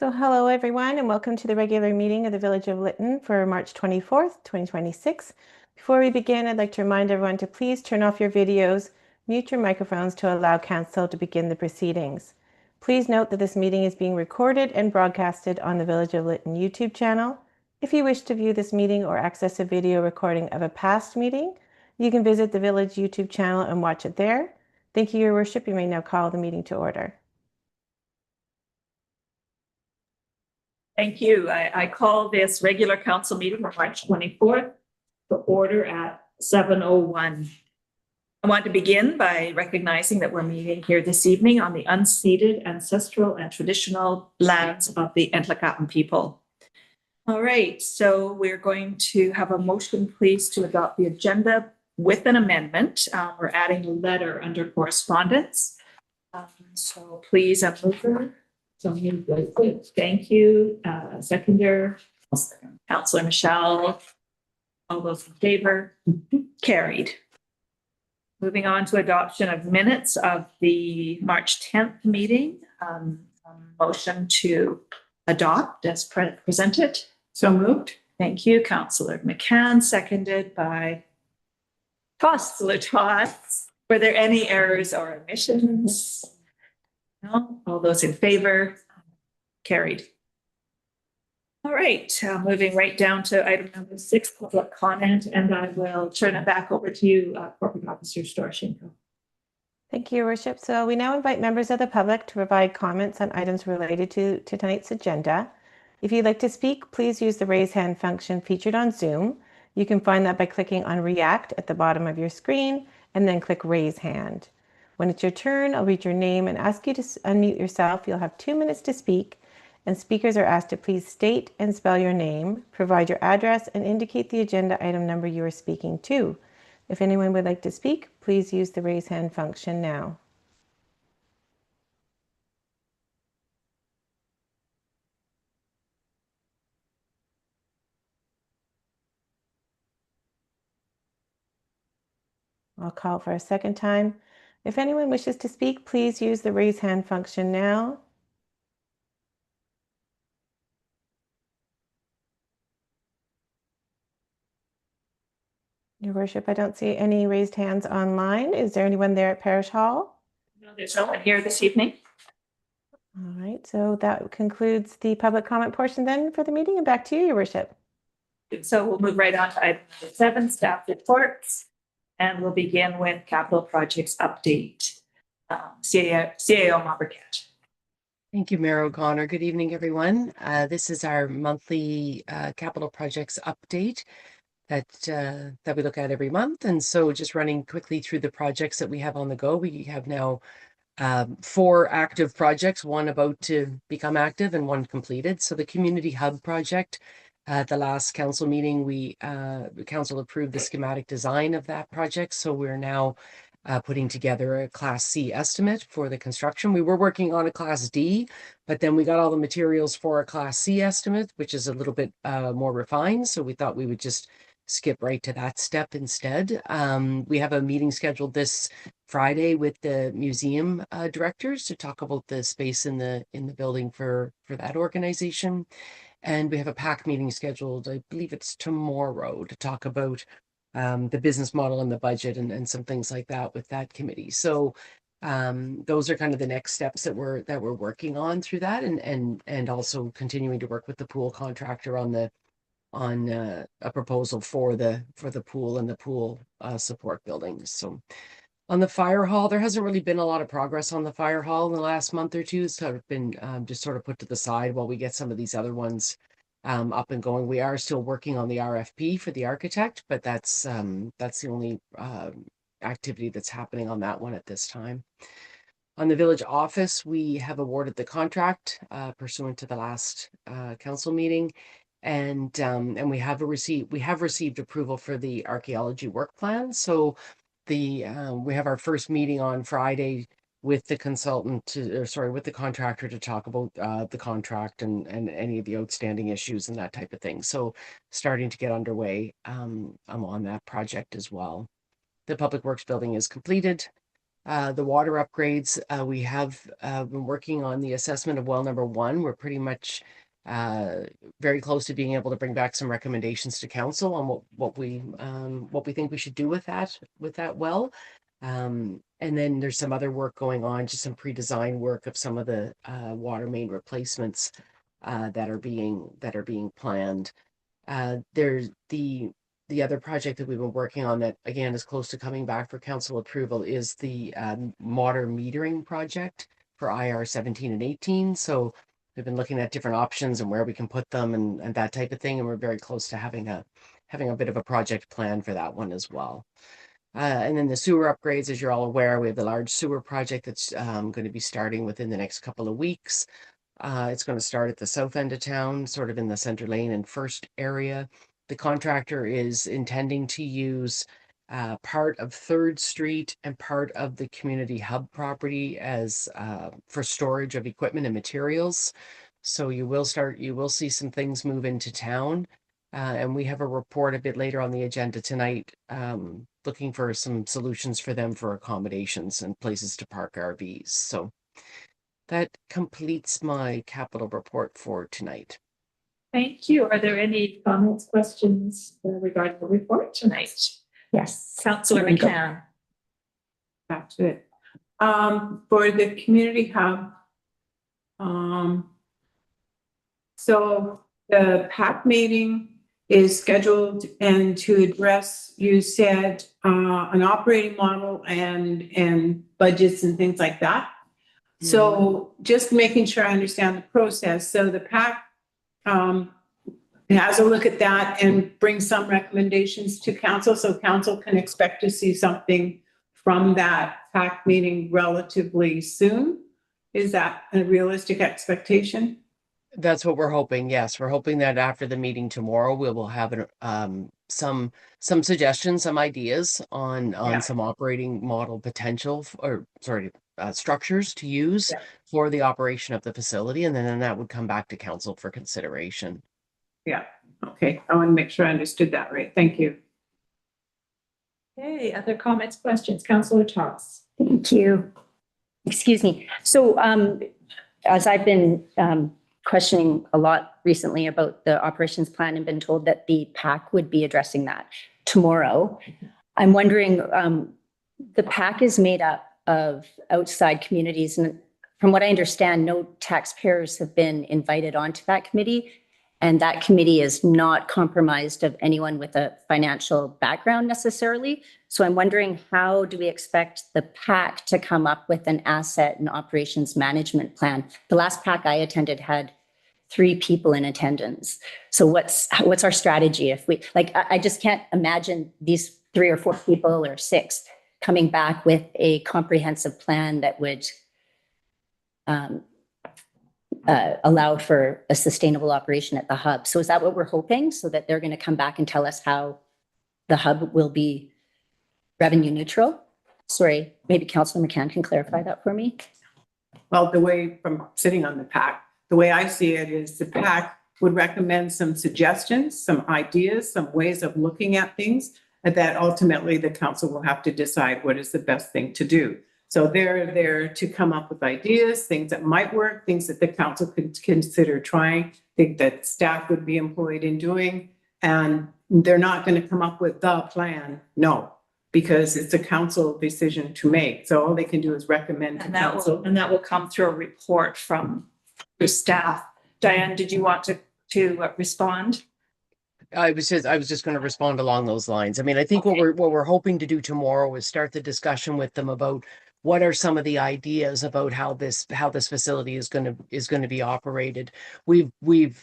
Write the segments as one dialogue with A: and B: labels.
A: So hello everyone and welcome to the regular meeting of the Village of Lytton for March 24th, 2026. Before we begin, I'd like to remind everyone to please turn off your videos, mute your microphones to allow council to begin the proceedings. Please note that this meeting is being recorded and broadcasted on the Village of Lytton YouTube channel. If you wish to view this meeting or access a video recording of a past meeting, you can visit the Village YouTube channel and watch it there. Thank you, Your Worship. You may now call the meeting to order.
B: Thank you. I call this regular council meeting on March 24th to order at 7:01. I want to begin by recognizing that we're meeting here this evening on the unceded ancestral and traditional lands of the Ntlaka'pamux people. All right, so we're going to have a motion, please, to adopt the agenda with an amendment. We're adding a letter under correspondence. So please, a mover. Thank you. Seconder, Councillor Michelle. All those in favor? Carried. Moving on to adoption of minutes of the March 10th meeting. Motion to adopt as presented.
C: So moved.
B: Thank you, Councillor McCann, seconded by Councillor Toss. Were there any errors or omissions? No. All those in favor? Carried. All right, moving right down to item number 6, public comment, and I will turn it back over to you, Corporate Officer Storchenko.
A: Thank you, Your Worship. So we now invite members of the public to provide comments on items related to tonight's agenda. If you'd like to speak, please use the raise hand function featured on Zoom. You can find that by clicking on React at the bottom of your screen and then click Raise Hand. When it's your turn, I'll read your name and ask you to unmute yourself. You'll have 2 minutes to speak, and speakers are asked to please state and spell your name, provide your address, and indicate the agenda item number you are speaking to. If anyone would like to speak, please use the raise hand function now. I'll call for a second time. If anyone wishes to speak, please use the raise hand function now. Your Worship, I don't see any raised hands online. Is there anyone there at Parish Hall?
B: No, there's no one here this evening.
A: All right, so that concludes the public comment portion then for the meeting, and back to you, Your Worship.
B: So we'll move right on to item number 7, staff reports, and we'll begin with capital projects update. CAO Marquette.
C: Thank you, Mayor O'Connor. Good evening, everyone. This is our monthly capital projects update that we look at every month. And so just running quickly through the projects that we have on the go. We have now 4 active projects, 1 about to become active and 1 completed. So the Community Hub project, at the last council meeting, the council approved the schematic design of that project. So we're now putting together a Class C estimate for the construction. We were working on a Class D, but then we got all the materials for a Class C estimate, which is a little bit more refined. So we thought we would just skip right to that step instead. We have a meeting scheduled this Friday with the museum directors to talk about the space in the building for that organization. And we have a PAC meeting scheduled, I believe it's tomorrow, to talk about the business model and the budget and some things like that with that committee. So those are kind of the next steps that we're working on through that, and also continuing to work with the pool contractor on a proposal for the pool and the pool support buildings. So on the fire hall, there hasn't really been a lot of progress on the fire hall in the last month or two. It's sort of been just sort of put to the side while we get some of these other ones up and going. We are still working on the RFP for the architect, but that's the only activity that's happening on that one at this time. On the village office, we have awarded the contract pursuant to the last council meeting, and we have received approval for the archaeology work plan. So we have our first meeting on Friday with the with the contractor to talk about the contract and any of the outstanding issues and that type of thing. So starting to get underway. I'm on that project as well. The public works building is completed. The water upgrades, we have been working on the assessment of well number 1. We're pretty much very close to being able to bring back some recommendations to council on what we think we should do with that well. And then there's some other work going on, just some pre-design work of some of the water main replacements that are being planned. There's the other project that we've been working on that again is close to coming back for council approval is the water metering project for IR 17 and 18. So we've been looking at different options and where we can put them and that type of thing. And we're very close to having a bit of a project plan for that one as well. And then the sewer upgrades, as you're all aware, we have the large sewer project that's going to be starting within the next couple of weeks. It's going to start at the south end of town, sort of in the Center Lane and First area. The contractor is intending to use part of 3rd Street and part of the community hub property as for storage of equipment and materials. So you will see some things move into town. And we have a report a bit later on the agenda tonight, looking for some solutions for them for accommodations and places to park RVs. So that completes my capital report for tonight.
B: Thank you. Are there any comments, questions regarding the report tonight?
D: Yes.
B: Councillor McCann.
D: Back to it. For the community hub, so the PAC meeting is scheduled and to address, you said, an operating model and budgets and things like that. So just making sure I understand the process. So the PAC has a look at that and bring some recommendations to council, so council can expect to see something from that PAC meeting relatively soon. Is that a realistic expectation?
C: That's what we're hoping. Yes, we're hoping that after the meeting tomorrow, we will have some suggestions, some ideas on some operating model potential structures to use for the operation of the facility, and then that would come back to council for consideration.
D: Yeah. Okay. I want to make sure I understood that right. Thank you.
B: Okay. Other comments, questions? Councillor Toss.
E: Thank you. Excuse me. So as I've been questioning a lot recently about the operations plan and been told that the PAC would be addressing that tomorrow, I'm wondering, the PAC is made up of outside communities, and from what I understand, no taxpayers have been invited onto that committee, and that committee is not compromised of anyone with a financial background necessarily. So I'm wondering, how do we expect the PAC to come up with an asset and operations management plan? The last PAC I attended had 3 people in attendance. So what's our strategy if we, like, I just can't imagine these 3 or 4 people or 6 coming back with a comprehensive plan that would allow for a sustainable operation at the hub. So is that what we're hoping? So that they're going to come back and tell us how the hub will be revenue neutral? Sorry, maybe Councillor McCann can clarify that for me.
D: Well, the way from sitting on the PAC, the way I see it is the PAC would recommend some suggestions, some ideas, some ways of looking at things, and that ultimately the council will have to decide what is the best thing to do. So they're there to come up with ideas, things that might work, things that the council could consider trying, think that staff would be employed in doing, and they're not going to come up with the plan, no, because it's a council decision to make. So all they can do is recommend to council.
B: And that will come through a report from your staff. Diane, did you want to respond?
C: I was just going to respond along those lines. I mean, I think
B: Okay.
C: what we're hoping to do tomorrow is start the discussion with them about what are some of the ideas about how this facility is going to be operated. We've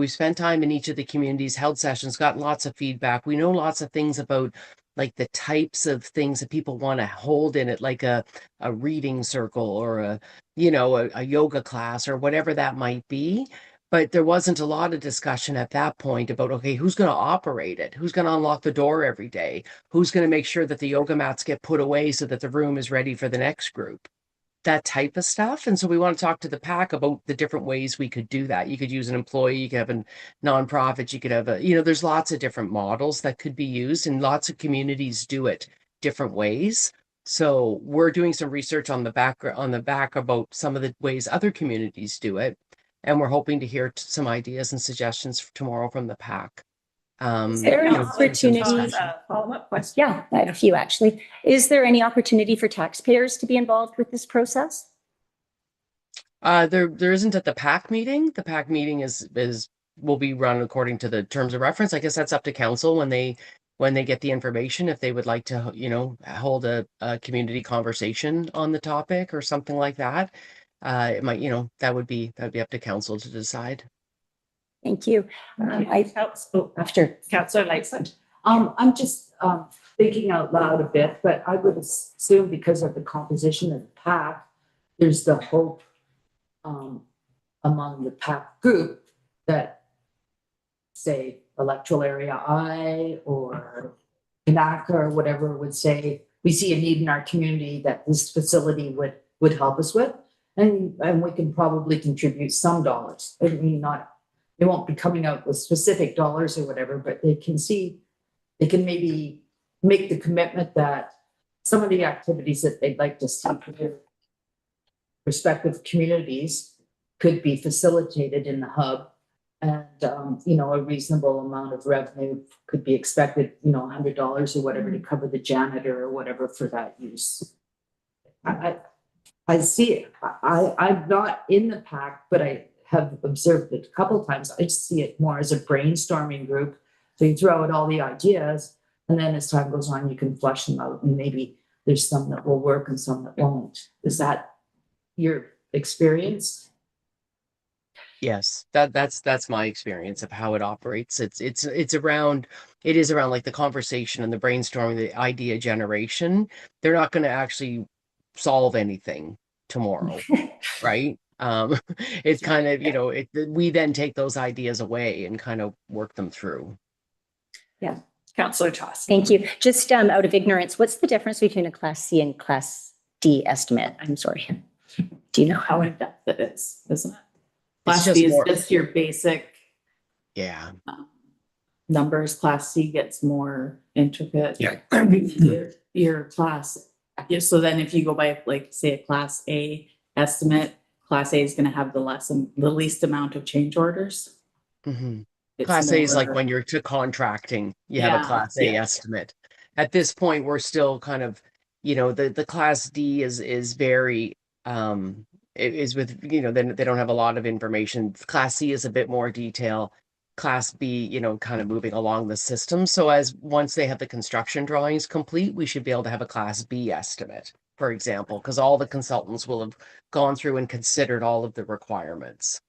C: spent time in each of the communities, held sessions, gotten lots of feedback. We know lots of things about like the types of things that people want to hold in it, like a reading circle or a yoga class or whatever that might be. But there wasn't a lot of discussion at that point about, okay, who's going to operate it? Who's going to unlock the door every day? Who's going to make sure that the yoga mats get put away so that the room is ready for the next group? That type of stuff. And so we want to talk to the PAC about the different ways we could do that. You could use an employee, you could have a nonprofit, you could have there's lots of different models that could be used, and lots of communities do it different ways. So we're doing some research on the back about some of the ways other communities do it. And we're hoping to hear some ideas and suggestions for tomorrow from the PAC.
E: Is there an opportunity?
B: Follow-up question.
E: Yeah, I have a few actually. Is there any opportunity for taxpayers to be involved with this process?
C: There isn't at the PAC meeting. The PAC meeting will be run according to the terms of reference. I guess that's up to council when they get the information, if they would like to, hold a community conversation on the topic or something like that. It might, that would be up to council to decide.
E: Thank you. After
B: Councillor Lytton.
F: I'm just thinking out loud a bit, but I would assume because of the composition of the PAC, there's the hope among the PAC group that, say, electoral area I or Kanaka or whatever would say, we see a need in our community that this facility would help us with, and we can probably contribute some dollars. I mean, they won't be coming out with specific dollars or whatever, but they can maybe make the commitment that some of the activities that they'd like to see for their respective communities could be facilitated in the hub. And, a reasonable amount of revenue could be expected, $100 or whatever to cover the janitor or whatever for that use. I see it. I'm not in the PAC, but I have observed it a couple of times. I just see it more as a brainstorming group. So you throw out all the ideas, and then as time goes on, you can flush them out, and maybe there's some that will work and some that won't. Is that your experience?
C: Yes, that's my experience of how it operates. It is around like the conversation and the brainstorming, the idea generation. They're not going to actually solve anything tomorrow, right? It's kind of, we then take those ideas away and kind of work them through.
E: Yeah.
B: Councillor Toss.
E: Thank you. Just out of ignorance, what's the difference between a Class C and Class D estimate? I'm sorry. Do you know
G: How in depth it is, isn't it?
C: It's
G: Class B is
C: more-
G: just your basic
C: Yeah.
G: numbers. Class C gets more intricate.
H: Yeah.
G: Your class. So then if you go by say a Class A estimate, Class A is going to have the least amount of change orders.
C: Mm-hmm.
G: It's
C: Class A is like
G: more-
C: when you're to contracting, you have a Class A estimate. At this point, we're still kind of, the Class D is very, is with, then they don't have a lot of information. Class C is a bit more detail. Class B, kind of moving along the system. So once they have the construction drawings complete, we should be able to have a Class B estimate, for example, because all the consultants will have gone through and considered all of the requirements.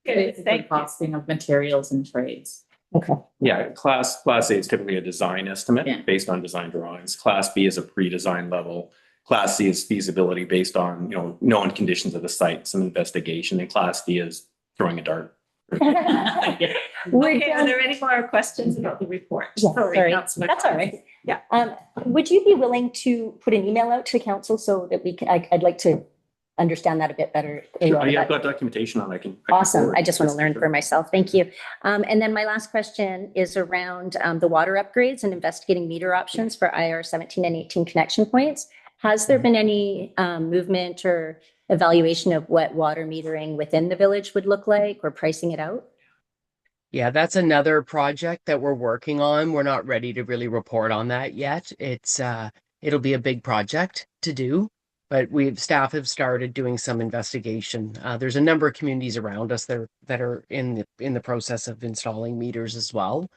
G: It's the costing of materials and trades.
E: Okay.
H: Yeah, class A is typically a design estimate
G: Yeah.
H: based on design drawings. Class B is a pre-design level. Class C is feasibility based on, known conditions of the site, some investigation, and Class D is throwing a dart.
B: Okay, are there any more questions about the report?
E: Yeah, sorry.
B: Councillor
E: That's all
B: Toss.
E: right.
B: Yeah.
E: Would you be willing to put an email out to the council so that I'd like to understand that a bit better?
H: I've got documentation on it. I can
E: Awesome.
H: forward.
E: I just want to learn for myself. Thank you. And then my last question is around the water upgrades and investigating meter options for IR 17 and 18 connection points. Has there been any movement or evaluation of what water metering within the village would look like or pricing it out?
C: Yeah, that's another project that we're working on. We're not ready to really report on that yet. It'll be a big project to do, but staff have started doing some investigation. There's a number of communities around us that are in the process of installing meters as well,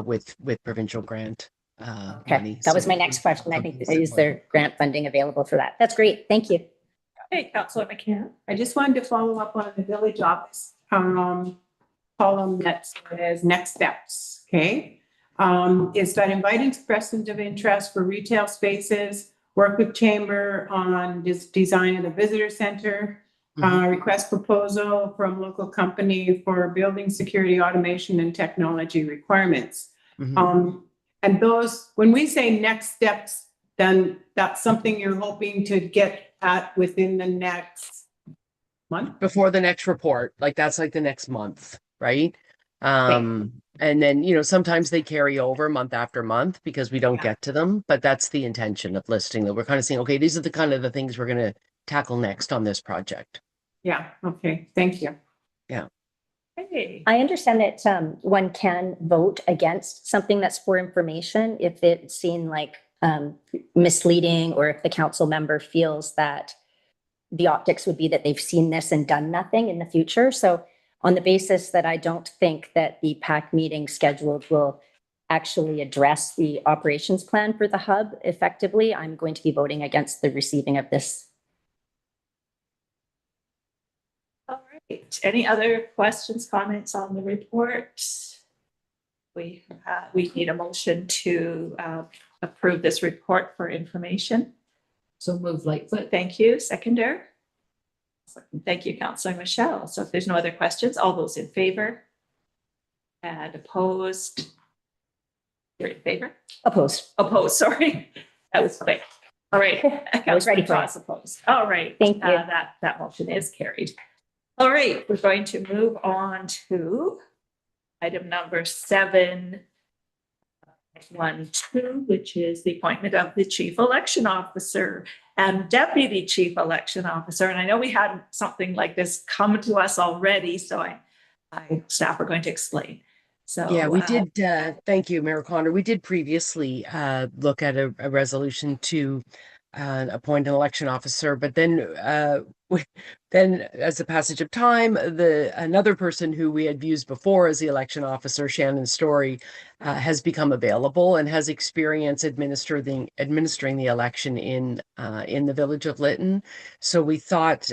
C: with provincial grant.
E: Okay,
C: money.
E: that was
C: So
E: my next question. I think,
C: something
E: is there grant funding available for that? That's great. Thank you.
B: Hey, Councillor McCann.
D: I just wanted to follow up on the village office column that says next steps, okay? It's got invite expressions of interest for retail spaces, work with chamber on design of the visitor center, request proposal from local company for building security, automation, and technology requirements.
C: Mhm.
D: And those, when we say next steps, then that's something you're hoping to get at within the next month?
C: Before the next report, that's like the next month, right? And then, you know, sometimes they carry over month after month because we don't
B: Yeah.
C: get to them, but that's the intention of listing that we're kind of saying, okay, these are the kind of the things we're going to tackle next on this project.
D: Yeah, okay, thank you.
B: Hey.
E: I understand that one can vote against something that's for information if it's seen like misleading, or if the council member feels that the optics would be that they've seen this and done nothing in the future. So on the basis that I don't think that the PAC meeting scheduled will actually address the operations plan for the hub effectively, I'm going to be voting against the receiving of this.
B: All right. Any other questions, comments on the report? We need a motion to approve this report for information.
F: So move Lightfoot.
B: Thank you. Seconder. Thank you, Councillor Michelle. So if there's no other questions, all those in favor and opposed? You're in favor?
E: Opposed.
B: Opposed, sorry. That was quick. All right.
E: I was ready for it.
B: Toss opposed. All right.
E: Thank you.
B: That motion is carried. All right, we're going to move on to item number 7.12, which is the appointment of the chief election officer and deputy chief election officer. And I know we had something like this come to us already, so staff are going to explain. So
C: Yeah, we did. Thank you, Mayor Connor. We did previously look at a resolution to appoint an election officer, but then then as the passage of time, another person who we had used before as the election officer, Shannon Story, has become available and has experience administering the election in the village of Lytton. So we thought,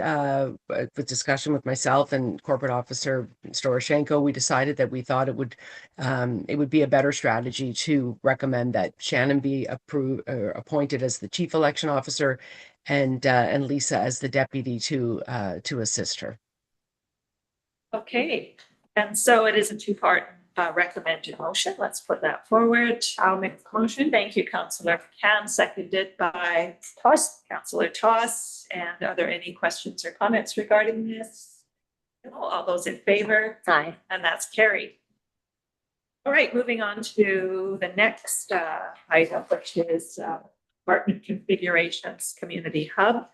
C: with discussion with myself and corporate officer Storoshenko, we decided that we thought it would be a better strategy to recommend that Shannon be appointed as the chief election officer, and Lisa as the deputy to assist her.
B: Okay, and so it is a two-part recommended motion. Let's put that forward. I'll make the motion. Thank you, Councillor McCann, seconded by Councillor Toss. And are there any questions or comments regarding this? No, all those in favor?
E: Aye.
B: And that's carried. All right, moving on to the next item, which is apartment configurations community hub.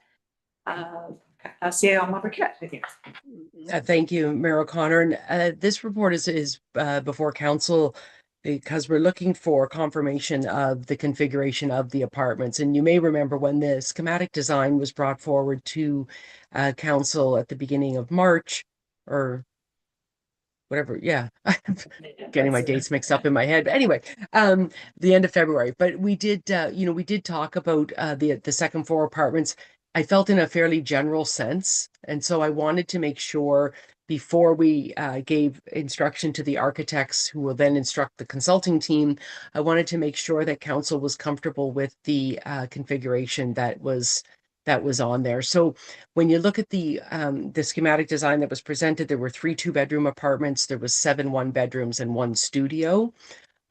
C: Thank you, Mayor O'Connor. And this report is before council because we're looking for confirmation of the configuration of the apartments. And you may remember when the schematic design was brought forward to council at the beginning of March, or whatever. Yeah, getting my dates mixed up in my head. But anyway, the end of February. But we did, we did talk about the second floor apartments. I felt in a fairly general sense. And so I wanted to make sure before we gave instruction to the architects who will then instruct the consulting team, I wanted to make sure that council was comfortable with the configuration that was on there. So when you look at the schematic design that was presented, there were 3 2-bedroom apartments, there was 7 1-bedrooms and 1 studio.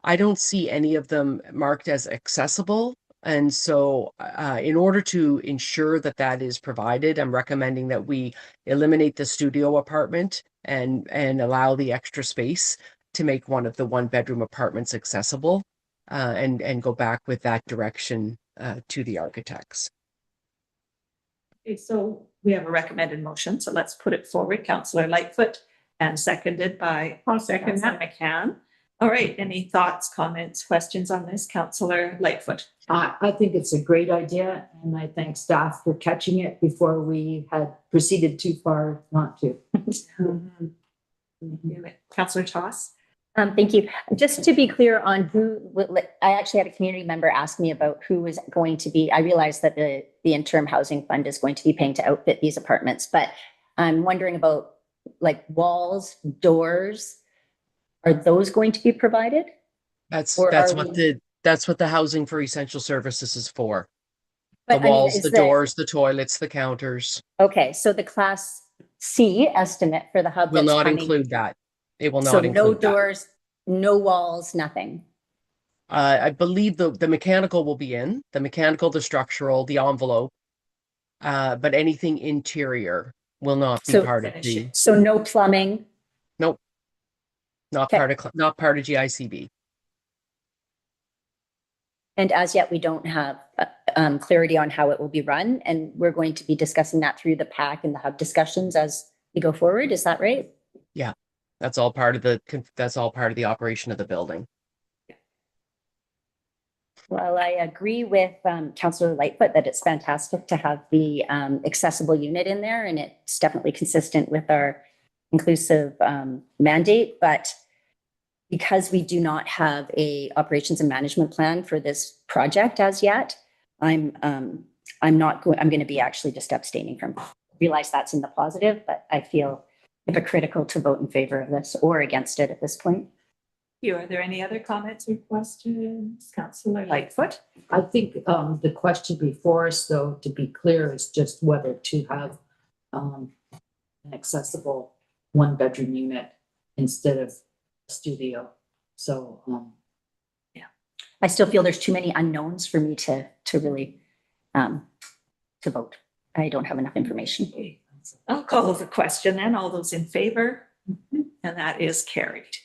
C: I don't see any of them marked as accessible. And so in order to ensure that that is provided, I'm recommending that we eliminate the studio apartment and allow the extra space to make one of the 1-bedroom apartments accessible, and go back with that direction to the architects.
B: Okay, so we have a recommended motion, so let's put it forward. Councillor Lightfoot, and seconded by
D: Second
B: Councillor McCann. All right, any thoughts, comments, questions on this? Councillor Lightfoot.
F: I think it's a great idea, and I thank staff for catching it before we had proceeded too far not to.
B: Councillor Toss.
E: Thank you. Just to be clear on I actually had a community member ask me about who was going to be, I realized that the interim housing fund is going to be paying to outfit these apartments, but I'm wondering about like walls, doors. Are those going to be provided?
C: That's what the housing for essential services is for. The
E: But, I mean,
C: walls,
E: is
C: the doors, the toilets, the counters.
E: Okay, so the Class C estimate for the hub
C: Will
E: that's
C: not
E: coming.
C: include that. It will
E: So
C: not
E: no
C: include that.
E: doors, no walls, nothing.
C: I believe the mechanical will be in, the mechanical, the structural, the envelope, but anything interior will not be
E: So-
C: part of the.
E: So no plumbing.
C: Nope. not
E: Okay.
C: not part of GICB.
E: And as yet, we don't have clarity on how it will be run. And we're going to be discussing that through the PAC and the hub discussions as we go forward. Is that right?
C: Yeah, that's all part of the operation of the building.
E: Well, I agree with Councillor Lightfoot that it's fantastic to have the accessible unit in there, and it's definitely consistent with our inclusive mandate. But because we do not have a operations and management plan for this project as yet, I'm going to be actually just abstaining from. Realize that's in the positive, but I feel hypocritical to vote in favor of this or against it at this point.
B: Are there any other comments or questions? Councillor Lightfoot?
F: I think the question before us, though, to be clear, is just whether to have an accessible 1-bedroom unit instead of a studio. So
E: yeah, I still feel there's too many unknowns for me to really to vote. I don't have enough information.
B: I'll call the question then. All those in favor? And that is carried.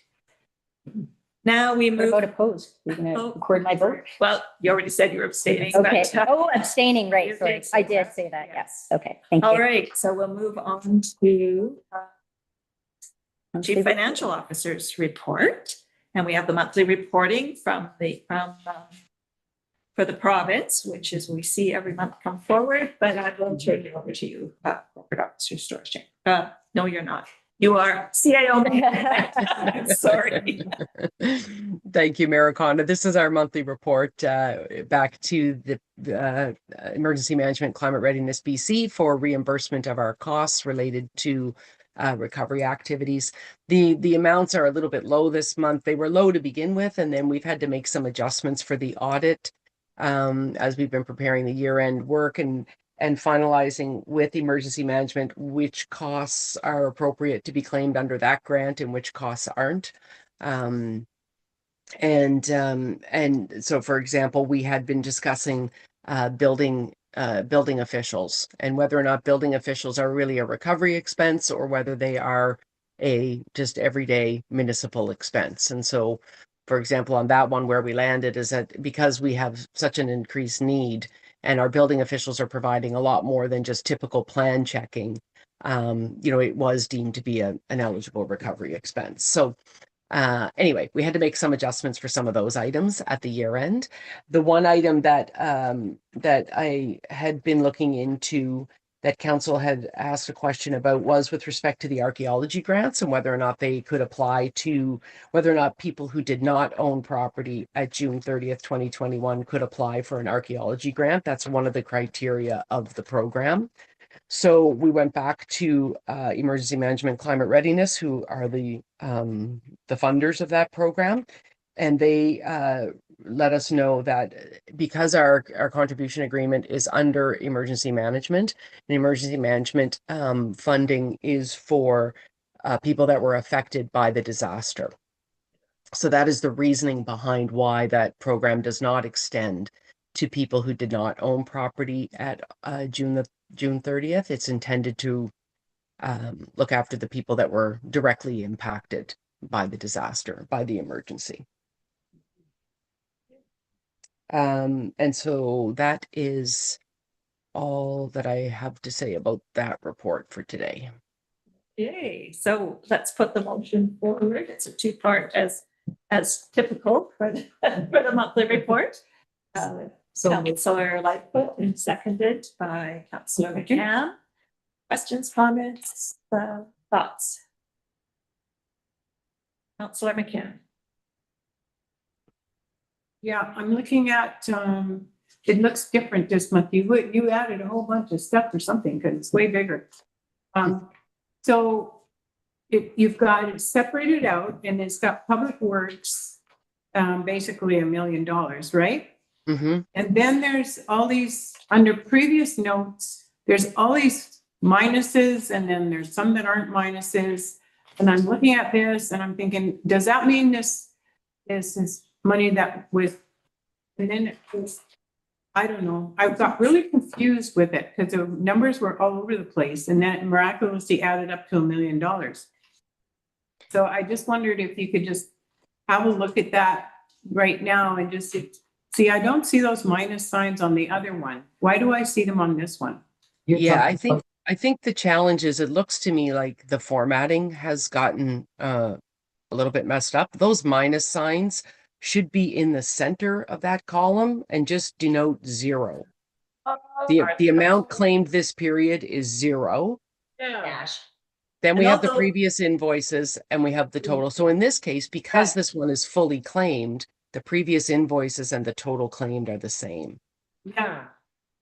B: Now we
E: What
B: move.
E: about opposed? You're going to record my vote?
B: Well, you already said you were abstaining.
E: Okay.
B: But,
E: Oh, abstaining, right.
B: you
E: Sorry.
B: did say
E: I did
B: that.
E: say that.
B: Yes.
E: Yes. Okay. Thank you.
B: all right, so we'll move on to Chief Financial Officer's report. And we have the monthly reporting from for the province, which is we see every month come forward, but I will turn it over to you, Corporate Officer Storch. No, you're not. You are CIO. Sorry.
C: Thank you, Mayor O'Connor. This is our monthly report back to the Emergency Management Climate Readiness BC for reimbursement of our costs related to recovery activities. The amounts are a little bit low this month. They were low to begin with, and then we've had to make some adjustments for the audit as we've been preparing the year-end work and finalizing with emergency management which costs are appropriate to be claimed under that grant and which costs aren't. And so, for example, we had been discussing building officials and whether or not building officials are really a recovery expense or whether they are a just everyday municipal expense. And so, for example, on that one, where we landed is that because we have such an increased need and our building officials are providing a lot more than just typical plan checking, it was deemed to be an eligible recovery expense. So anyway, we had to make some adjustments for some of those items at the year end. The one item that I had been looking into that council had asked a question about was with respect to the archaeology grants and whether or not they could apply to whether or not people who did not own property at June 30th, 2021 could apply for an archaeology grant. That's one of the criteria of the program. So we went back to Emergency Management Climate Readiness, who are the funders of that program, and they let us know that because our contribution agreement is under emergency management, and emergency management funding is for people that were affected by the disaster. So that is the reasoning behind why that program does not extend to people who did not own property at June 30th. It's intended to look after the people that were directly impacted by the disaster, by the emergency. And so that is all that I have to say about that report for today.
B: Okay, so let's put the motion forward. It's a two-part as typical for the monthly report. Councillor Lightfoot and seconded by Councillor McCann. Questions, comments, thoughts? Councillor McCann.
D: Yeah, I'm looking at, it looks different this month. You added a whole bunch of stuff or something because it's way bigger. So you've got it separated out and it's got public works, basically $1 million, right?
C: Mm-hmm.
D: And then there's all these, under previous notes, there's all these minuses and then there's some that aren't minuses. And I'm looking at this and I'm thinking, does that mean this is money that was, and then it was, I don't know. I got really confused with it because the numbers were all over the place and then it miraculously added up to $1 million. So I just wondered if you could just have a look at that right now and just see, I don't see those minus signs on the other one. Why do I see them on this one?
C: Yeah, I think the challenge is it looks to me like the formatting has gotten a little bit messed up. Those minus signs should be in the center of that column and just denote zero. The amount claimed this period is zero.
B: Dash.
C: Then we
B: And
C: have the
B: also-
C: previous invoices and we have the total. So in this case, because this one is fully claimed, the previous invoices and the total claimed are the same.
D: Yeah.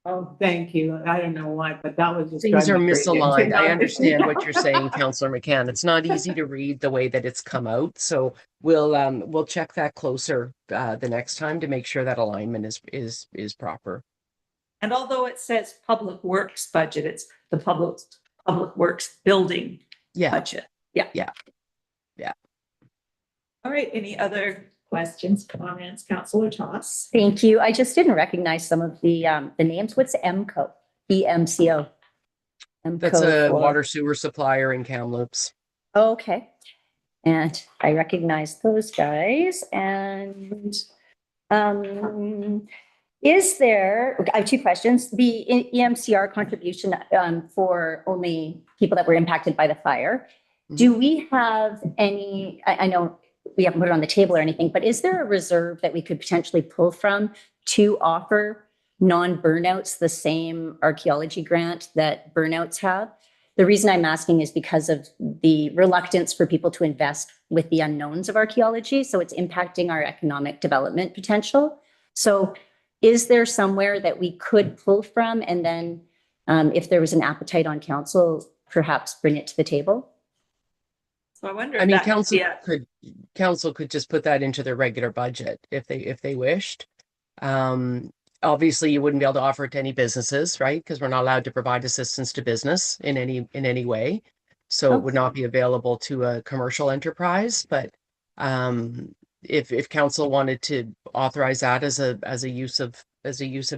D: Oh, thank you. I don't know why, but that was just.
C: Things are
D: driving me crazy.
C: misaligned. I understand what you're saying, Councillor McCann. It's not easy to read the way that it's come out. So we'll check that closer the next time to make sure that alignment is proper.
B: And although it says Public Works budget, it's the Public Works building
C: Yeah.
B: budget. Yeah.
C: Yeah. Yeah.
B: All right, any other questions, comments, Councillor Toss?
E: Thank you. I just didn't recognize some of the names. What's EMCO? EMCO.
C: That's a
E: for-
C: water sewer supplier in Kamloops.
E: Oh, okay. And I recognize those guys. And is there, I have two questions. The EMCR contribution for only people that were impacted by the fire. Do we have any, I know we haven't put it on the table or anything, but is there a reserve that we could potentially pull from to offer non-burnouts the same archaeology grant that burnouts have? The reason I'm asking is because of the reluctance for people to invest with the unknowns of archaeology. So it's impacting our economic development potential. So is there somewhere that we could pull from? And then if there was an appetite on council, perhaps bring it to the table?
B: So I wonder
C: I
B: if
C: mean,
B: that could be
C: council could just put that into their regular budget if they wished. Obviously, you wouldn't be able to offer it to any businesses, right? Because we're not allowed to provide assistance to business in any way. So it would not be available to a commercial enterprise. But if council wanted to authorize that as a use of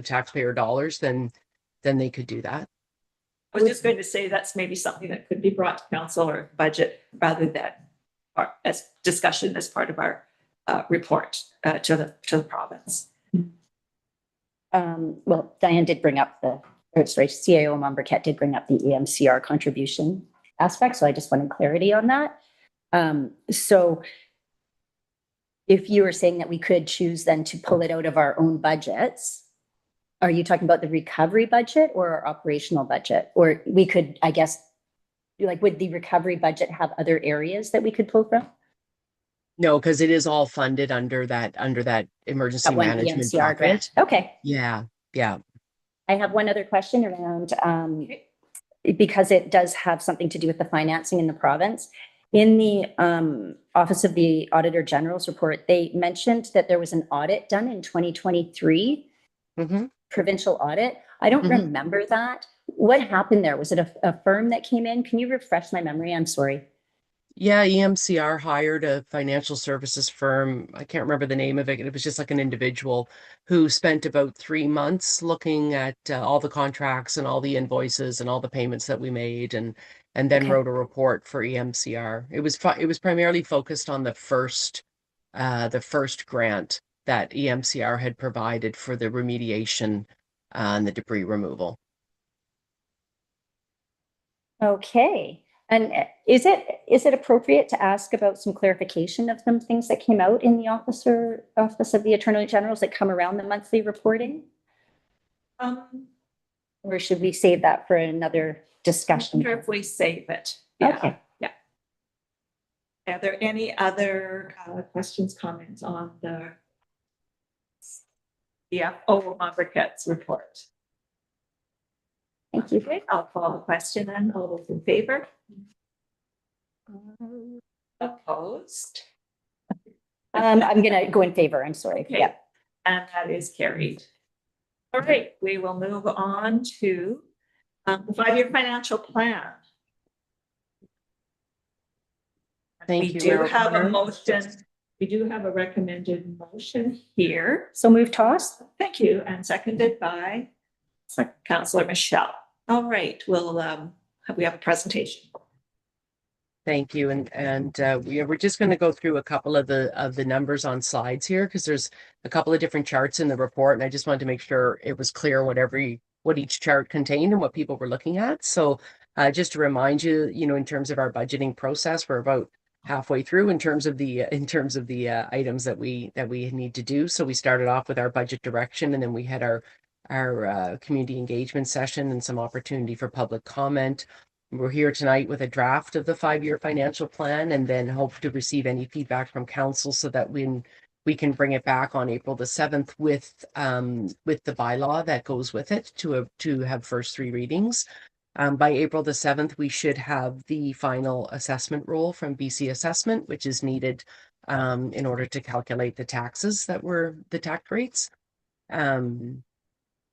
C: taxpayer dollars, then they could do that.
B: I was just going to say that's maybe something that could be brought to council or budget rather than as discussion as part of our report to the province.
E: Well, Diane did bring up CAO Momberket did bring up the EMCR contribution aspect. So I just wanted clarity on that. So if you were saying that we could choose then to pull it out of our own budgets, are you talking about the recovery budget or our operational budget? Or we could, I guess, like, would the recovery budget have other areas that we could pull from?
C: No, because it is all funded under that emergency
E: That one
C: management
E: EMCR
C: bucket.
E: grant. Okay.
C: Yeah.
E: I have one other question around, because it does have something to do with the financing in the province. In the Office of the Auditor General's report, they mentioned that there was an audit done in 2023. Provincial audit. I don't remember that. What happened there? Was it a firm that came in? Can you refresh my memory? I'm sorry.
C: Yeah, EMCR hired a financial services firm. I can't remember the name of it. It was just like an individual who spent about 3 months looking at all the contracts and all the invoices and all the payments that we made, and then wrote a report for EMCR. It was primarily focused on the first grant that EMCR had provided for the remediation and the debris removal.
E: Okay. And is it appropriate to ask about some clarification of some things that came out in the Office of the Attorney General's that come around the monthly reporting? Or should we save that for another discussion?
B: I wonder if we save it. Yeah.
E: Okay.
B: Yeah. Are there any other questions, comments on the Momberket's report?
E: Thank you.
B: Okay, I'll call the question then. All those in favor? Opposed?
E: I'm going to go in favor. I'm sorry.
B: Okay.
E: Yeah.
B: And that is carried. All right, we will move on to the 5-year financial plan.
C: Thank you,
B: We do
C: Mayor
B: have a
C: O'Connor.
B: motion. We do have a recommended motion here.
E: So move toss.
B: Thank you, and seconded by Councillor Michelle. All right, we'll we have a presentation.
C: Thank you. We're just going to go through a couple of the numbers on slides here because there's a couple of different charts in the report, and I just wanted to make sure it was clear what each chart contained and what people were looking at. So just to remind you, in terms of our budgeting process, we're about halfway through in terms of the items that we need to do. So we started off with our budget direction, and then we had our community engagement session and some opportunity for public comment. We're here tonight with a draft of the 5-year financial plan, and then hope to receive any feedback from council so that when we can bring it back on April the 7th with the bylaw that goes with it to have first 3 readings. By April the 7th, we should have the final assessment roll from BC Assessment, which is needed in order to calculate the taxes the tax rates.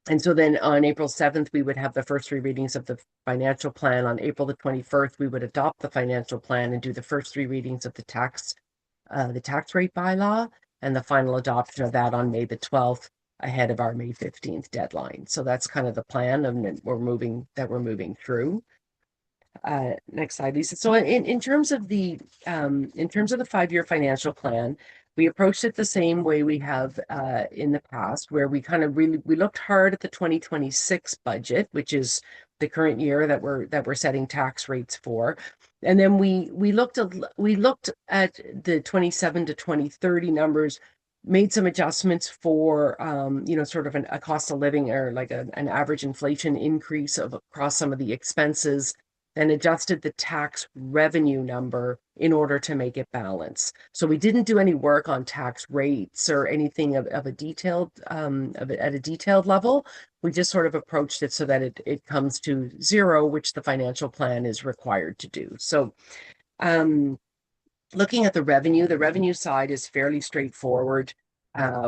C: And so then on April 7th, we would have the first 3 readings of the financial plan. On April the 21st, we would adopt the financial plan and do the first 3 readings of the tax rate bylaw, and the final adoption of that on May the 12th, ahead of our May 15th deadline. So that's kind of the plan, and we're moving through. Next slide, Lisa. So in terms of the 5-year financial plan, we approached it the same way we have in the past, where we kind of we looked hard at the 2026 budget, which is the current year that we're setting tax rates for. And then we looked at the 27 to 2030 numbers, made some adjustments for sort of a cost of living, or like an average inflation increase across some of the expenses, and adjusted the tax revenue number in order to make it balance. So we didn't do any work on tax rates or anything at a detailed level. We just sort of approached it so that it comes to 0, which the financial plan is required to do. So looking at the revenue side is fairly straightforward.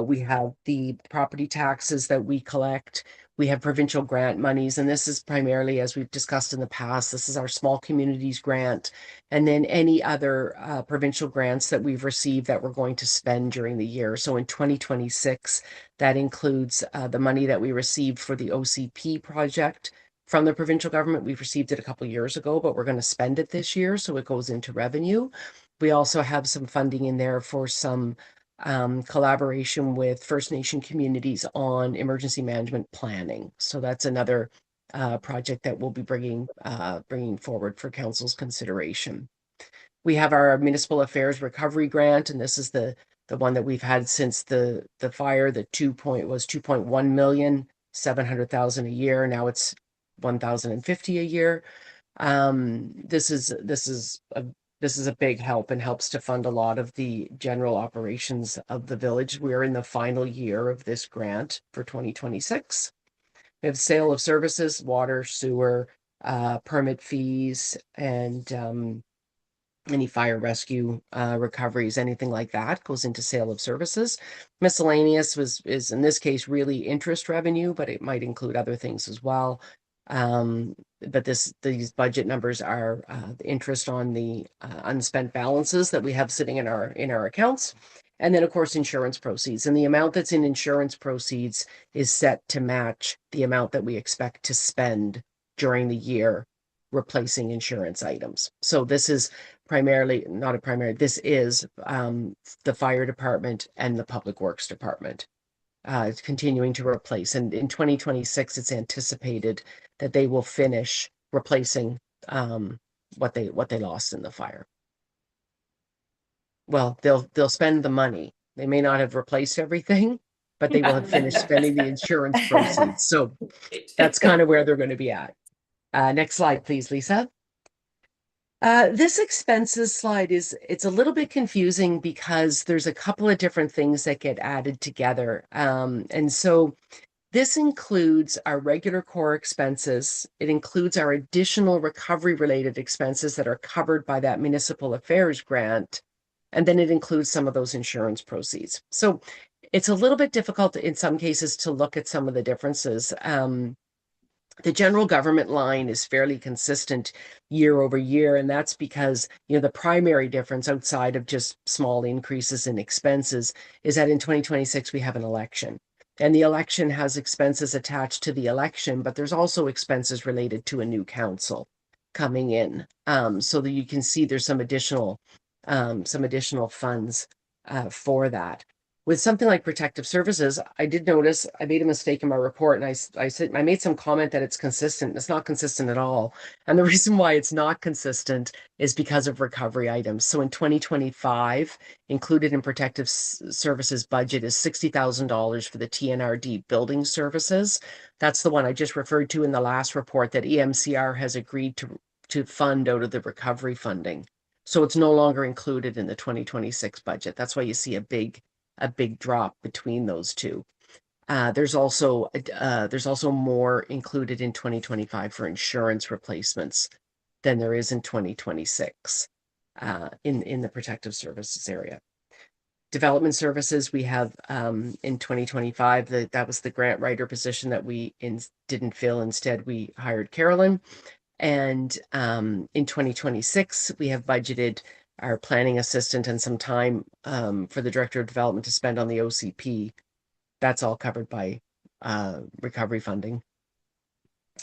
C: We have the property taxes that we collect. We have provincial grant monies, and this is primarily, as we've discussed in the past, this is our small communities grant, and then any other provincial grants that we've received that we're going to spend during the year. So in 2026, that includes the money that we received for the OCP project from the provincial government. We've received it a couple of years ago, but we're going to spend it this year, so it goes into revenue. We also have some funding in there for some collaboration with First Nation communities on emergency management planning. So that's another project that we'll be bringing forward for council's consideration. We have our municipal affairs recovery grant, and this is the one that we've had since the fire. The 2.1 million, 700,000 a year. Now it's 1,050 a year. This is a big help and helps to fund a lot of the general operations of the village. We're in the final year of this grant for 2026. We have sale of services, water, sewer, permit fees, and any fire rescue recoveries, anything like that goes into sale of services. Miscellaneous is in this case really interest revenue, but it might include other things as well. But these budget numbers are the interest on the unspent balances that we have sitting in our accounts, and then of course insurance proceeds. And the amount that's in insurance proceeds is set to match the amount that we expect to spend during the year replacing insurance items. So this is this is the fire department and the public works department continuing to replace. And in 2026, it's anticipated that they will finish replacing what they lost in the fire. Well, they'll spend the money. They may not have replaced everything, but they will have finished spending the insurance proceeds. So that's kind of where they're going to be at. Next slide, please, Lisa. This expenses slide it's a little bit confusing because there's a couple of different things that get added together. And so this includes our regular core expenses. It includes our additional recovery related expenses that are covered by that municipal affairs grant. And then it includes some of those insurance proceeds. So it's a little bit difficult in some cases to look at some of the differences. The general government line is fairly consistent year over year, and that's because the primary difference outside of just small increases in expenses is that in 2026 we have an election, and the election has expenses attached to the election, but there's also expenses related to a new council coming in, so that you can see there's some additional funds for that. With something like protective services, I did notice I made a mistake in my report, and I said I made some comment that it's consistent. It's not consistent at all, and the reason why it's not consistent is because of recovery items. So in 2025, included in protective services budget is $60,000 for the TNRD building services. That's the one I just referred to in the last report that EMCR has agreed to fund out of the recovery funding. So it's no longer included in the 2026 budget. That's why you see a big drop between those two. There's also more included in 2025 for insurance replacements than there is in 2026 in the protective services area. Development services, we have in 2025, that was the grant writer position that we didn't fill. Instead, we hired Carolyn. And in 2026, we have budgeted our planning assistant and some time for the director of development to spend on the OCP. That's all covered by recovery funding.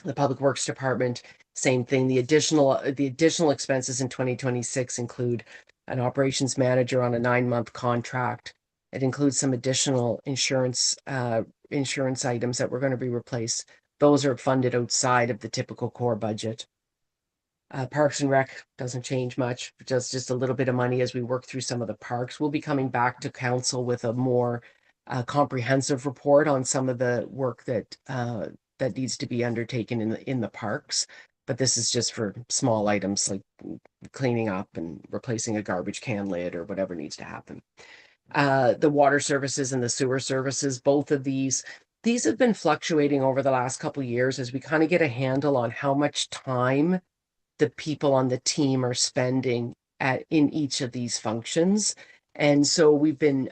C: The public works department, same thing. The additional expenses in 2026 include an operations manager on a 9-month contract. It includes some additional insurance items that were going to be replaced. Those are funded outside of the typical core budget. Parks and Rec doesn't change much, just a little bit of money as we work through some of the parks. We'll be coming back to council with a more comprehensive report on some of the work that needs to be undertaken in the parks. But this is just for small items like cleaning up and replacing a garbage can lid or whatever needs to happen. The water services and the sewer services, both of these have been fluctuating over the last couple of years as we kind of get a handle on how much time the people on the team are spending in each of these functions. And so we've been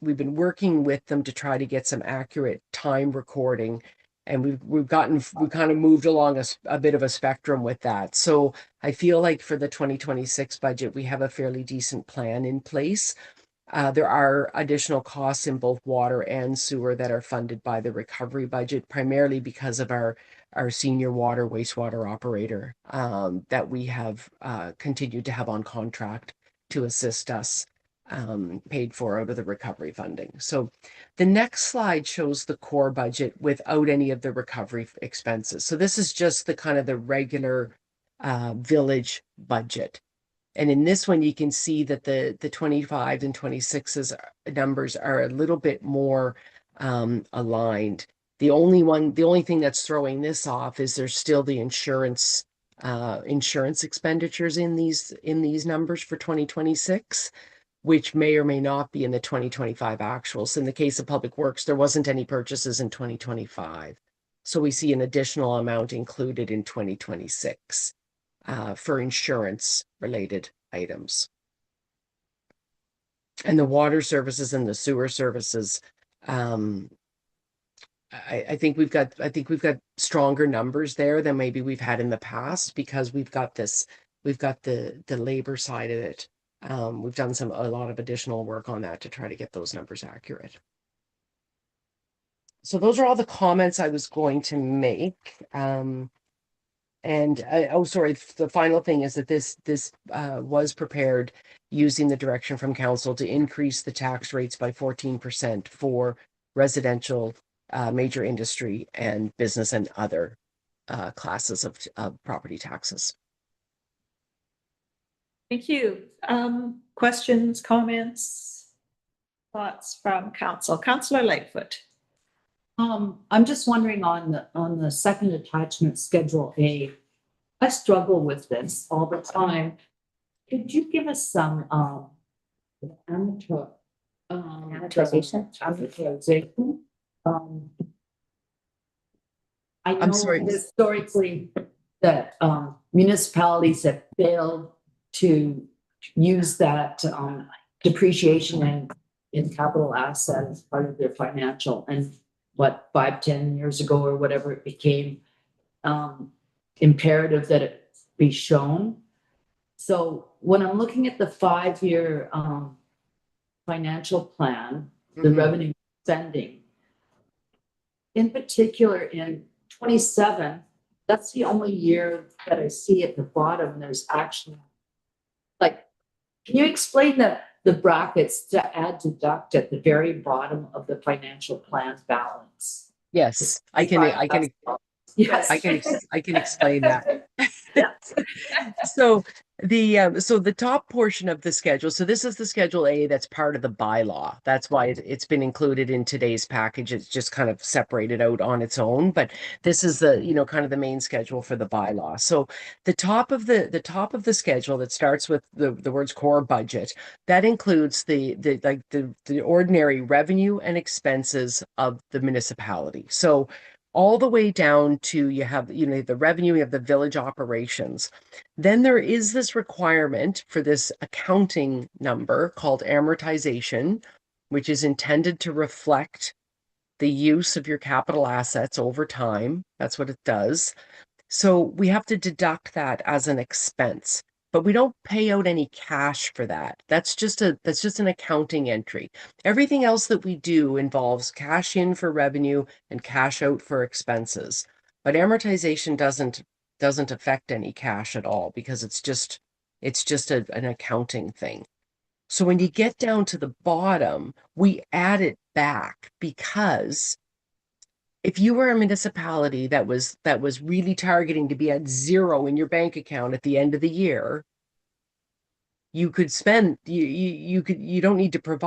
C: working with them to try to get some accurate time recording, and we've kind of moved along a bit of a spectrum with that. So I feel like for the 2026 budget, we have a fairly decent plan in place. There are additional costs in both water and sewer that are funded by the recovery budget, primarily because of our senior wastewater operator that we have continued to have on contract to assist us, paid for out of the recovery funding. So the next slide shows the core budget without any of the recovery expenses. So this is just the kind of the regular village budget. And in this one, you can see that the 25 and 26's numbers are a little bit more aligned. The only thing that's throwing this off is there's still the insurance expenditures in these numbers for 2026, which may or may not be in the 2025 actuals. In the case of Public Works, there wasn't any purchases in 2025. So we see an additional amount included in 2026 for insurance related items. And the water services and the sewer services, I think we've got stronger numbers there than maybe we've had in the past, because we've got the labor side of it. We've done a lot of additional work on that to try to get those numbers accurate. So those are all the comments I was going to make. The final thing is that this was prepared using the direction from council to increase the tax rates by 14% for residential, major industry, and business and other classes of property taxes.
B: Thank you. Questions, comments, thoughts from council? Councillor Lightfoot.
F: I'm just wondering on the second attachment, Schedule A. I struggle with this all the time. Could you give us some
E: Amortization?
F: I know
C: I'm sorry.
F: historically that municipalities have failed to use that depreciation in capital asset as part of their financial, and 5-10 years ago or whatever, it became imperative that it be shown. So when I'm looking at the 5-year financial plan, the revenue spending, in particular in 27, That's the only year that I see at the bottom, there's actually, like, can you explain the brackets to add deduct at the very bottom of the financial plan balance?
C: Yes, I can
F: Yes.
C: I can explain that.
F: Yeah.
C: So so the top portion of the schedule, so this is the Schedule A that's part of the bylaw. That's why it's been included in today's package. It's just kind of separated out on its own, but this is the, kind of the main schedule for the bylaw. So the top of the schedule that starts with the words core budget, that includes the ordinary revenue and expenses of the municipality. So all the way down to you have, the revenue, you have the village operations. Then there is this requirement for this accounting number called amortization, which is intended to reflect the use of your capital assets over time. That's what it does. So we have to deduct that as an expense, but we don't pay out any cash for that. That's just an accounting entry. Everything else that we do involves cash in for revenue and cash out for expenses. But amortization doesn't affect any cash at all because it's just an accounting thing. So when you get down to the bottom, we add it back because if you were a municipality that was really targeting to be at zero in your bank account at the end of the year, you could spend you don't need to put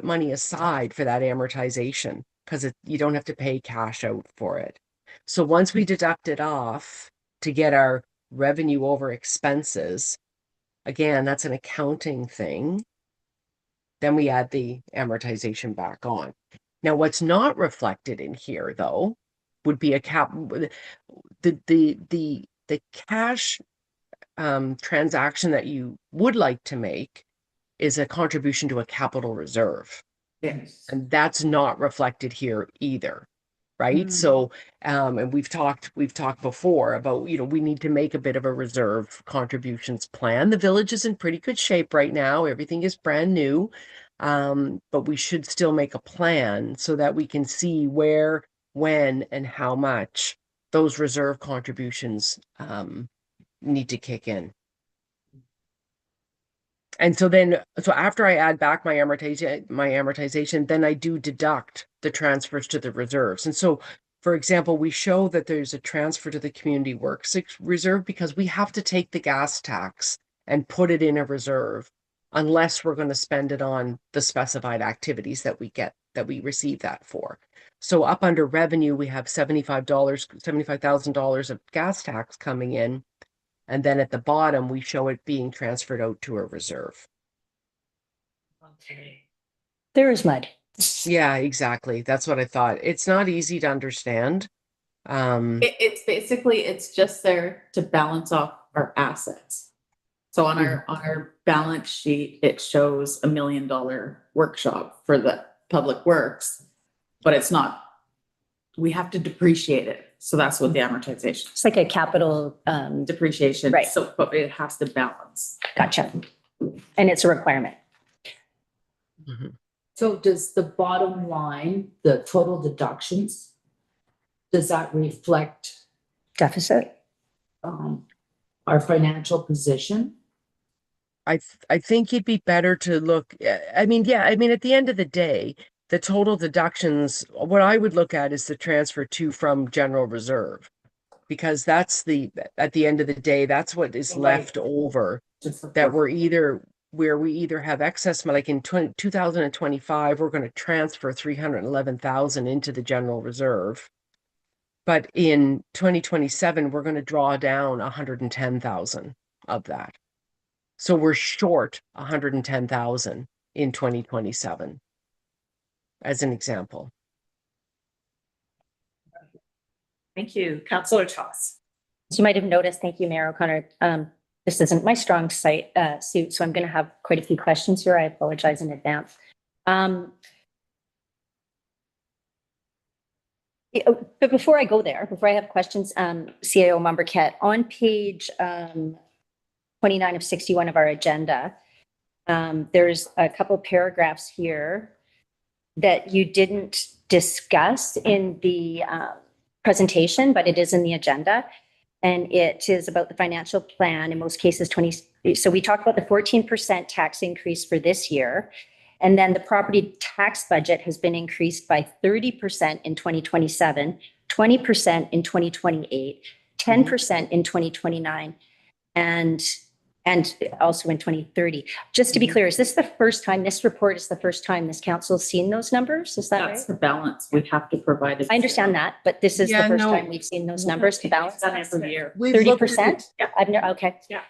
C: money aside for that amortization because you don't have to pay cash out for it. So once we deduct it off to get our revenue over expenses, again, that's an accounting thing. Then we add the amortization back on. Now, what's not reflected in here, though, would be the cash transaction that you would like to make is a contribution to a capital reserve,
D: Yes.
C: and that's not reflected here either, right? So, and we've talked before about, we need to make a bit of a reserve contributions plan. The village is in pretty good shape right now. Everything is brand new. But we should still make a plan so that we can see where, when, and how much those reserve contributions need to kick in. And so after I add back my amortization, then I do deduct the transfers to the reserves. And so, for example, we show that there's a transfer to the community works reserve because we have to take the gas tax and put it in a reserve unless we're going to spend it on the specified activities that we receive that for. So up under revenue, we have $75,000 of gas tax coming in. And then at the bottom, we show it being transferred out to a reserve.
F: Okay.
E: There is mud.
C: Yeah, exactly. That's what I thought. It's not easy to understand.
G: It's basically, it's just there to balance off our assets. So on our balance sheet, it shows $1 million workshop for the public works, but it's not, we have to depreciate it. So that's what the amortization,
E: It's like a capital,
G: depreciation.
E: Right.
G: So, but it has to balance.
E: gotcha. And it's a requirement.
C: Mhm.
F: So does the bottom line, the total deductions, does that reflect
E: Deficit.
F: our financial position?
C: I think it'd be better to look. At the end of the day, the total deductions, what I would look at is the transfer to from general reserve, because that's at the end of the day, that's what is left over that where we either have excess money, like in 2025, we're going to transfer 311,000 into the general reserve. But in 2027, we're going to draw down 110,000 of that. So we're short 110,000 in 2027, as an example.
B: Thank you. Councillor Toss.
E: As you might have noticed, thank you, Mayor O'Connor. This isn't my strong suit, so I'm going to have quite a few questions here. I apologize in advance. But before I go there, before I have questions, CAO Mumbercat, on page 29 of 61 of our agenda, there's a couple paragraphs here that you didn't discuss in the presentation, but it is in the agenda. And it is about the financial plan, in most cases 20. So we talked about the 14% tax increase for this year. And then the property tax budget has been increased by 30% in 2027, 20% in 2028, 10% in 2029, and also in 2030. Just to be clear, is this the first time, this report is the first time this council's seen those numbers? Is that right?
G: That's the balance we have to provide.
E: I understand that, but this is the
C: Yeah,
E: first
C: no.
E: time we've seen those numbers to balance.
B: Done every year.
C: We've looked at
E: 30%?
B: Yeah.
E: I've never, okay.
B: Yeah.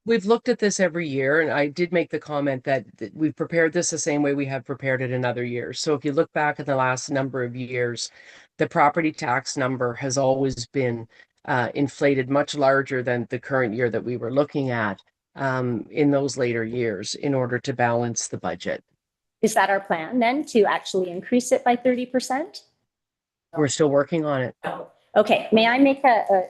C: We've looked at this every year, and I did make the comment that we've prepared this the same way we have prepared it in other years. So if you look back at the last number of years, the property tax number has always been inflated much larger than the current year that we were looking at in those later years in order to balance the budget.
E: Is that our plan then, to actually increase it by 30%?
C: We're still working on it.
E: Okay, may I make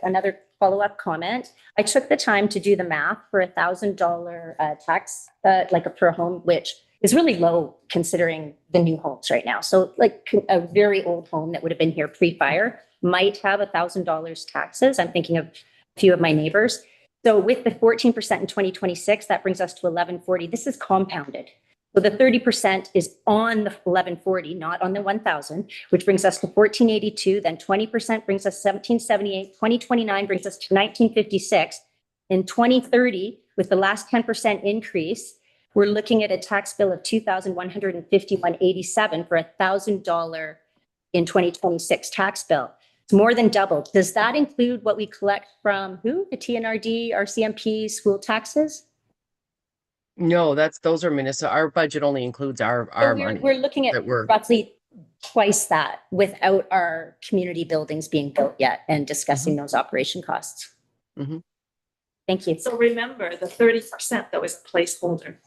E: another follow-up comment? I took the time to do the math for $1,000 tax, like a per home, which is really low considering the new homes right now. So like a very old home that would have been here pre-fire might have $1,000 taxes. I'm thinking of a few of my neighbors. So with the 14% in 2026, that brings us to 1140. This is compounded. So the 30% is on the 1140, not on the 1000, which brings us to 1482. Then 20% brings us 1778. 2029 brings us to 1956. In 2030, with the last 10% increase, we're looking at a tax bill of $2,151.87 for $1,000 in 2026 tax bill. It's more than doubled. Does that include what we collect from who? The TNRD, RCMP, school taxes?
C: No, those are Minnesota. Our budget only includes our money.
E: We're looking at
C: that we're-
E: roughly twice that without our community buildings being built yet and discussing those operation costs.
C: Mhm.
E: Thank you.
B: So remember, the 30% that was a placeholder,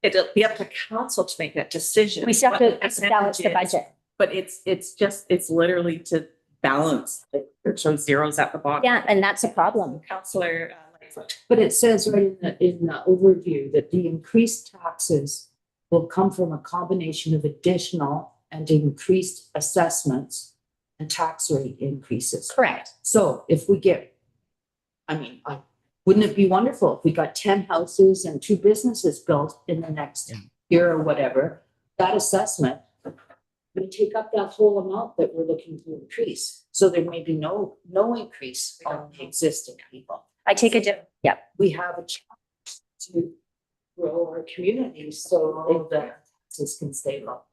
B: it'll be up to council to make that decision.
E: We still have
B: what the
E: to balance the
B: percentage is.
E: budget.
G: But it's literally to balance. It shows zeros at the bottom.
E: Yeah, and that's a problem.
B: Councillor Lightfoot.
F: But it says right in the overview that the increased taxes will come from a combination of additional and increased assessments and tax rate increases.
E: Correct.
F: So if we get, wouldn't it be wonderful if we got 10 houses and 2 businesses built in the next year or whatever, that assessment would take up that whole amount that we're looking to increase. So there may be no increase on the existing people.
E: I take a dip. Yeah.
F: We have a chance to grow our community so that taxes can stay low.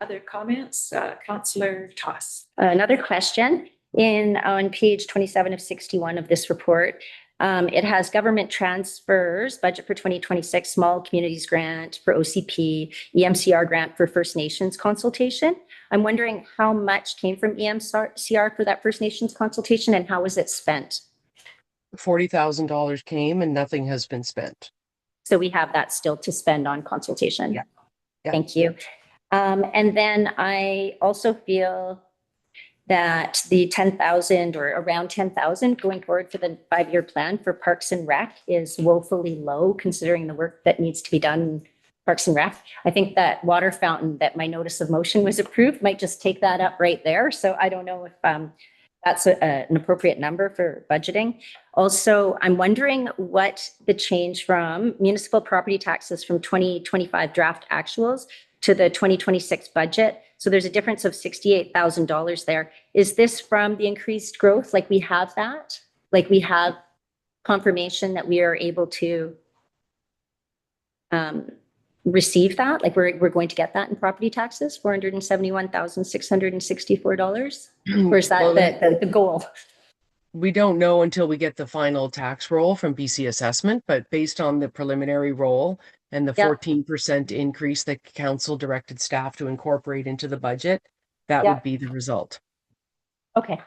B: Other comments? Councillor Toss.
E: Another question on page 27 of 61 of this report. It has government transfers, budget for 2026, small communities grant for OCP, EMCR grant for First Nations consultation. I'm wondering how much came from EMCR for that First Nations consultation and how was it spent?
C: $40,000 came and nothing has been spent.
E: So we have that still to spend on consultation.
C: Yeah. Yeah.
E: Thank you. And then I also feel that the 10,000 or around 10,000 going forward for the 5-year plan for Parks and Rec is woefully low considering the work that needs to be done in Parks and Rec. I think that water fountain that my notice of motion was approved might just take that up right there. So I don't know if that's an appropriate number for budgeting. Also, I'm wondering what the change from municipal property taxes from 2025 draft actuals to the 2026 budget. So there's a difference of $68,000 there. Is this from the increased growth? Like we have that? Like we have confirmation that we are able to receive that? Like we're going to get that in property taxes, $471,664? Or is that the goal?
C: We don't know until we get the final tax roll from BC Assessment, but based on the preliminary roll and the 14% increase that council directed staff to incorporate into the budget, that would be the result.
E: Okay.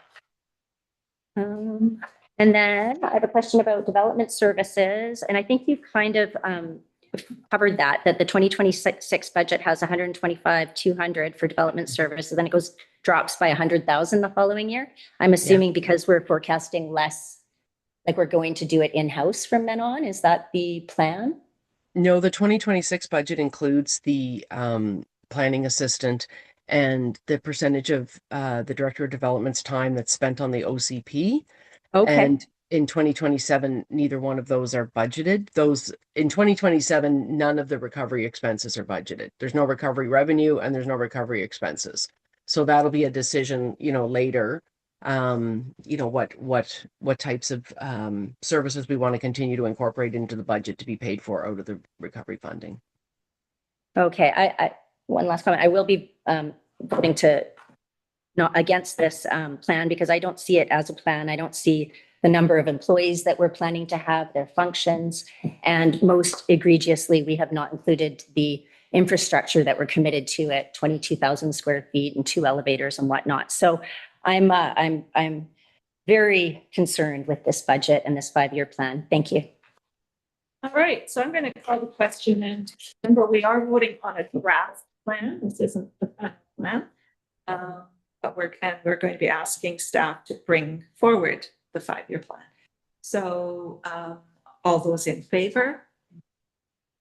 E: And then I have a question about development services, and I think you've kind of covered that the 2026 budget has 125,200 for development services, then it drops by 100,000 the following year. I'm assuming because we're forecasting less, like we're going to do it in-house from then on. Is that the plan?
C: No, the 2026 budget includes the planning assistant and the percentage of the Director of Development's time that's spent on the OCP.
E: Okay,
C: And in 2027, neither one of those are budgeted. Those in 2027, none of the recovery expenses are budgeted. There's no recovery revenue and there's no recovery expenses. So that'll be a decision, later. What types of services we want to continue to incorporate into the budget to be paid for out of the recovery funding.
E: okay. One last comment. I will be voting to not against this plan because I don't see it as a plan. I don't see the number of employees that we're planning to have, their functions, and most egregiously, we have not included the infrastructure that we're committed to at 22,000 square feet and 2 elevators and whatnot. So I'm very concerned with this budget and this 5-year plan. Thank you.
B: All right, so I'm going to call the question, and remember, we are voting on a draft plan. This isn't the final plan. But we're going to be asking staff to bring forward the 5-year plan. So all those in favor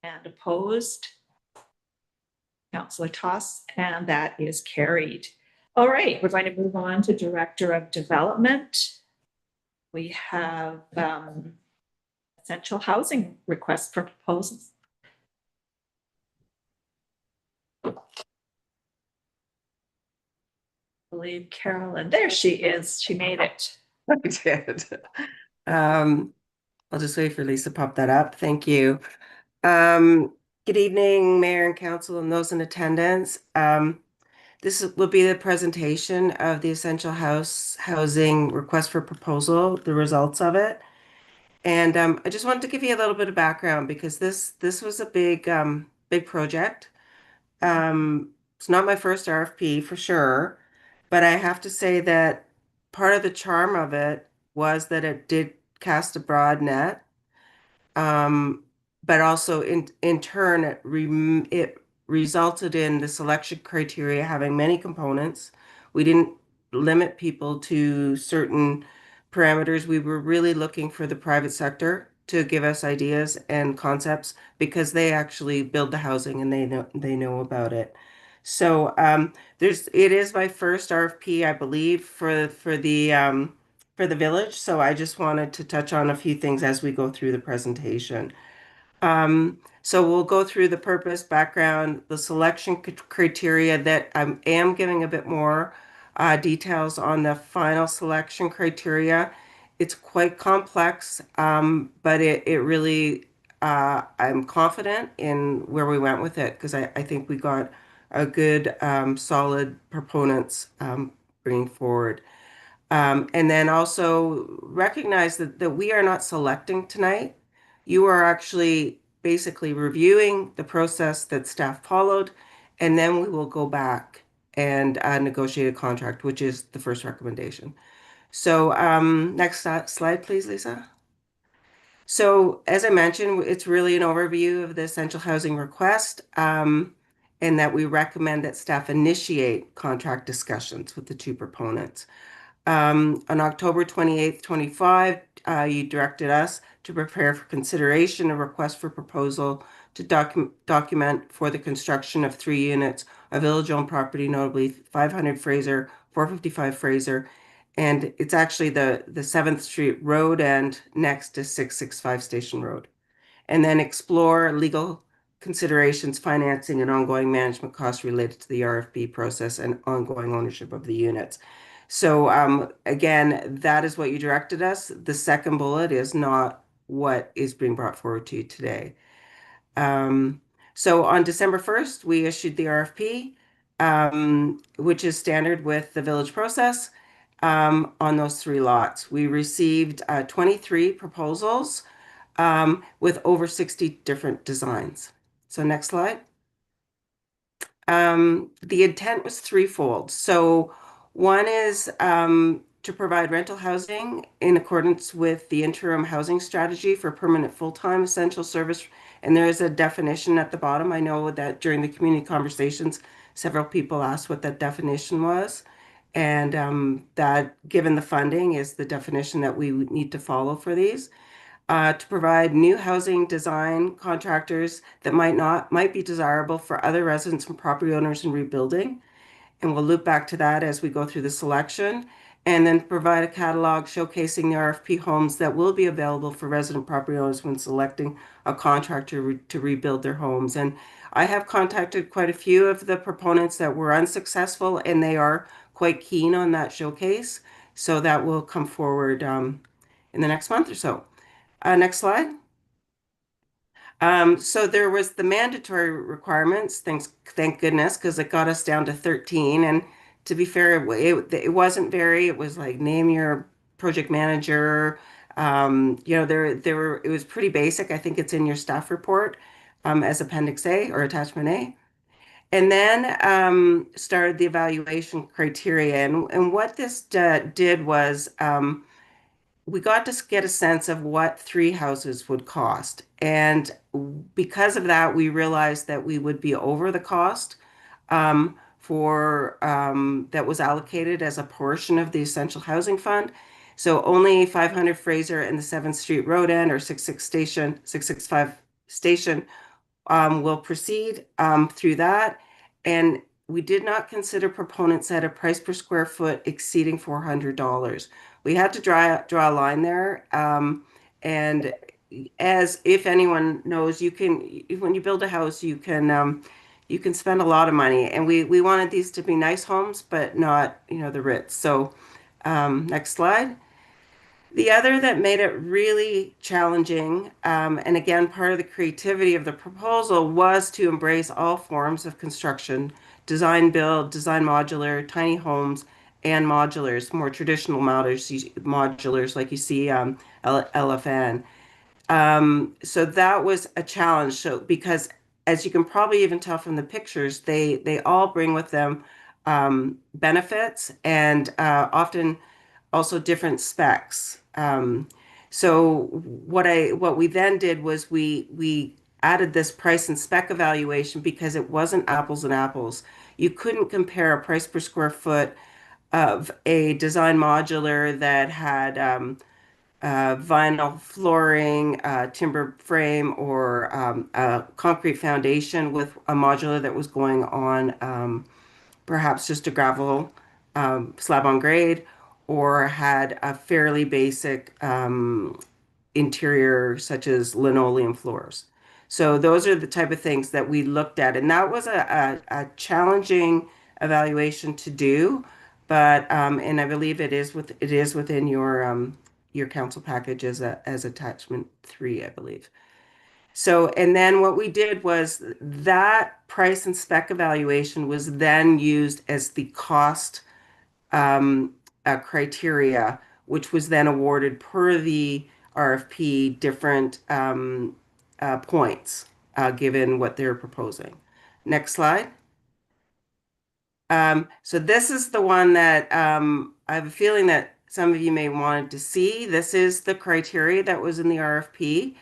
B: and opposed? Councillor Toss, and that is carried. All right, we're going to move on to Director of Development. We have essential housing request for proposals. I believe Carolyn, there she is. She made it.
I: I did. I'll just wait for Lisa to pop that up. Thank you. Good evening, Mayor and Council and those in attendance. This will be the presentation of the Essential Housing Request for Proposal, the results of it. And I just wanted to give you a little bit of background because this was a big project. It's not my first RFP for sure, but I have to say that part of the charm of it was that it did cast a broad net. But also in turn, it resulted in the selection criteria having many components. We didn't limit people to certain parameters. We were really looking for the private sector to give us ideas and concepts because they actually build the housing and they know about it. So it is my first RFP, I believe, for the village. So I just wanted to touch on a few things as we go through the presentation. So we'll go through the purpose, background, the selection criteria that I am giving a bit more details on the final selection criteria. It's quite complex, but it really, I'm confident in where we went with it because I think we got a good, solid proponents bringing forward. And then also recognize that we are not selecting tonight. You are actually basically reviewing the process that staff followed, and then we will go back and negotiate a contract, which is the first recommendation. So next slide, please, Lisa. So as I mentioned, it's really an overview of the essential housing request, and that we recommend that staff initiate contract discussions with the 2 proponents. On October 28th, 25, you directed us to prepare for consideration a request for proposal to document for the construction of 3 units of village-owned property, notably 500 Fraser, 455 Fraser, and it's actually the 7th Street Road end next to 665 Station Road. And then explore legal considerations, financing, and ongoing management costs related to the RFP process and ongoing ownership of the units. So again, that is what you directed us. The second bullet is not what is being brought forward to you today. So on December 1st, we issued the RFP, which is standard with the village process on those 3 lots. We received 23 proposals with over 60 different designs. So next slide. The intent was threefold. So one is to provide rental housing in accordance with the interim housing strategy for permanent full-time essential service. And there is a definition at the bottom. I know that during the community conversations, several people asked what that definition was. And that, given the funding, is the definition that we would need to follow for these. To provide new housing design contractors that might be desirable for other residents and property owners in rebuilding. and we'll loop back to that as we go through the selection, and then provide a catalog showcasing the RFP homes that will be available for resident property owners when selecting a contractor to rebuild their homes. And I have contacted quite a few of the proponents that were unsuccessful, and they are quite keen on that showcase. So that will come forward in the next month or so. Next slide. So there was the mandatory requirements, thank goodness, because it got us down to 13. And to be fair, it wasn't very, it was like name your project manager. It was pretty basic. I think it's in your staff report as Appendix A or Attachment A. And then started the evaluation criteria. And what this did was we got to get a sense of what 3 houses would cost. And because of that, we realized that we would be over the cost that was allocated as a portion of the Essential Housing Fund. So only 500 Fraser and the 7th Street Road End or 665 Station will proceed through that. And we did not consider proponents at a price per square foot exceeding $400. We had to draw a line there. And as if anyone knows, when you build a house, you can spend a lot of money. And we wanted these to be nice homes, but not, the Ritz. So next slide. The other that made it really challenging, and again, part of the creativity of the proposal was to embrace all forms of construction, design build, design modular, tiny homes, and modulars, more traditional modulars like you see LFN. So that was a challenge. So because as you can probably even tell from the pictures, they all bring with them benefits and often also different specs. So what we then did was we added this price and spec evaluation because it wasn't apples and apples. You couldn't compare a price per square foot of a design modular that had vinyl flooring, timber frame, or a concrete foundation with a modular that was going on perhaps just a gravel slab on grade, or had a fairly basic interior such as linoleum floors. So those are the type of things that we looked at, and that was a challenging evaluation to do, but and I believe it is within your council package as attachment 3, I believe. So, and then what we did was that price and spec evaluation was then used as the cost criteria, which was then awarded per the RFP different points given what they're proposing. Next slide. So this is the one that I have a feeling that some of you may want to see. This is the criteria that was in the RFP,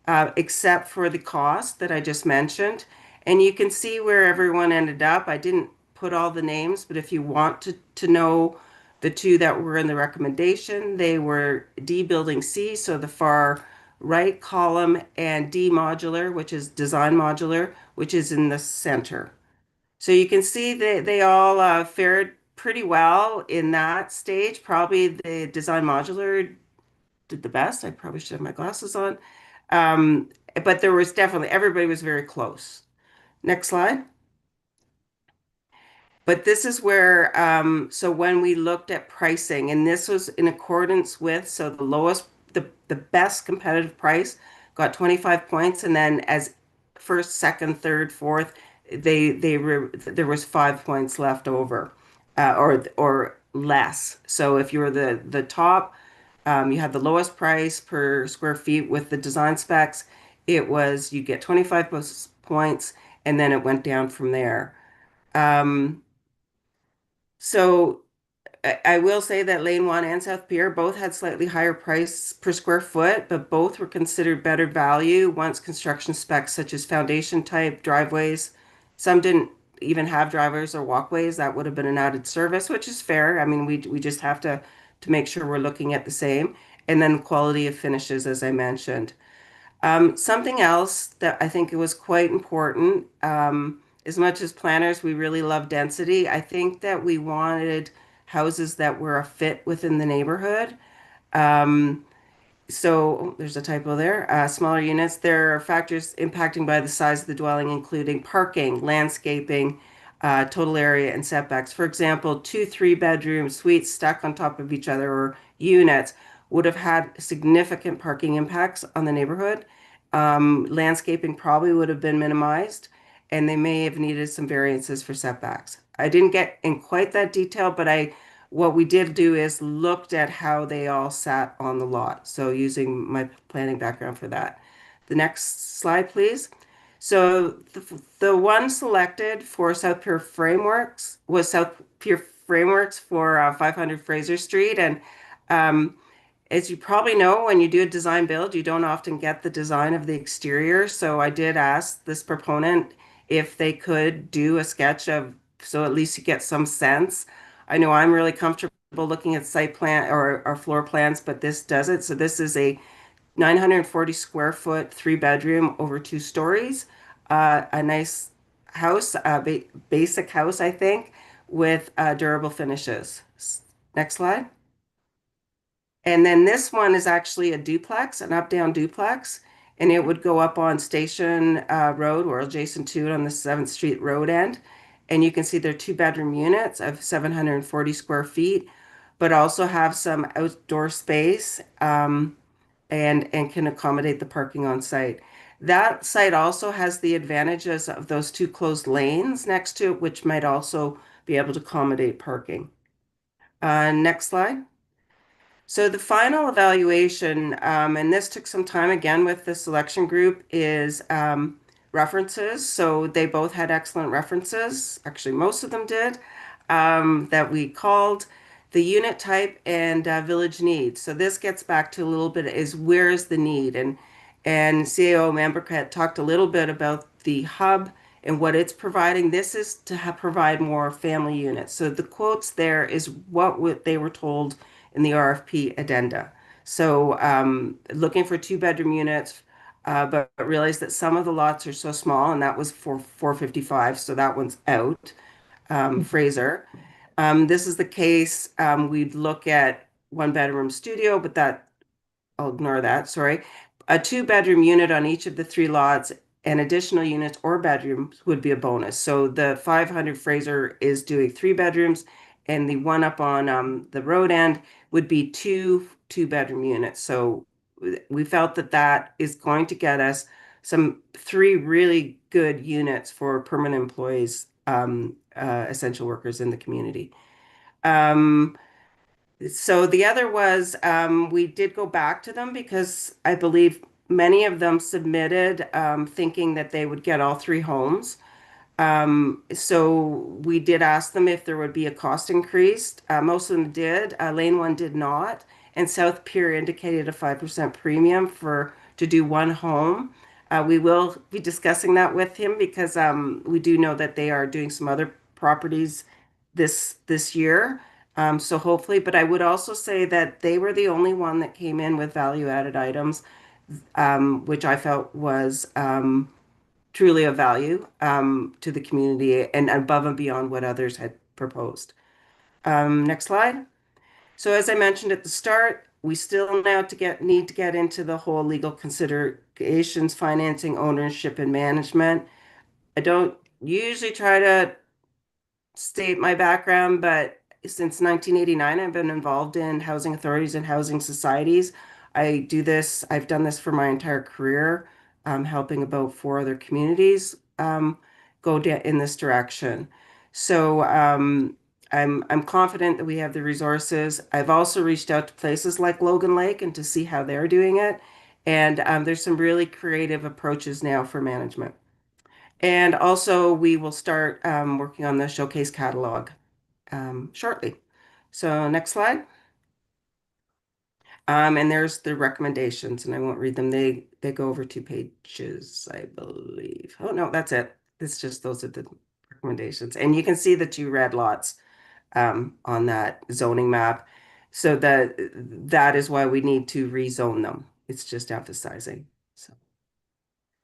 I: except for the cost that I just mentioned. And you can see where everyone ended up. I didn't put all the names, but if you want to know the 2 that were in the recommendation, they were D Building C, so the far right column, and D Modular, which is Design Modular, which is in the center. So you can see they all fared pretty well in that stage. Probably the Design Modular did the best. I probably should have my glasses on. But there was definitely, everybody was very close. Next slide. But this is where, so when we looked at pricing, and this was in accordance with, so the best competitive price got 25 points, and then as first, second, third, fourth, there was 5 points left over, or less. So if you were the top, you had the lowest price per square feet with the design specs. You get 25 points, and then it went down from there. So I will say that Lane 1 and South Pier both had slightly higher price per square foot, but both were considered better value once construction specs such as foundation type, driveways. Some didn't even have driveways or walkways. That would have been an added service, which is fair. I mean, we just have to make sure we're looking at the same. And then quality of finishes, as I mentioned. Something else that I think it was quite important as much as planners, we really love density. I think that we wanted houses that were a fit within the neighborhood. Um, so there's a typo there. Smaller units, there are factors impacting by the size of the dwelling, including parking, landscaping, total area, and setbacks. For example, two, three-bedroom suites stacked on top of each other or units would have had significant parking impacts on the neighborhood. Landscaping probably would have been minimized, and they may have needed some variances for setbacks. I didn't get in quite that detail, but what we did do is looked at how they all sat on the lot. So using my planning background for that. The next slide, please. So the one selected for South Pier Frameworks was South Pier Frameworks for 500 Fraser Street. And as you probably know, when you do a design build, you don't often get the design of the exterior. So I did ask this proponent if they could do a sketch of, so at least you get some sense. I know I'm really comfortable looking at site plan or floor plans, but this does it. So this is a 940 square foot, 3 bedroom over 2 stories, a nice house, basic house, I think, with durable finishes. Next slide. And then this one is actually a duplex, an up-down duplex, and it would go up on Station Road or adjacent to it on the 7th Street road end. And you can see they're 2 bedroom units of 740 square feet, but also have some outdoor space and can accommodate the parking on site. That site also has the advantages of those two closed lanes next to it, which might also be able to accommodate parking. Next slide. So the final evaluation, and this took some time again with the selection group, is references. So they both had excellent references. Actually, most of them did, that we called the unit type and village needs. So this gets back to a little bit is where is the need? And CAO member talked a little bit about the hub and what it's providing. This is to provide more family units. So the quotes there is what they were told in the RFP addenda. So looking for 2 bedroom units, but realized that some of the lots are so small, and that was for 455, so that one's out. Fraser. This is the case. We'd look at 1 bedroom studio, but I'll ignore that, sorry. A 2 bedroom unit on each of the 3 lots and additional units or bedrooms would be a bonus. So the 500 Fraser is doing 3 bedrooms, and the one up on the road end would be two-bedroom units. So we felt that that is going to get us 3 really good units for permanent employees, essential workers in the community. So the other was we did go back to them because I believe many of them submitted thinking that they would get all 3 homes. So we did ask them if there would be a cost increase. Most of them did. Lane 1 did not. And South Pier indicated a 5% premium to do 1 home. We will be discussing that with him because we do know that they are doing some other properties this year. So hopefully, but I would also say that they were the only one that came in with value-added items, which I felt was truly of value to the community and above and beyond what others had proposed. Next slide. So as I mentioned at the start, we still now need to get into the whole legal considerations, financing, ownership, and management. I don't usually try to state my background, but since 1989, I've been involved in housing authorities and housing societies. I've done this for my entire career, helping about 4 other communities go in this direction. So I'm confident that we have the resources. I've also reached out to places like Logan Lake and to see how they're doing it. And there's some really creative approaches now for management. And also, we will start working on the showcase catalog shortly. So next slide. And there's the recommendations, and I won't read them. They go over 2 pages, I believe. Oh, no, that's it. It's just those are the recommendations. And you can see the 2 red lots on that zoning map. So that is why we need to rezone them. It's just emphasizing.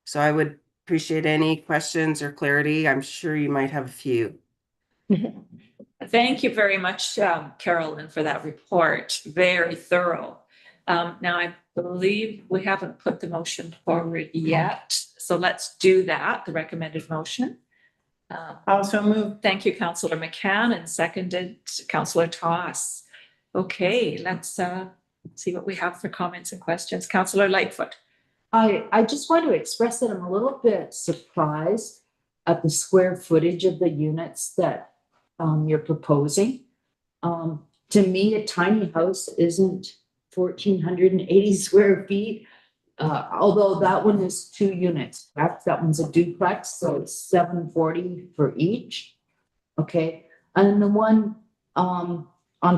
I: So I would appreciate any questions or clarity. I'm sure you might have a few.
B: Thank you very much, Carolyn, for that report. Very thorough. Now, I believe we haven't put the motion forward yet, so let's do that, the recommended motion.
D: Also move.
B: Thank you, Councillor McCann, and seconded Councillor Toss. Okay, let's see what we have for comments and questions. Councillor Lightfoot.
F: I just want to express that I'm a little bit surprised at the square footage of the units that you're proposing. To me, a tiny house isn't 1,480 square feet. Although that one is 2 units, that one's a duplex, so it's 740 for each. Okay, and the one on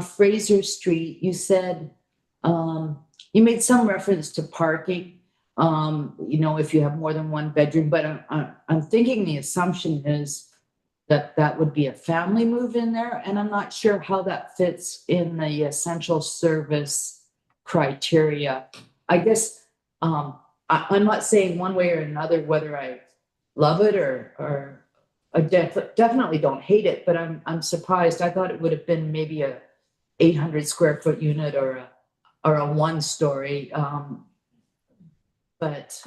F: Fraser Street, you said you made some reference to parking. You know, if you have more than 1 bedroom, but I'm thinking the assumption is that that would be a family move in there, and I'm not sure how that fits in the essential service criteria. I guess I'm not saying one way or another whether I love it or I definitely don't hate it, but I'm surprised. I thought it would have been maybe a 800 square foot unit or a 1-story. But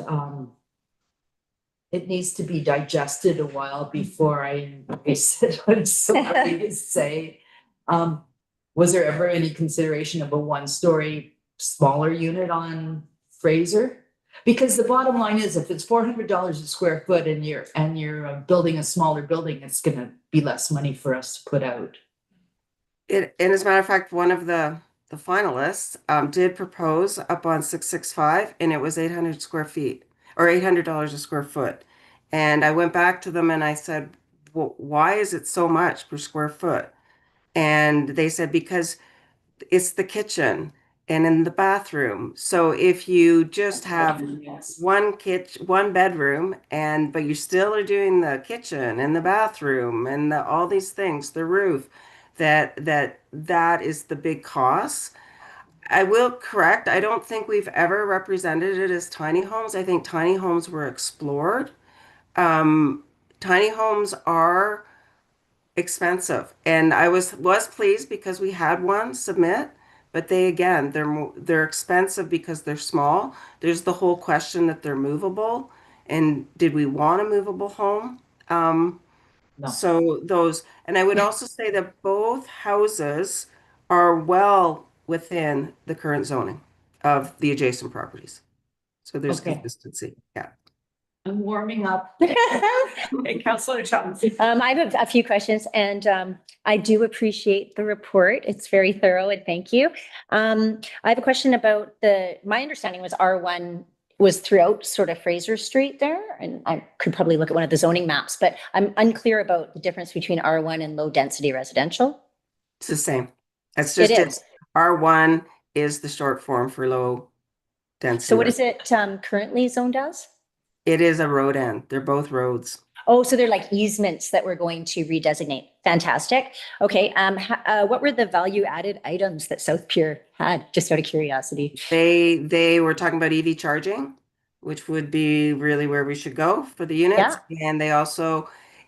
F: it needs to be digested a while before I embrace it. I'm sorry to say. Was there ever any consideration of a 1-story smaller unit on Fraser? Because the bottom line is, if it's $400 a square foot and you're building a smaller building, it's going to be less money for us to put out.
I: And as a matter of fact, one of the finalists did propose up on 665, and it was 800 square feet or $800 a square foot. And I went back to them and I said, well, why is it so much per square foot? And they said, because it's the kitchen and in the bathroom. So if you just have one bedroom but you still are doing the kitchen and the bathroom and all these things, the roof, that is the big cost. I will correct, I don't think we've ever represented it as tiny homes. I think tiny homes were explored. Tiny homes are expensive, and I was pleased because we had one submit, but they're expensive because they're small. There's the whole question that they're movable, and did we want a movable home?
F: No.
I: So those, and I would also say that both houses are well within the current zoning of the adjacent properties. So there's
F: Okay.
I: consistency. Yeah.
F: I'm warming up.
B: Hey, Councillor Johnson.
E: I have a few questions, and I do appreciate the report. It's very thorough, and thank you. I have a question about my understanding was R1 was throughout sort of Fraser Street there, and I could probably look at one of the zoning maps, but I'm unclear about the difference between R1 and low density residential.
I: It's the same. It's just
E: It is.
I: R1 is the short form for low density.
E: So what is it currently zoned as?
I: It is a road end. They're both roads.
E: Oh, so they're like easements that we're going to redesignate. Fantastic. Okay. What were the value added items that South Pier had, just out of curiosity?
I: They were talking about EV charging, which would be really where we should go for the units.
E: Yeah.
I: And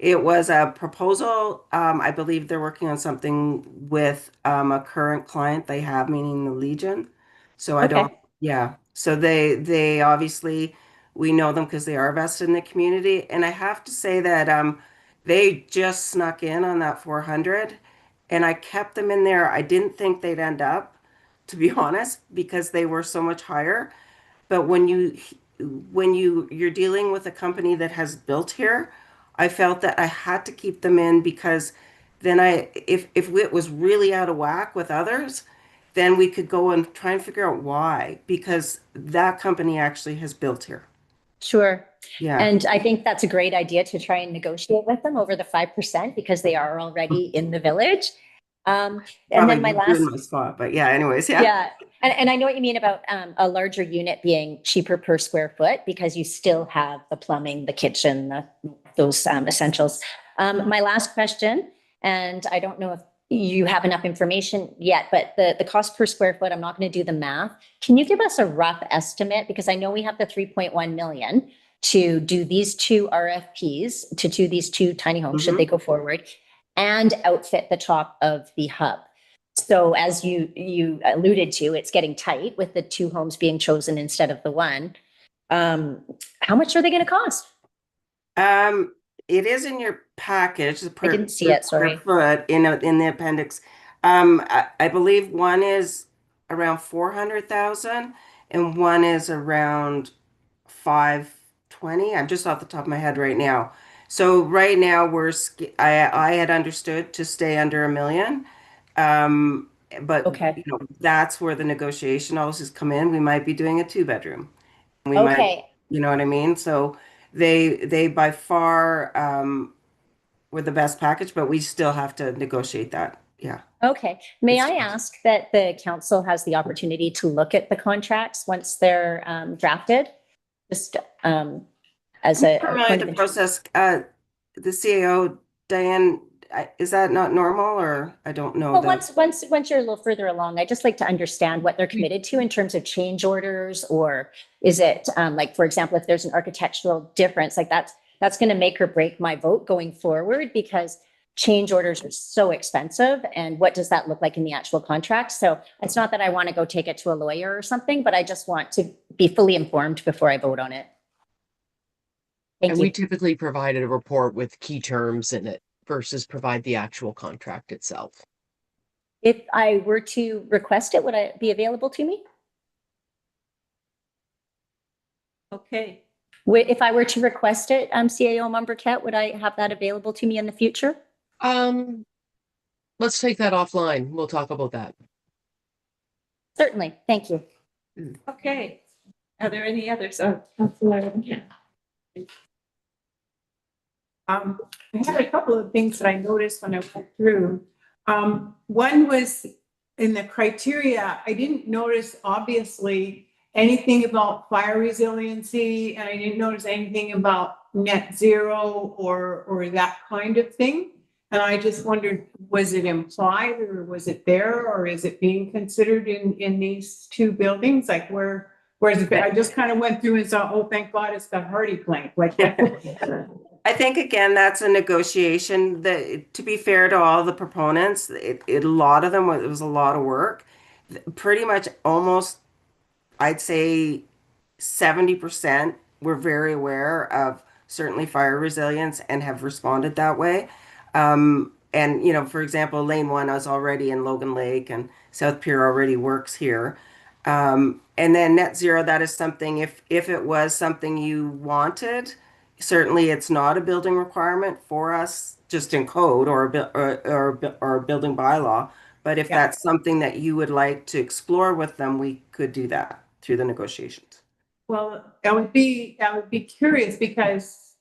I: it was a proposal. I believe they're working on something with a current client they have, meaning the Legion. So So they obviously, we know them because they are vested in the community. And I have to say that they just snuck in on that 400, and I kept them in there. I didn't think they'd end up, to be honest, because they were so much higher. But when you're dealing with a company that has built here, I felt that I had to keep them in, because then if it was really out of whack with others, then we could go and try and figure out why, because that company actually has built here.
E: Sure.
I: Yeah.
E: And I think that's a great idea to try and negotiate with them over the 5% because they are already in the village. And then my last
I: my spot, but yeah, anyways, yeah.
E: Yeah. And I know what you mean about a larger unit being cheaper per square foot because you still have the plumbing, the kitchen, those essentials. My last question, and I don't know if you have enough information yet, but the cost per square foot, I'm not going to do the math. Can you give us a rough estimate? Because I know we have the 3.1 million. to do these two RFPs, to do these two tiny homes, should they go forward, and outfit the top of the hub. So as you alluded to, it's getting tight with the two homes being chosen instead of the one. How much are they going to cost?
I: It is in your package.
E: I didn't see it, sorry.
I: Per foot in the appendix. I believe one is around 400,000 and one is around 520. I'm just off the top of my head right now. So right now I had understood to stay under $1 million. But
E: Okay.
I: you know, that's where the negotiation always come in. We might be doing a 2-bedroom. We
E: Okay.
I: might, you know what I mean? So they by far were the best package, but we still have to negotiate that. Yeah.
E: Okay. May I ask that the council has the opportunity to look at the contracts once they're drafted? Just as a
I: Familiar
E: point
I: with
E: of
I: the process, the CAO, Diane, is that not normal or I don't know
E: well,
I: that.
E: once you're a little further along, I just like to understand what they're committed to in terms of change orders, or is it like, for example, if there's an architectural difference, like that's going to make or break my vote going forward, because change orders are so expensive. And what does that look like in the actual contract? So it's not that I want to go take it to a lawyer or something, but I just want to be fully informed before I vote on it. Thank
C: And
E: you.
C: we typically provided a report with key terms in it versus provide the actual contract itself.
E: If I were to request it, would it be available to me?
B: Okay.
E: If I were to request it, CAO Mumbercat, would I have that available to me in the future?
C: Let's take that offline. We'll talk about that.
E: Certainly. Thank you.
B: Okay. Are there any others? Oh, Councillor, yeah.
D: I had a couple of things that I noticed when I went through. One was in the criteria, I didn't notice obviously anything about fire resiliency, and I didn't notice anything about net zero or that kind of thing. And I just wondered, was it implied or was it there, or is it being considered in these two buildings? Like where's it? I just kind of went through and saw, oh, thank God it's got Hardy Plank. Like
I: I think again, that's a negotiation that, to be fair to all the proponents, a lot of them, it was a lot of work. Pretty much almost, I'd say 70% were very aware of certainly fire resilience and have responded that way. And, you know, for example, lane 1, I was already in Logan Lake and South Pier already works here. And then net zero, that is something, if it was something you wanted, certainly it's not a building requirement for us just in code or a building bylaw. But if that's something that you would like to explore with them, we could do that through the negotiations.
D: Well, I would be curious, because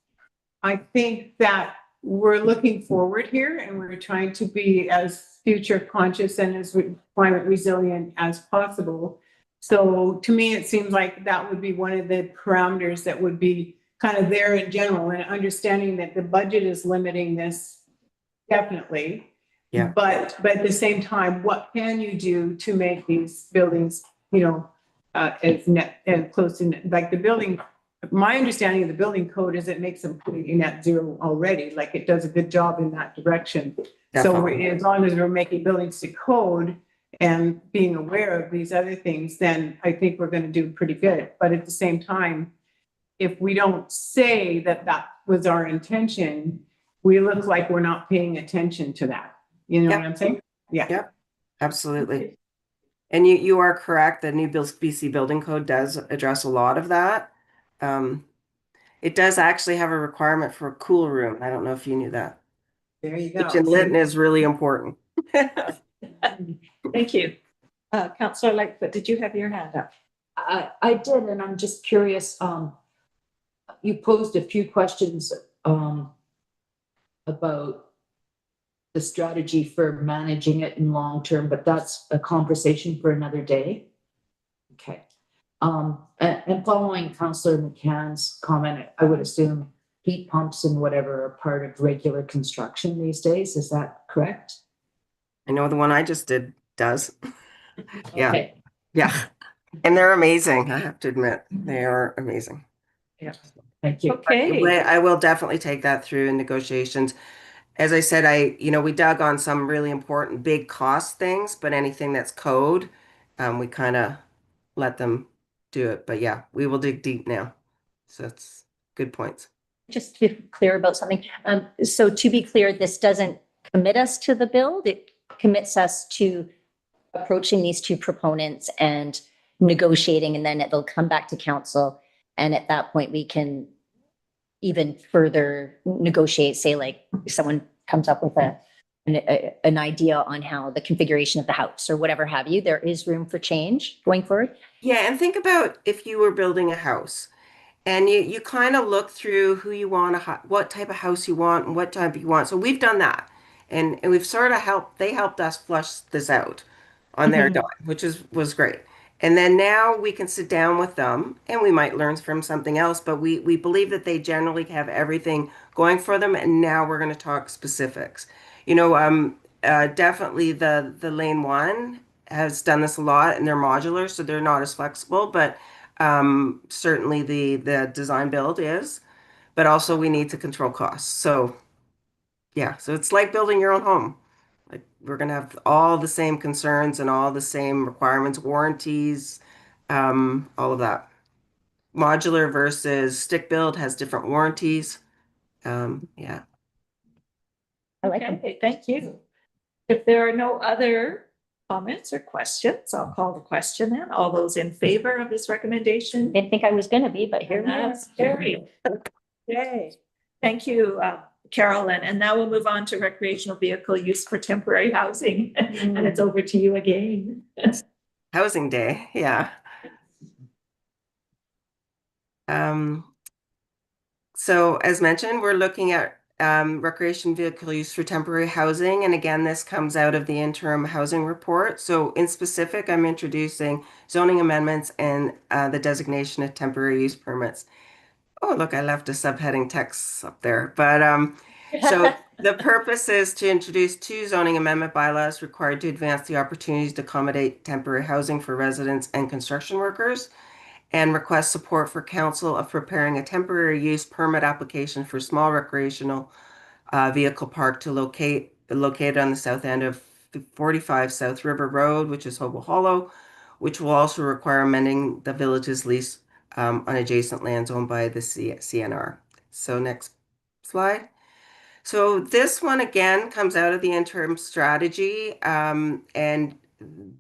D: I think that we're looking forward here and we're trying to be as future conscious and as climate resilient as possible. So to me, it seems like that would be one of the parameters that would be kind of there in general, and understanding that the budget is limiting this definitely.
I: Yeah.
D: But at the same time, what can you do to make these buildings, you know, as net and close to like the building? My understanding of the building code is it makes them completely net zero already. Like it does a good job in that direction.
I: Definitely.
D: So as long as we're making buildings to code and being aware of these other things, then I think we're going to do pretty good. But at the same time, if we don't say that that was our intention, we look like we're not paying attention to that. You know what I'm saying? Yeah.
I: Yep. Absolutely. And you are correct. The new BC Building Code does address a lot of that. It does actually have a requirement for a cool room. I don't know if you knew that.
D: There you go.
I: Which in Lytton is really important.
B: Thank you. Councillor Lightfoot, did you have your hand up?
F: I did, and I'm just curious, you posed a few questions about the strategy for managing it in long term, but that's a conversation for another day. Okay. And following Councillor McCann's comment, I would assume heat pumps and whatever are part of regular construction these days. Is that correct?
I: I know the one I just did does. Yeah.
F: Okay.
I: Yeah. And they're amazing. I have to admit, they are amazing.
B: Yeah, thank you.
I: Well,
B: Okay.
I: I will definitely take that through in negotiations. As I said, we dug on some really important big cost things, but anything that's code, we kind of let them do it. But yeah, we will dig deep now. So that's good points.
E: Just to be clear about something. So to be clear, this doesn't commit us to the build. It commits us to approaching these two proponents and negotiating, and then it'll come back to council. And at that point, we can even further negotiate, say like someone comes up with an idea on how the configuration of the house or whatever have you, there is room for change going forward.
I: Yeah, and think about if you were building a house and you kind of look through who you want, what type of house you want and what type you want. So we've done that. And we've sort of they helped us flush this out on their dime, which was great. And then now we can sit down with them and we might learn from something else, but we believe that they generally have everything going for them. And now we're going to talk specifics. Definitely the lane one has done this a lot and they're modular, so they're not as flexible, but certainly the design build is, but also we need to control costs. So yeah, so it's like building your own home. Like we're gonna have all the same concerns and all the same requirements, warranties, all of that. Modular versus stick build has different warranties. Yeah.
E: I like them.
B: Okay, thank you. If there are no other comments or questions, I'll call the question then. All those in favor of this recommendation?
E: Didn't think I was gonna be, but here we are.
B: That's carried. Okay, thank you, Carolyn. And now we'll move on to recreational vehicle use for temporary housing. And it's over to you again.
I: Housing day, yeah. So as mentioned, we're looking at recreation vehicle use for temporary housing. And again, this comes out of the interim housing report. So in specific, I'm introducing zoning amendments and the designation of temporary use permits. Oh, look, I left a subheading text up there. But so the purpose is to introduce two zoning amendment bylaws required to advance the opportunities to accommodate temporary housing for residents and construction workers, and request support for council of preparing a temporary use permit application for small recreational vehicle park to located on the south end of 45 South River Road, which is Hobo Hollow, which will also require amending the village's lease on adjacent lands owned by the CNR. So next slide. So this one again comes out of the interim strategy, and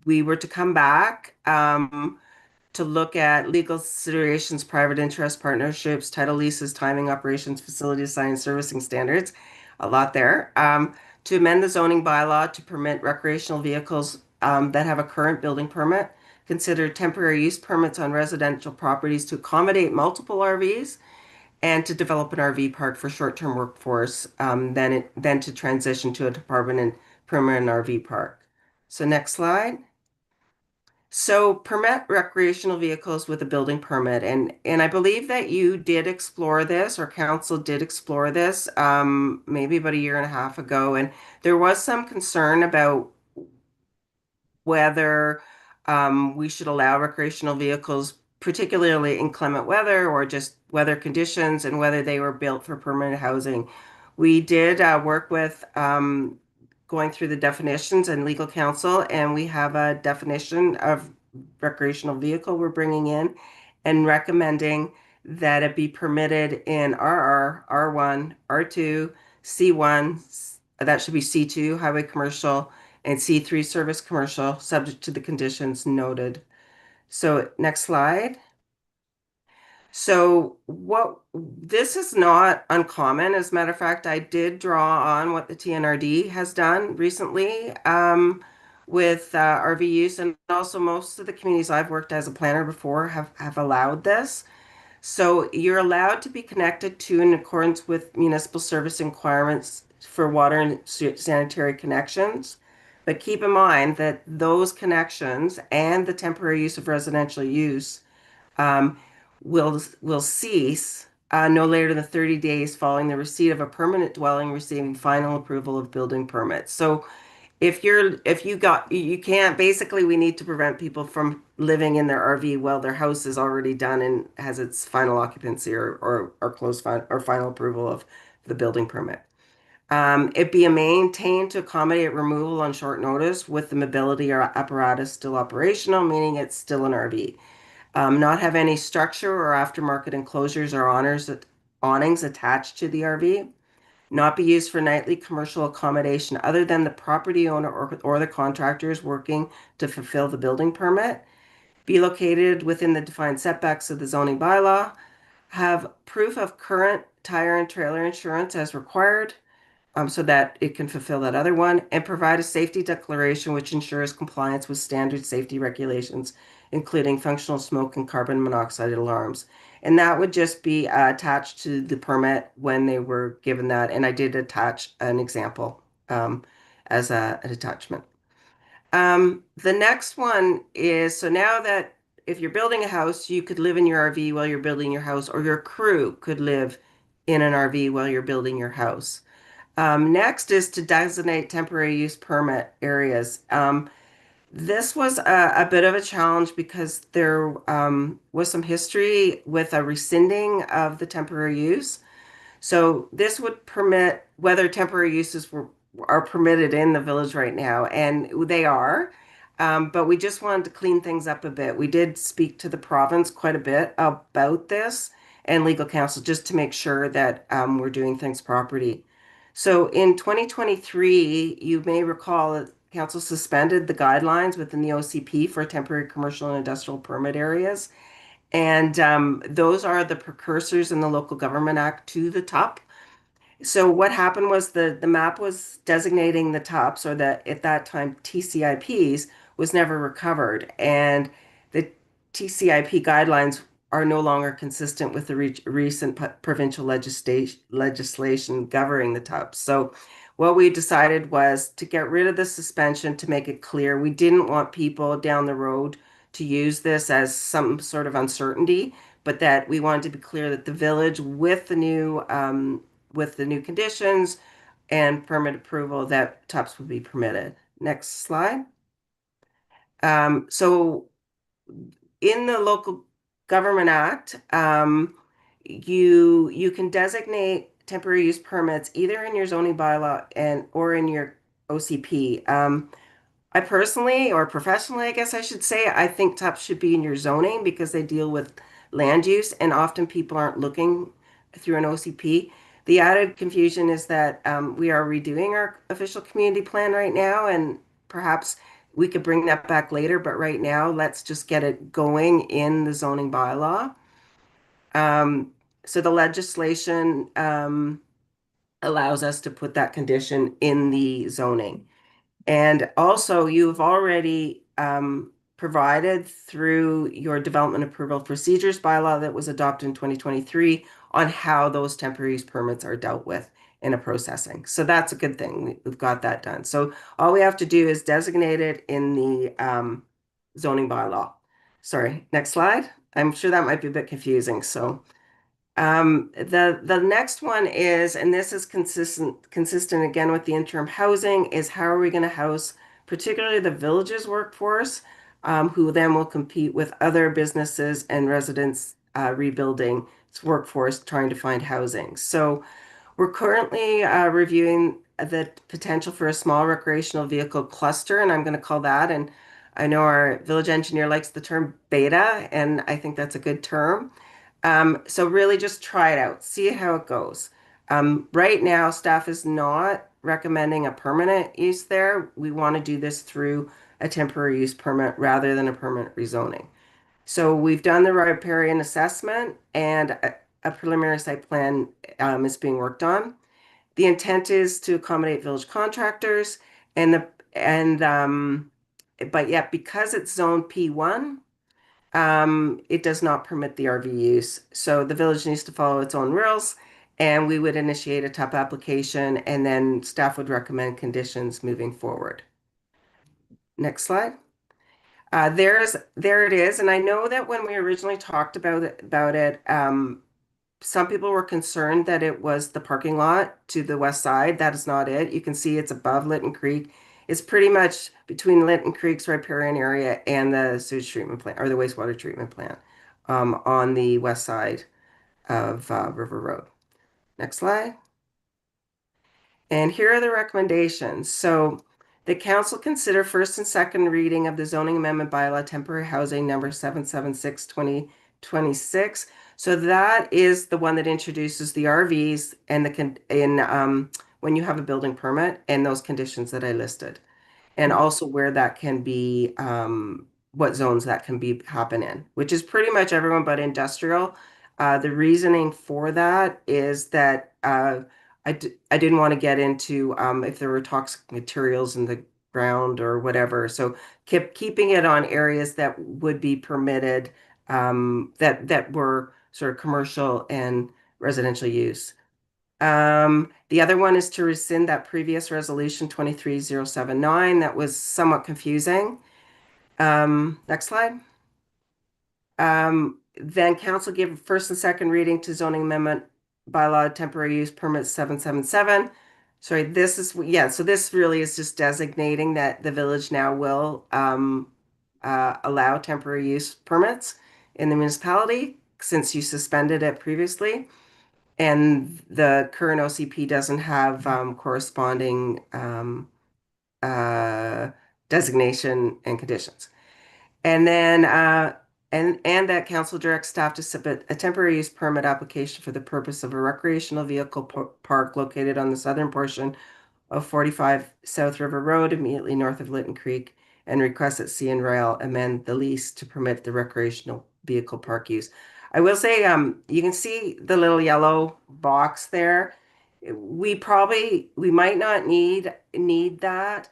I: we were to come back to look at legal considerations, private interest partnerships, title leases, timing, operations, facility design, servicing standards, a lot there. To amend the zoning bylaw to permit recreational vehicles that have a current building permit, consider temporary use permits on residential properties to accommodate multiple RVs, and to develop an RV park for short-term workforce, then to transition to a department and permanent RV park. So next slide. So permit recreational vehicles with a building permit, and I believe that you did explore this, or council did explore this, maybe about a year and a half ago, and there was some concern about whether we should allow recreational vehicles, particularly in inclement weather or just weather conditions, and whether they were built for permanent housing. We did work with going through the definitions and legal counsel, and we have a definition of recreational vehicle we're bringing in and recommending that it be permitted in RR, R1, R2, C1, that should be C2, highway commercial, and C3 service commercial, subject to the conditions noted. So next slide. So this is not uncommon. As a matter of fact, I did draw on what the TNRD has done recently with RV use, and also most of the communities I've worked as a planner before have allowed this. So you're allowed to be connected to in accordance with municipal service requirements for water and sanitary connections. But keep in mind that those connections and the temporary use of residential use um, will cease no later than 30 days following the receipt of a permanent dwelling receiving final approval of building permits. So if you can't, basically we need to prevent people from living in their RV while their house is already done and has its final occupancy or or final approval of the building permit. It be maintained to accommodate removal on short notice with the mobility or apparatus still operational, meaning it's still an RV. Not have any structure or aftermarket enclosures or awnings attached to the RV. Not be used for nightly commercial accommodation other than the property owner or the contractors working to fulfill the building permit. Be located within the defined setbacks of the zoning bylaw. Have proof of current tire and trailer insurance as required, so that it can fulfill that other one, and provide a safety declaration which ensures compliance with standard safety regulations, including functional smoke and carbon monoxide alarms. And that would just be attached to the permit when they were given that. And I did attach an example as an attachment. The next one is, so now that if you're building a house, you could live in your RV while you're building your house, or your crew could live in an RV while you're building your house. Next is to designate temporary use permit areas. This was a bit of a challenge because there was some history with a rescinding of the temporary use. So this would permit whether temporary uses are permitted in the village right now, and they are. But we just wanted to clean things up a bit. We did speak to the province quite a bit about this and legal counsel just to make sure that we're doing things properly. So in 2023, you may recall that council suspended the guidelines within the OCP for temporary commercial and industrial permit areas. And those are the precursors in the Local Government Act to the TUP. So what happened was the map was designating the TUPs, or the at that time TCIPs, was never recovered, and the TCIP guidelines are no longer consistent with the recent provincial legislation governing the TUPs. So what we decided was to get rid of the suspension to make it clear. We didn't want people down the road to use this as some sort of uncertainty, but that we wanted to be clear that the village, with the new conditions and permit approval, that TUPs would be permitted. Next slide. So in the Local Government Act, you can designate temporary use permits either in your zoning bylaw or in your OCP. I personally, or professionally, I guess I should say, I think TUPs should be in your zoning because they deal with land use, and often people aren't looking through an OCP. The added confusion is that we are redoing our official community plan right now, and perhaps we could bring that back later, but right now, let's just get it going in the zoning bylaw. So the legislation allows us to put that condition in the zoning. And also, you've already provided through your development approval procedures bylaw that was adopted in 2023 on how those temporary use permits are dealt with in a processing. So that's a good thing. We've got that done. So all we have to do is designate it in the zoning bylaw. Sorry, next slide. I'm sure that might be a bit confusing. So the next one is, and this is consistent again with the interim housing, is how are we going to house particularly the village's workforce, who then will compete with other businesses and residents rebuilding its workforce trying to find housing. So we're currently reviewing the potential for a small recreational vehicle cluster, and I'm going to call that, and I know our village engineer likes the term beta, and I think that's a good term. So really just try it out, see how it goes. Right now, staff is not recommending a permanent use there. We want to do this through a temporary use permit rather than a permanent rezoning. So we've done the riparian assessment, and a preliminary site plan is being worked on. The intent is to accommodate village contractors but yet because it's zone P1, it does not permit the RV use. So the village needs to follow its own rules, and we would initiate a TUP application, and then staff would recommend conditions moving forward. Next slide. There it is. And I know that when we originally talked about it, some people were concerned that it was the parking lot to the west side. That is not it. You can see it's above Lytton Creek. It's pretty much between Lytton Creek's riparian area and the sewage treatment plant or the wastewater treatment plant on the west side of River Road. Next slide. And here are the recommendations. So the council consider first and second reading of the zoning amendment bylaw temporary housing number 776/2026. So that is the one that introduces the RVs and when you have a building permit and those conditions that I listed. And also where that can be, what zones that can be happen in, which is pretty much everyone but industrial. The reasoning for that is that I didn't want to get into if there were toxic materials in the ground or whatever. So keeping it on areas that would be permitted, that were sort of commercial and residential use. The other one is to rescind that previous resolution 23079. That was somewhat confusing. Next slide. Then council give first and second reading to zoning amendment bylaw temporary use permit 777. Sorry, this is, yeah, so this really is just designating that the village now will allow temporary use permits in the municipality since you suspended it previously. And the current OCP doesn't have corresponding designation and conditions. And then and that council directs staff to submit a temporary use permit application for the purpose of a recreational vehicle park located on the southern portion of 45 South River Road, immediately north of Lytton Creek, and request that CN Rail amend the lease to permit the recreational vehicle park use. I will say, you can see the little yellow box there. We might not need that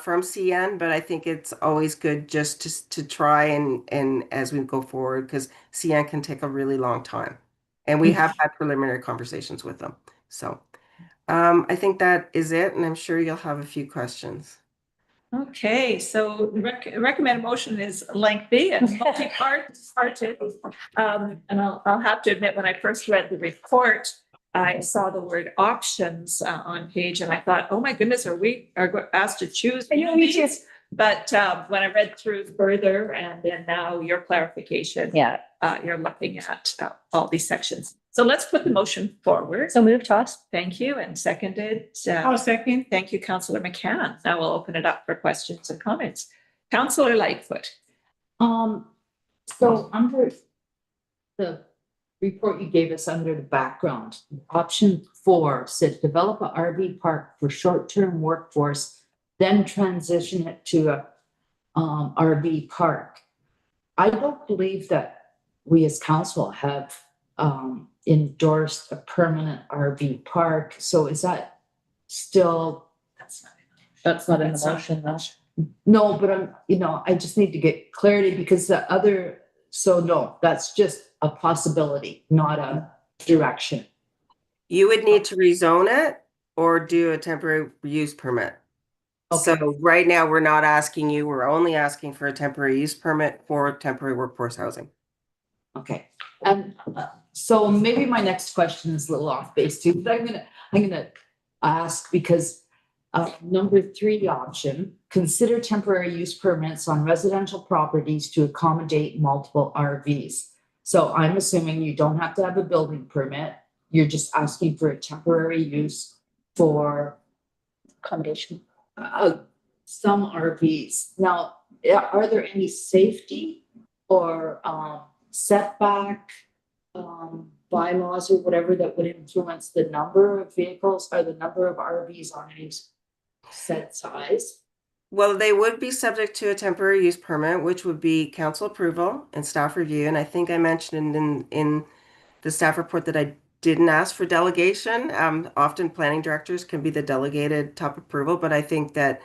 I: from CN, but I think it's always good just to try and as we go forward, because CN can take a really long time. And we have had preliminary conversations with them. So I think that is it, and I'm sure you'll have a few questions.
B: Okay, so the recommended motion is lengthy and multi-parted. And I'll have to admit, when I first read the report, I saw the word options on page and I thought, oh my goodness, are we asked to choose? But when I read through further and then now your clarification, you're looking at all these sections. So let's put the motion forward.
E: So moved, Toss.
B: Thank you, and seconded.
D: I'll second.
B: Thank you, Councillor McCann. Now we'll open it up for questions and comments. Councillor Lightfoot.
F: So under the report you gave us under the background, option 4 said develop a RV park for short-term workforce, then transition it to a RV park. I don't believe that we as council have endorsed a permanent RV park. So is that still? That's not in the motion, though. No, but I just need to get clarity because no, that's just a possibility, not a direction.
I: You would need to rezone it or do a temporary use permit. Okay. So right now we're not asking you, we're only asking for a temporary use permit for temporary workforce housing.
F: Okay. And so maybe my next question is a little off base too, but I'm gonna ask because number 3 option, consider temporary use permits on residential properties to accommodate multiple RVs. So I'm assuming you don't have to have a building permit. You're just asking for a temporary use for
E: Accommodation.
F: Some RVs. Now, are there any safety or setback bylaws or whatever that would influence the number of vehicles or the number of RVs on any set size?
I: Well, they would be subject to a temporary use permit, which would be council approval and staff review. And I think I mentioned in the staff report that I didn't ask for delegation. Often planning directors can be the delegated top approval, but I think that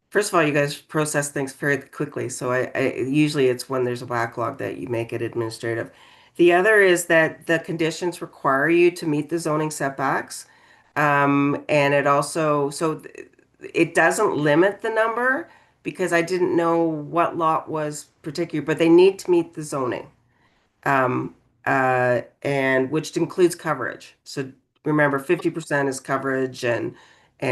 I: first of all, you guys process things very quickly. So I usually it's when there's a backlog that you make it administrative. The other is that the conditions require you to meet the zoning setbacks. And it also, it doesn't limit the number because I didn't know what lot was particular, but they need to meet the zoning. And which includes coverage. So remember 50% is coverage and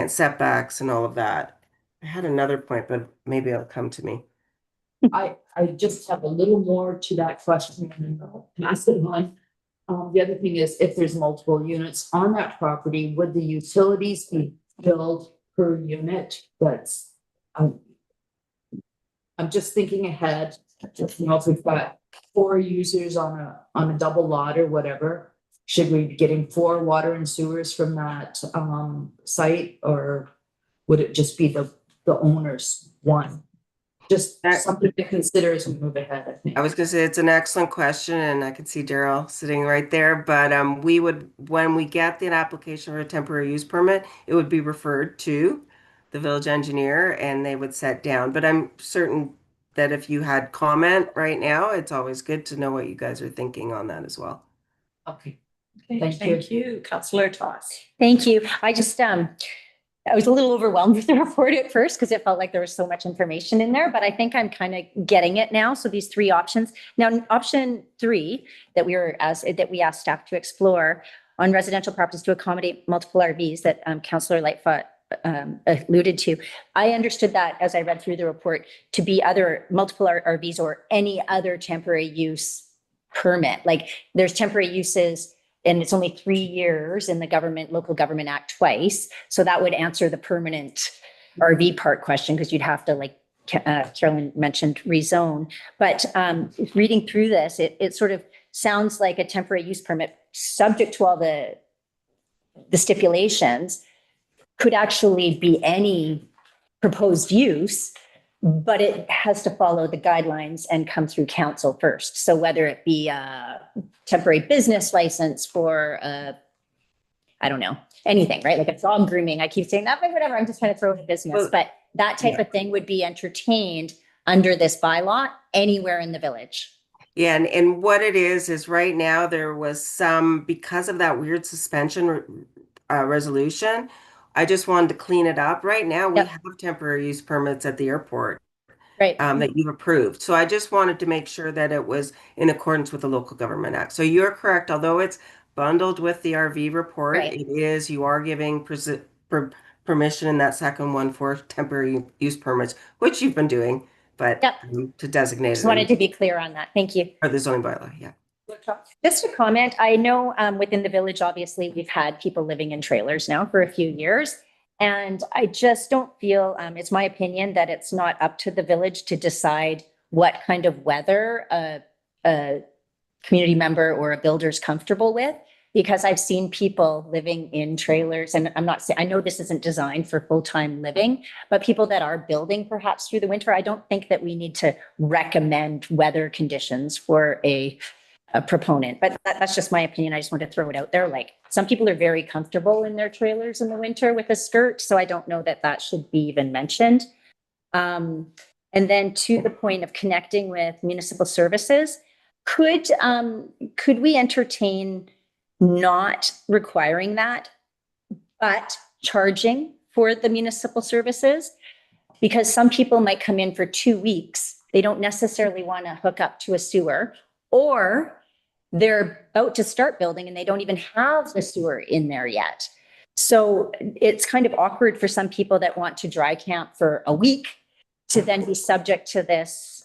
I: setbacks and all of that. I had another point, but maybe it'll come to me.
F: I just have a little more to that question and then I'll pass it on. The other thing is if there's multiple units on that property, would the utilities be billed per unit? I'm just thinking ahead, you know, if we've got 4 users on a double lot or whatever, should we be getting 4 water and sewers from that site, or would it just be the owner's one? Just something to consider as we move ahead, I think.
I: I was gonna say it's an excellent question, and I can see Daryl sitting right there. But we would, when we get the application for a temporary use permit, it would be referred to the village engineer, and they would set down. But I'm certain that if you had comment right now, it's always good to know what you guys are thinking on that as well.
F: Okay.
B: Okay, thank you, Councillor Toss.
E: Thank you. I was a little overwhelmed with the report at first because it felt like there was so much information in there, but I think I'm kind of getting it now. So these 3 options. Now, option 3 that we asked staff to explore on residential properties to accommodate multiple RVs that Councillor Lightfoot alluded to. I understood that as I read through the report to be other multiple RVs or any other temporary use permit. Like there's temporary uses and it's only 3 years in the local government act twice. So that would answer the permanent RV park question because you'd have to, like Carolyn mentioned, rezone. But reading through this, it sort of sounds like a temporary use permit subject to all the stipulations could actually be any proposed use, but it has to follow the guidelines and come through council first. So whether it be a temporary business license for, I don't know, anything, right? Like a dog grooming, I keep saying that, but whatever, I'm just trying to throw in a business.
I: Well,
E: but that type of thing would be entertained under this bylaw anywhere in the village.
I: Yeah, and what it is right now there was some, because of that weird suspension resolution, I just wanted to clean it up. Right now, we
E: Yep.
I: have temporary use permits at the airport.
E: Right.
I: That you've approved. So I just wanted to make sure that it was in accordance with the Local Government Act. So you're correct, although it's bundled with the RV report,
E: Right.
I: you are giving permission in that second one for temporary use permits, which you've been doing, but
E: Yep.
I: To designate
E: Just
I: it
E: wanted to be clear on that. Thank you.
I: for the zoning bylaw, yeah.
E: Just a comment. I know within the village, obviously, we've had people living in trailers now for a few years. And I just don't feel, it's my opinion that it's not up to the village to decide what kind of weather a community member or a builder is comfortable with. Because I've seen people living in trailers, and I'm not saying, I know this isn't designed for full-time living, but people that are building perhaps through the winter, I don't think that we need to recommend weather conditions for a proponent, but that's just my opinion. I just want to throw it out there. Like some people are very comfortable in their trailers in the winter with a skirt. So I don't know that that should be even mentioned. And then to the point of connecting with municipal services, could we entertain not requiring that, but charging for the municipal services? Because some people might come in for 2 weeks. They don't necessarily want to hook up to a sewer, or they're about to start building and they don't even have the sewer in there yet. So it's kind of awkward for some people that want to dry camp for a week to then be subject to this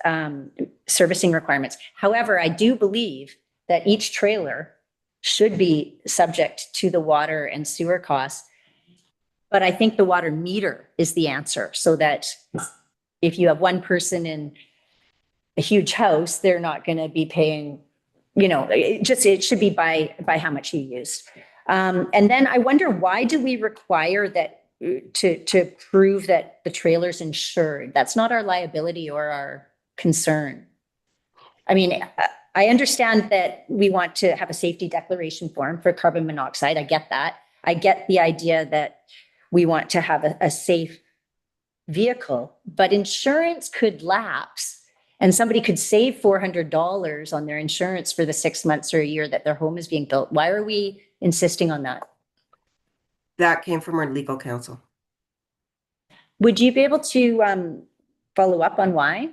E: servicing requirements. However, I do believe that each trailer should be subject to the water and sewer costs. But I think the water meter is the answer, so that if you have one person in a huge house, they're not going to be paying, it should be by how much you use. And then I wonder, why do we require that to prove that the trailer's insured? That's not our liability or our concern. I mean, I understand that we want to have a safety declaration form for carbon monoxide. I get that. I get the idea that we want to have a safe vehicle, but insurance could lapse. And somebody could save $400 on their insurance for the 6 months or a year that their home is being built. Why are we insisting on that?
I: That came from our legal counsel.
E: Would you be able to follow up on why?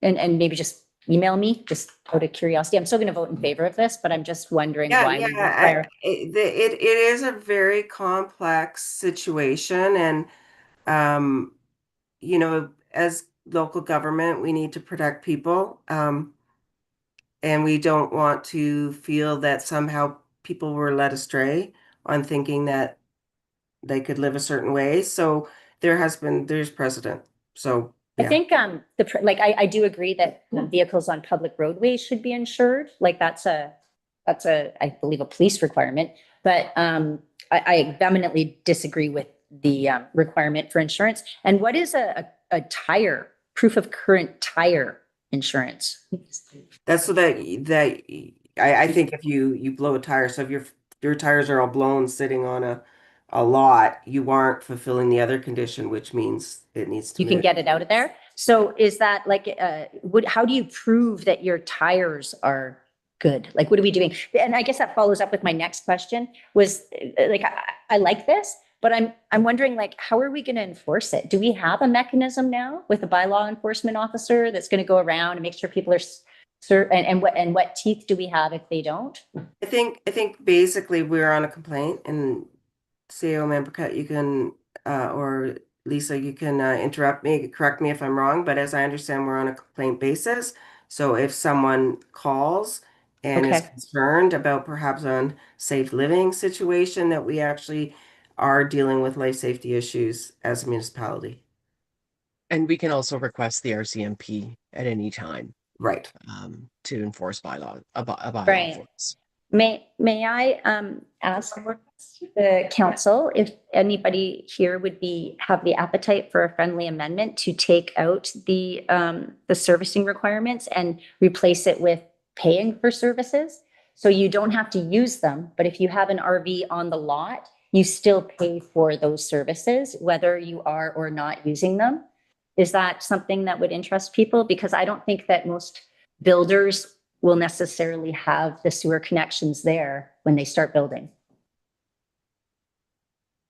E: And maybe just email me, just out of curiosity. I'm still going to vote in favor of this, but I'm just wondering why we require.
I: It is a very complex situation, and you know, as local government, we need to protect people. And we don't want to feel that somehow people were led astray on thinking that they could live a certain way. So there's precedent. So,
E: I
I: yeah.
E: think I do agree that vehicles on public roadways should be insured. Like that's I believe a police requirement. But I vehemently disagree with the requirement for insurance. And what is a tire proof of current tire insurance?
I: That's so that I think if you blow a tire, so if your tires are all blown sitting on a lot, you aren't fulfilling the other condition, which means it needs to
E: You can
I: move.
E: get it out of there. So is that like, how do you prove that your tires are good? Like, what are we doing? And I guess that follows up with my next question was like, I like this, but I'm wondering like, how are we going to enforce it? Do we have a mechanism now with a bylaw enforcement officer that's going to go around and make sure people are and what teeth do we have if they don't?
I: I think basically we're on a complaint, and CEO Member Cut, you can or Lisa, you can interrupt me, correct me if I'm wrong, but as I understand, we're on a complaint basis. So if someone calls and is
E: Okay.
I: concerned about perhaps an safe living situation, that we actually are dealing with life safety issues as a municipality.
C: And we can also request the RCMP at any time
I: Right.
C: to enforce a bylaw
E: Right.
C: for us.
E: May I ask the council if anybody here would have the appetite for a friendly amendment to take out the servicing requirements and replace it with paying for services? So you don't have to use them, but if you have an RV on the lot, you still pay for those services, whether you are or not using them. Is that something that would interest people? Because I don't think that most builders will necessarily have the sewer connections there when they start building.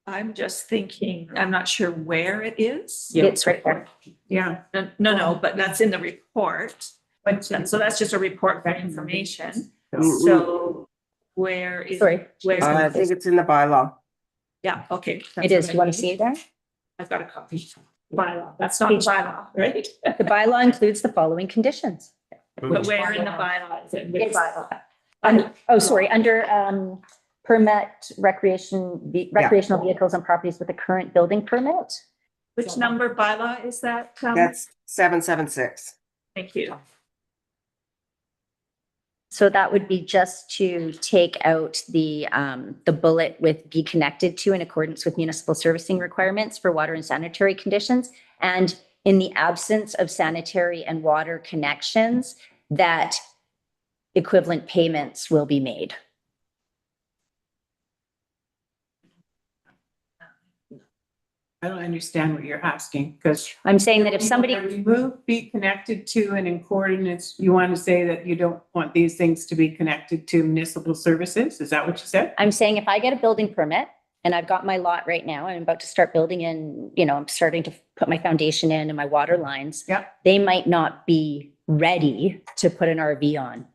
B: I'm just thinking, I'm not sure where it is.
E: It's right there.
D: Yeah.
B: No, but that's in the report.
D: But
B: So that's just a report for information.
I: Mm-mm.
B: So where is?
E: Sorry.
B: Where?
I: I think it's in the bylaw.
B: Yeah, okay.
E: It
B: That's
E: is.
B: what
E: Do you want
B: I
E: to see it there?
B: I've got a copy. Bylaw. That's not the bylaw, right?
E: The bylaw includes the following conditions.
B: But where in the bylaw is it? Which
E: It's-
B: bylaw?
E: Under permit recreational vehicles on properties with a current building permit.
B: Which number bylaw is that?
I: That's 776.
B: Thank you.
E: So that would be just to take out the bullet with be connected to in accordance with municipal servicing requirements for water and sanitary conditions. And in the absence of sanitary and water connections, that equivalent payments will be made.
D: I don't understand what you're asking, because
E: I'm saying that if somebody,
D: remove be connected to and in coordinates, you want to say that you don't want these things to be connected to municipal services? Is that what you said?
E: I'm saying if I get a building permit and I've got my lot right now, and I'm about to start building in, I'm starting to put my foundation in and my water lines.
D: Yeah.
E: They might not be ready to put an RV on.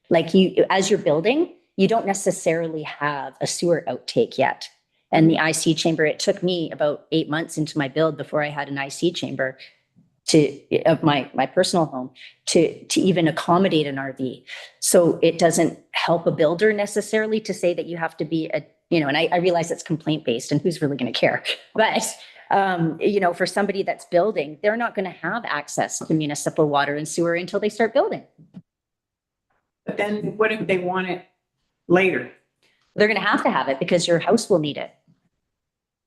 E: Like as you're building, you don't necessarily have a sewer outtake yet. And the IC chamber, it took me about 8 months into my build before I had an IC chamber of my personal home to even accommodate an RV. So it doesn't help a builder necessarily to say that you have to be and I realize it's complaint based and who's really going to care, but for somebody that's building, they're not going to have access to municipal water and sewer until they start building.
D: But then what if they want it later?
E: They're going to have it because your house will need it.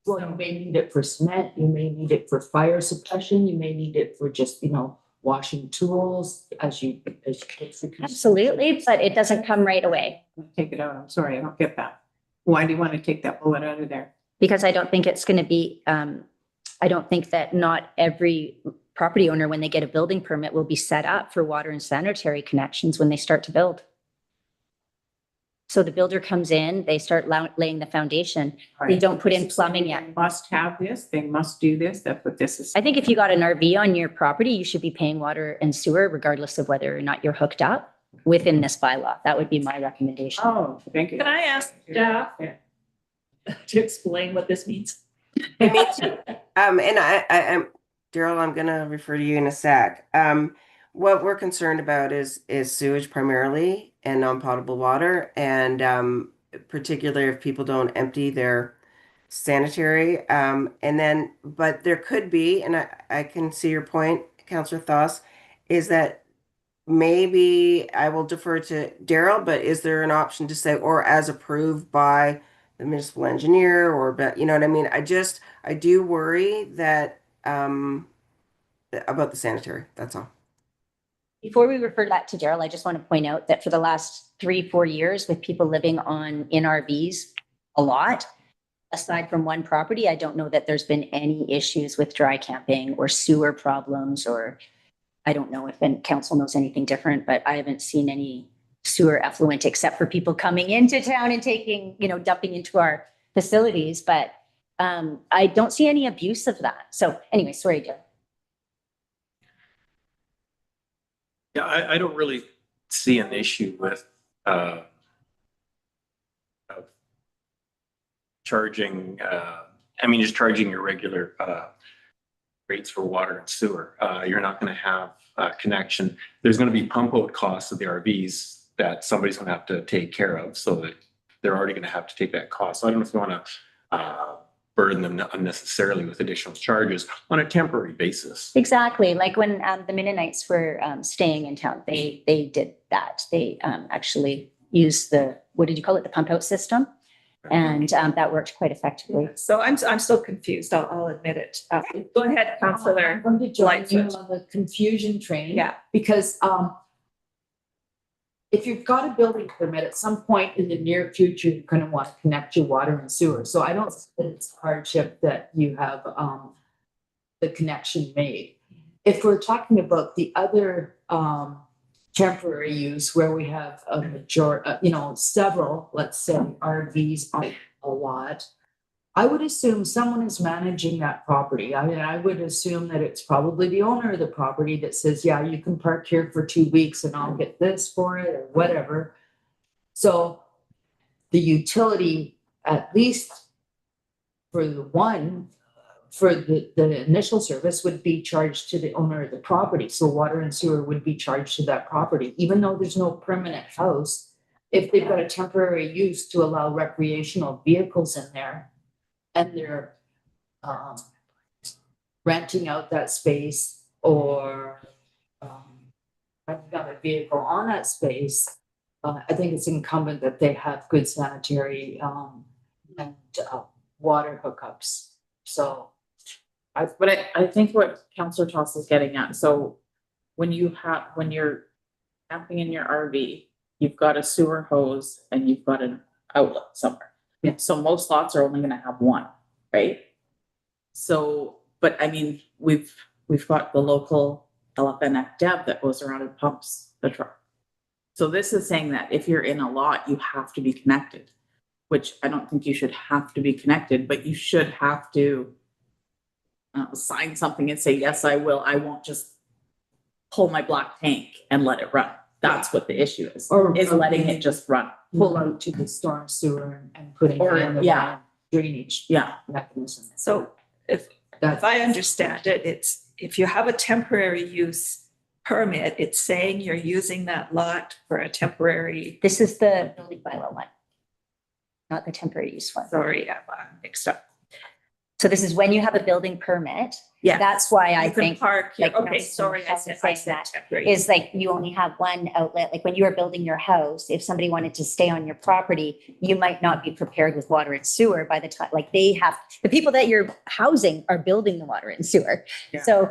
F: Well, you may need it for cement, you may need it for fire suppression, you may need it for just, washing tools as you.
E: Absolutely, but it doesn't come right away.
D: Take it out. I'm sorry, I don't get that. Why do you want to take that bullet out of there?
E: Because I don't think it's going to be, I don't think that not every property owner, when they get a building permit, will be set up for water and sanitary connections when they start to build. So the builder comes in, they start laying the foundation. They don't put in plumbing yet.
D: They must have this, they must do this, that's what this is.
E: I think if you got an RV on your property, you should be paying water and sewer regardless of whether or not you're hooked up within this bylaw. That would be my recommendation.
D: Oh, thank you.
B: Can I ask staff to explain what this means?
I: Me too. And Daryl, I'm gonna refer to you in a sec. What we're concerned about is sewage primarily and non-potable water, and particularly if people don't empty their sanitary. And then, but there could be, and I can see your point, Councillor Thoss, is that maybe I will defer to Daryl, but is there an option to say, or as approved by the municipal engineer, or, but you know what I mean? I do worry that about the sanitary, that's all.
E: Before we refer that to Daryl, I just want to point out that for the last 3-4 years, with people living in RVs a lot, aside from one property, I don't know that there's been any issues with dry camping or sewer problems, or I don't know if any council knows anything different, but I haven't seen any sewer effluent except for people coming into town and taking, dumping into our facilities. But I don't see any abuse of that. So anyway, sorry, Daryl.
H: Yeah, I don't really see an issue with charging, just charging your regular rates for water and sewer. You're not going to have a connection. There's going to be pump out costs of the RVs that somebody's going to have to take care of, so that they're already going to have to take that cost. So I don't know if you want to burden them unnecessarily with additional charges on a temporary basis.
E: Exactly. Like when the Mennonites were staying in town, they did that. They actually used what did you call it? The pump out system. And that worked quite effectively.
B: So I'm still confused. I'll admit it. Go ahead, Councillor.
F: I'm going to join you
B: Lightfoot.
F: on the confusion train.
B: Yeah.
F: Because if you've got a building permit, at some point in the near future, you're going to want to connect your water and sewer. So I don't think it's a hardship that you have the connection made. If we're talking about the other temporary use where we have a majority, several, let's say RVs on a lot, I would assume someone is managing that property. I would assume that it's probably the owner of the property that says, yeah, you can park here for 2 weeks and I'll get this for it or whatever. So the utility, at least for the initial service, would be charged to the owner of the property. So water and sewer would be charged to that property, even though there's no permanent house. If they've got a temporary use to allow recreational vehicles in there, and they're renting out that space or renting out a vehicle on that space, I think it's incumbent that they have good sanitary and water hookups. So,
G: I think what Councillor Toss is getting at, so when you're camping in your RV, you've got a sewer hose and you've got an outlet somewhere.
F: Yeah.
G: So most lots are only gonna have one, right? So, but I mean, we've got the local LFN deb that goes around and pumps the truck. So this is saying that if you're in a lot, you have to be connected, which I don't think you should have to be connected, but you should have to sign something and say, yes, I will. I won't just pull my black tank and let it run. That's what the issue is letting it just run.
F: pull out to the storm sewer and putting
G: Or,
F: in the
G: yeah.
F: drainage
G: Yeah.
F: mechanism.
B: So if I understand it, it's if you have a temporary use permit, it's saying you're using that lot for a temporary,
E: This is the building bylaw one, not the temporary use one.
B: sorry, I'm mixed up.
E: So this is when you have a building permit.
B: Yeah.
E: That's why I
B: You can
E: think
B: park,
E: like
B: okay,
E: Councillor
B: sorry, I
E: Helen
B: said
E: saying that
B: temporary.
E: is like you only have one outlet. Like when you are building your house, if somebody wanted to stay on your property, you might not be prepared with water and sewer by the time, like the people that you're housing are building the water and sewer.
B: Yeah.
E: So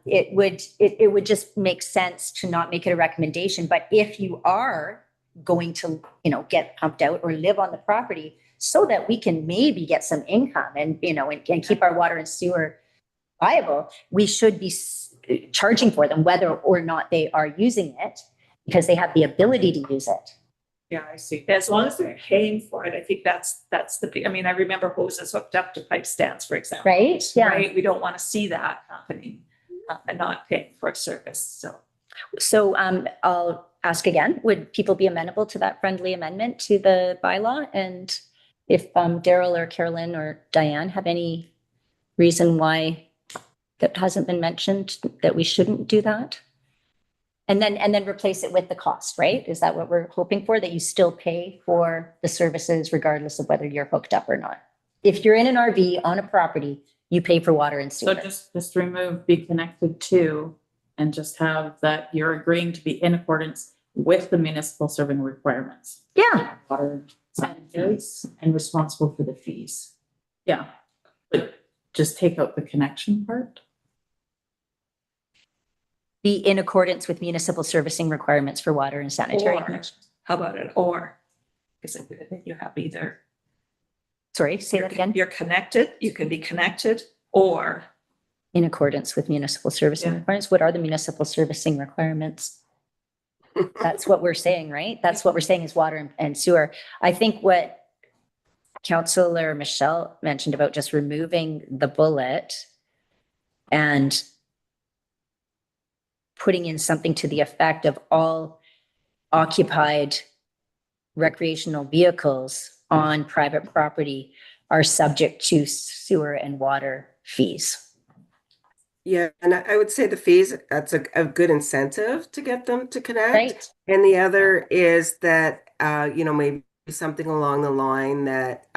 E: it would just make sense to not make it a recommendation. But if you are going to, get pumped out or live on the property so that we can maybe get some income and, and keep our water and sewer viable, we should be charging for them whether or not they are using it because they have the ability to use it.
B: Yeah, I see. As long as they're paying for it, I think that's I mean, I remember hoses hooked up to pipe stands, for example.
E: Right? Yeah.
B: Right? We don't want to see that happening and not paying for a service,
E: So I'll ask again, would people be amenable to that friendly amendment to the bylaw? And if Daryl or Carolyn or Diane have any reason why that hasn't been mentioned, that we shouldn't do that? And then replace it with the cost, right? Is that what we're hoping for? That you still pay for the services regardless of whether you're hooked up or not? If you're in an RV on a property, you pay for water and
G: So
E: sewer.
G: just remove be connected to and just have that you're agreeing to be in accordance with the municipal serving requirements.
E: Yeah,
G: Water, sanitaries, and responsible for the fees. Yeah, but just take out the connection part.
E: be in accordance with municipal servicing requirements for water and sanitary
B: Or,
E: connections.
B: how about it? Or, because you have either.
E: Sorry, say that again.
B: You're connected, you can be connected, or
E: In accordance with municipal servicing
B: Yeah.
E: requirements. What are the municipal servicing requirements? That's what we're saying, right? That's what we're saying is water and sewer. I think what Councillor Michelle mentioned about just removing the bullet and putting in something to the effect of all occupied recreational vehicles on private property are subject to sewer and water fees.
I: Yeah, and I would say the fees, that's a good incentive to get them to connect.
E: Right.
I: And the other is that, maybe something along the line that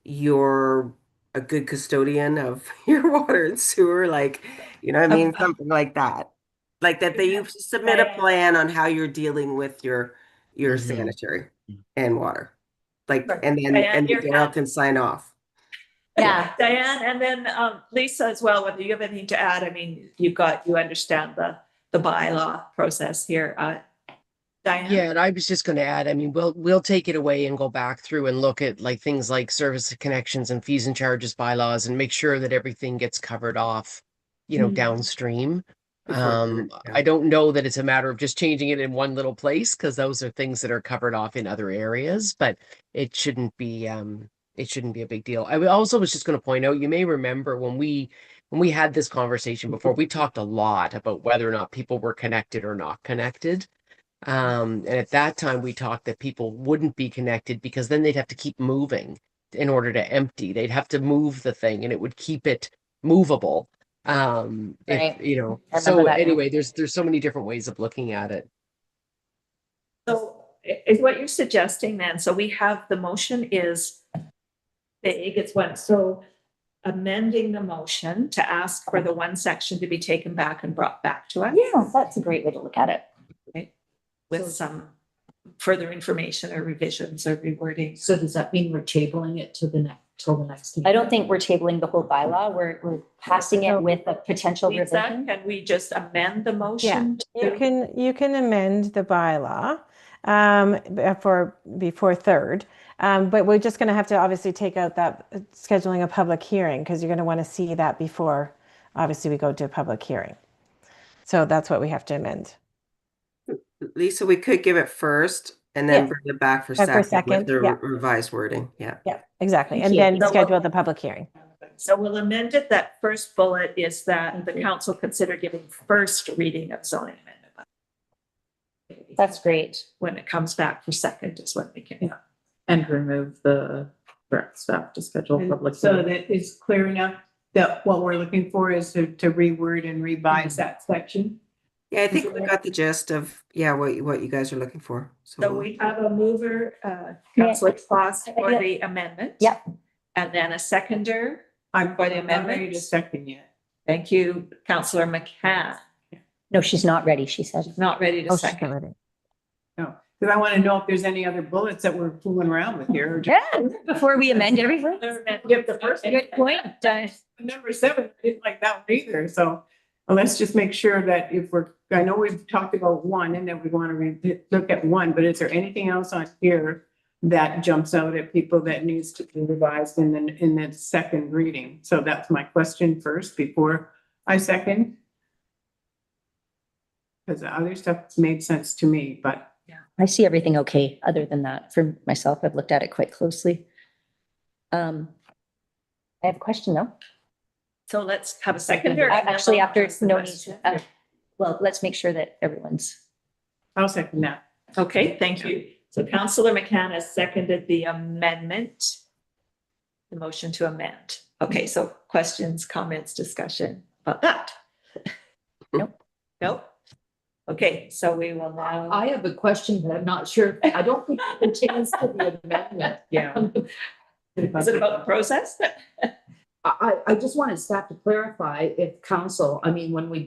I: you're a good custodian of your water and sewer, like, something like that. Like that you submit a plan on how you're dealing with your sanitary and water. Like, and then Daryl can sign off.
E: Yeah.
B: Diane, and then Lisa as well, whether you have anything to add. I mean, you understand the bylaw process here. Diane?
C: Yeah, and I was just going to add, I mean, we'll take it away and go back through and look at like things like service connections and fees and charges bylaws and make sure that everything gets covered off, downstream.
I: Yeah.
C: I don't know that it's a matter of just changing it in one little place because those are things that are covered off in other areas, but it shouldn't be a big deal. I also was just going to point out, you may remember when we had this conversation before, we talked a lot about whether or not people were connected or not connected. And at that time, we talked that people wouldn't be connected because then they'd have to keep moving in order to empty. They'd have to move the thing and it would keep it movable.
E: Right.
C: So anyway, there's so many different ways of looking at it.
B: So is what you're suggesting then, so we have the motion is big, it's one, so amending the motion to ask for the one section to be taken back and brought back to us
E: Yeah, that's a great way to look at it.
B: with some further information or revisions or rewording.
F: So does that mean we're tabling it to till the next meeting?
E: I don't think we're tabling the whole bylaw. We're passing it with a potential
B: Lisa,
E: revision.
B: can we just amend the motion?
A: You can amend the bylaw before third. But we're just going to have to obviously take out that scheduling a public hearing because you're going to want to see that before obviously we go to a public hearing. So that's what we have to amend.
I: Lisa, we could give it first and then
A: Yeah.
I: bring it back for
A: For
I: second with
A: second,
I: the
A: yeah.
I: revised wording. Yeah.
A: Yeah, exactly.
E: Thank
A: And
E: you.
A: then
B: So
A: schedule the public hearing.
B: So we'll amend it. That first bullet is that the council consider giving first reading of zoning amendment.
E: That's great.
B: When it comes back for second is when we can.
G: And remove the direct staff to schedule
D: And
G: public.
D: so
G: hearing.
D: that is clear enough that what we're looking for is to reword and revise that section.
I: Yeah, I think we got the gist of, what you guys are looking for.
B: So we have a mover, Councillor Foss for the amendment.
E: Yep.
B: And then a seconder.
D: I'm
B: For the
D: not ready to
B: amendment?
D: second yet.
B: Thank you, Councillor McCann.
E: No, she's not ready, she said.
B: Not ready to
A: Oh, she's not
B: second.
A: ready.
D: No, because I want to know if there's any other bullets that we're fooling around with here.
E: Yeah, before we amend everything.
D: Give the first.
E: Good point.
D: Number 7, I didn't like that one either, so let's just make sure that I know we've talked about 1 and then we want to look at 1, but is there anything else on here that jumps out at people that needs to be revised in the second reading? So that's my question first before I second. Because the other stuff made sense to me, but
E: I see everything okay, other than that. For myself, I've looked at it quite closely. I have a question though.
B: So let's have a seconder.
E: Actually, after no need, well, let's make sure that everyone's.
D: I'll second that.
B: Okay, thank you. So Councillor McCann has seconded the amendment. The motion to amend. Okay, so questions, comments, discussion. about that?
E: Nope.
B: Nope. Okay, so we will now.
F: I have a question, but I'm not sure. I don't think it pertains to the amendment.
B: Yeah. Is it about the process?
F: I just wanted staff to clarify if council, I mean, when we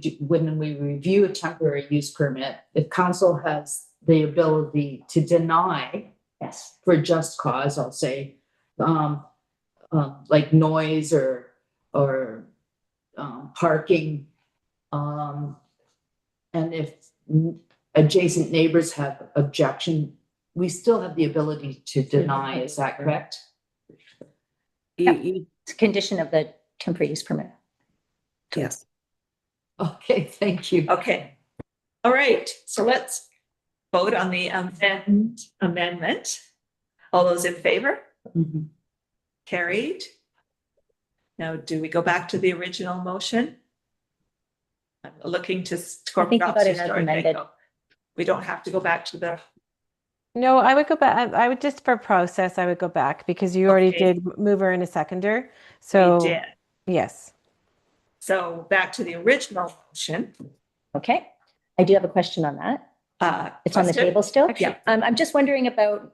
F: review a temporary use permit, if council has the ability to deny, yes, for just cause, I'll say, like noise or parking, and if adjacent neighbors have objection, we still have the ability to deny. Is that correct?
E: It's a condition of the temporary use permit.
I: Yes.
F: Okay, thank you.
B: Okay. All right, so let's vote on the amendment. All those in favor?
F: Mhm.
B: Carried. Now, do we go back to the original motion? I'm looking to.
E: I think you got it as amended.
B: We don't have to go back to the.
A: No, I would go back. I would just for process, I would go back because you already
B: Okay.
A: did mover and a seconder. So
B: We did.
A: yes.
B: So back to the original motion.
E: Okay, I do have a question on that. It's on the
B: Question?
E: table still?
B: Yeah.
E: I'm just wondering about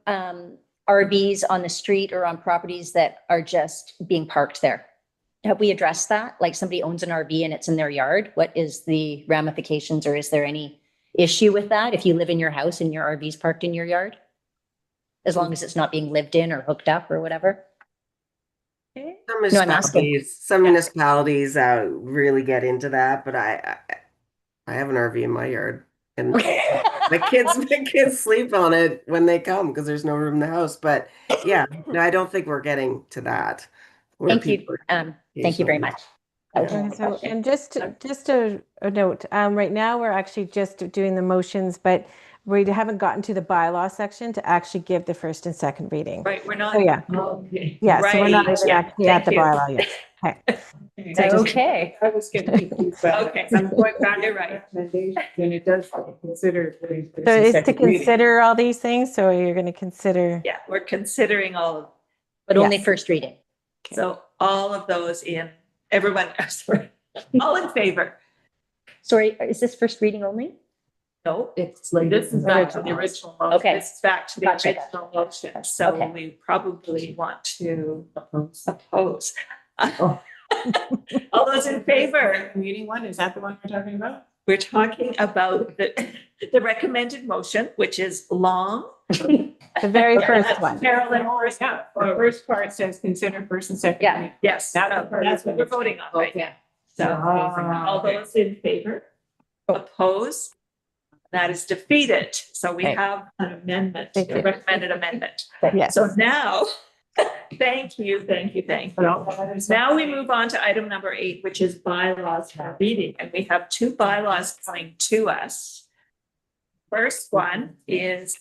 E: RVs on the street or on properties that are just being parked there. Have we addressed that? Like somebody owns an RV and it's in their yard, what is the ramifications, or is there any issue with that if you live in your house and your RV's parked in your yard? As long as it's not being lived in or hooked up or whatever?
B: Okay.
E: No, I'm asking.
I: Some municipalities really get into that, but I have an RV in my yard, and my kids sleep on it when they come because there's no room in the house. But yeah, no, I don't think we're getting to that.
E: Thank you. Thank you very much.
A: Okay, so, and just a note, right now we're actually just doing the motions, but we haven't gotten to the bylaw section to actually give the first and second reading.
B: Right, we're not.
A: So yeah,
F: Okay.
A: yeah, so we're not
B: Right,
A: even
B: yeah,
A: actually at
B: thank
A: the
B: you.
A: bylaw yet. Okay.
E: Okay.
D: I was getting confused, but
B: Okay.
D: I'm going back to
B: You're right.
D: recommendations, and it does consider.
A: So it's to consider all these things, so you're going to consider.
B: Yeah, we're considering all of,
E: But only
A: Yes.
E: first reading.
B: so all of those in, everyone, sorry, all in favor?
E: Sorry, is this first reading only?
B: No,
F: It's like.
B: this is back to the original motion.
E: Okay.
B: This is back to the
E: Gotcha.
B: original motion, so
E: Okay.
B: we probably want to oppose.
F: Oh.
B: All those in favor?
D: Meeting one, is that the one we're talking about?
B: We're talking about the recommended motion, which is long.
A: The very first one.
B: Carolyn, first,
D: Yeah, the first part says consider first and second.
E: Yeah.
D: reading.
B: yes,
D: That's
B: that's what we're voting on right now.
F: Okay.
B: So
D: Ah,
B: all
D: okay.
B: those in favor? Oppose? That is defeated. So we
A: Okay.
B: have an amendment,
A: Thank
B: a
A: you.
B: recommended amendment.
A: Yes.
B: So now, thank you.
D: But all that is-
B: Now we move on to item number 8, which is bylaws for reading, and we have 2 bylaws coming to us. First one is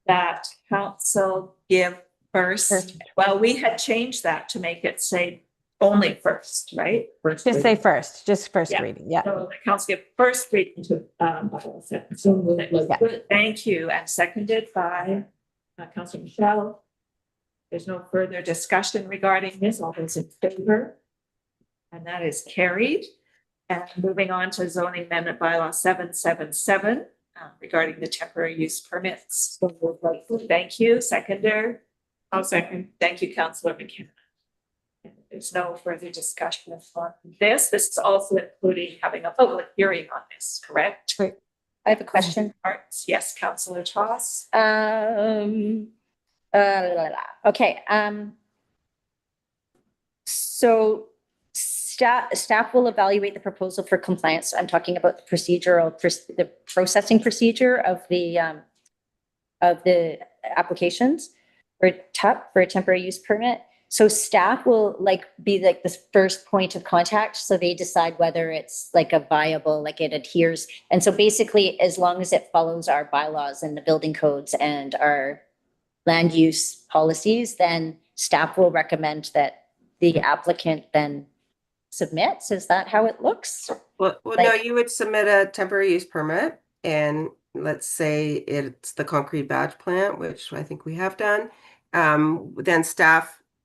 B: that council give first, well, we had changed that to make it say only first, right? First
A: Just say first, just first
B: Yeah.
A: reading. Yeah.
B: So the council give first reading to bylaw 7.
F: So moved.
A: Yeah.
B: Thank you, and seconded by Councilor Michelle. There's no further discussion regarding this. All those in favor? And that is carried. And moving on to zoning amendment bylaw 777 regarding the temporary use permits. Thank you, seconder.
D: I'll second.
B: Thank you, Councilor McKenna. And there's no further discussion on this. This is also including having a public hearing on this, correct?
A: Right.
E: I have a question.
B: Yes, Councilor Toss.
E: Okay, so staff will evaluate the proposal for compliance. I'm talking about the the processing procedure of the applications for TUP, for a temporary use permit. So staff will be the first point of contact. So they decide whether it's a viable, it adheres. And so basically, as long as it follows our bylaws and the building codes and our land use policies, then staff will recommend that the applicant then submits. Is that how it looks?
I: Well, no, you would submit a temporary use permit, and let's say it's the concrete batch plant, which I think we have done. Then staff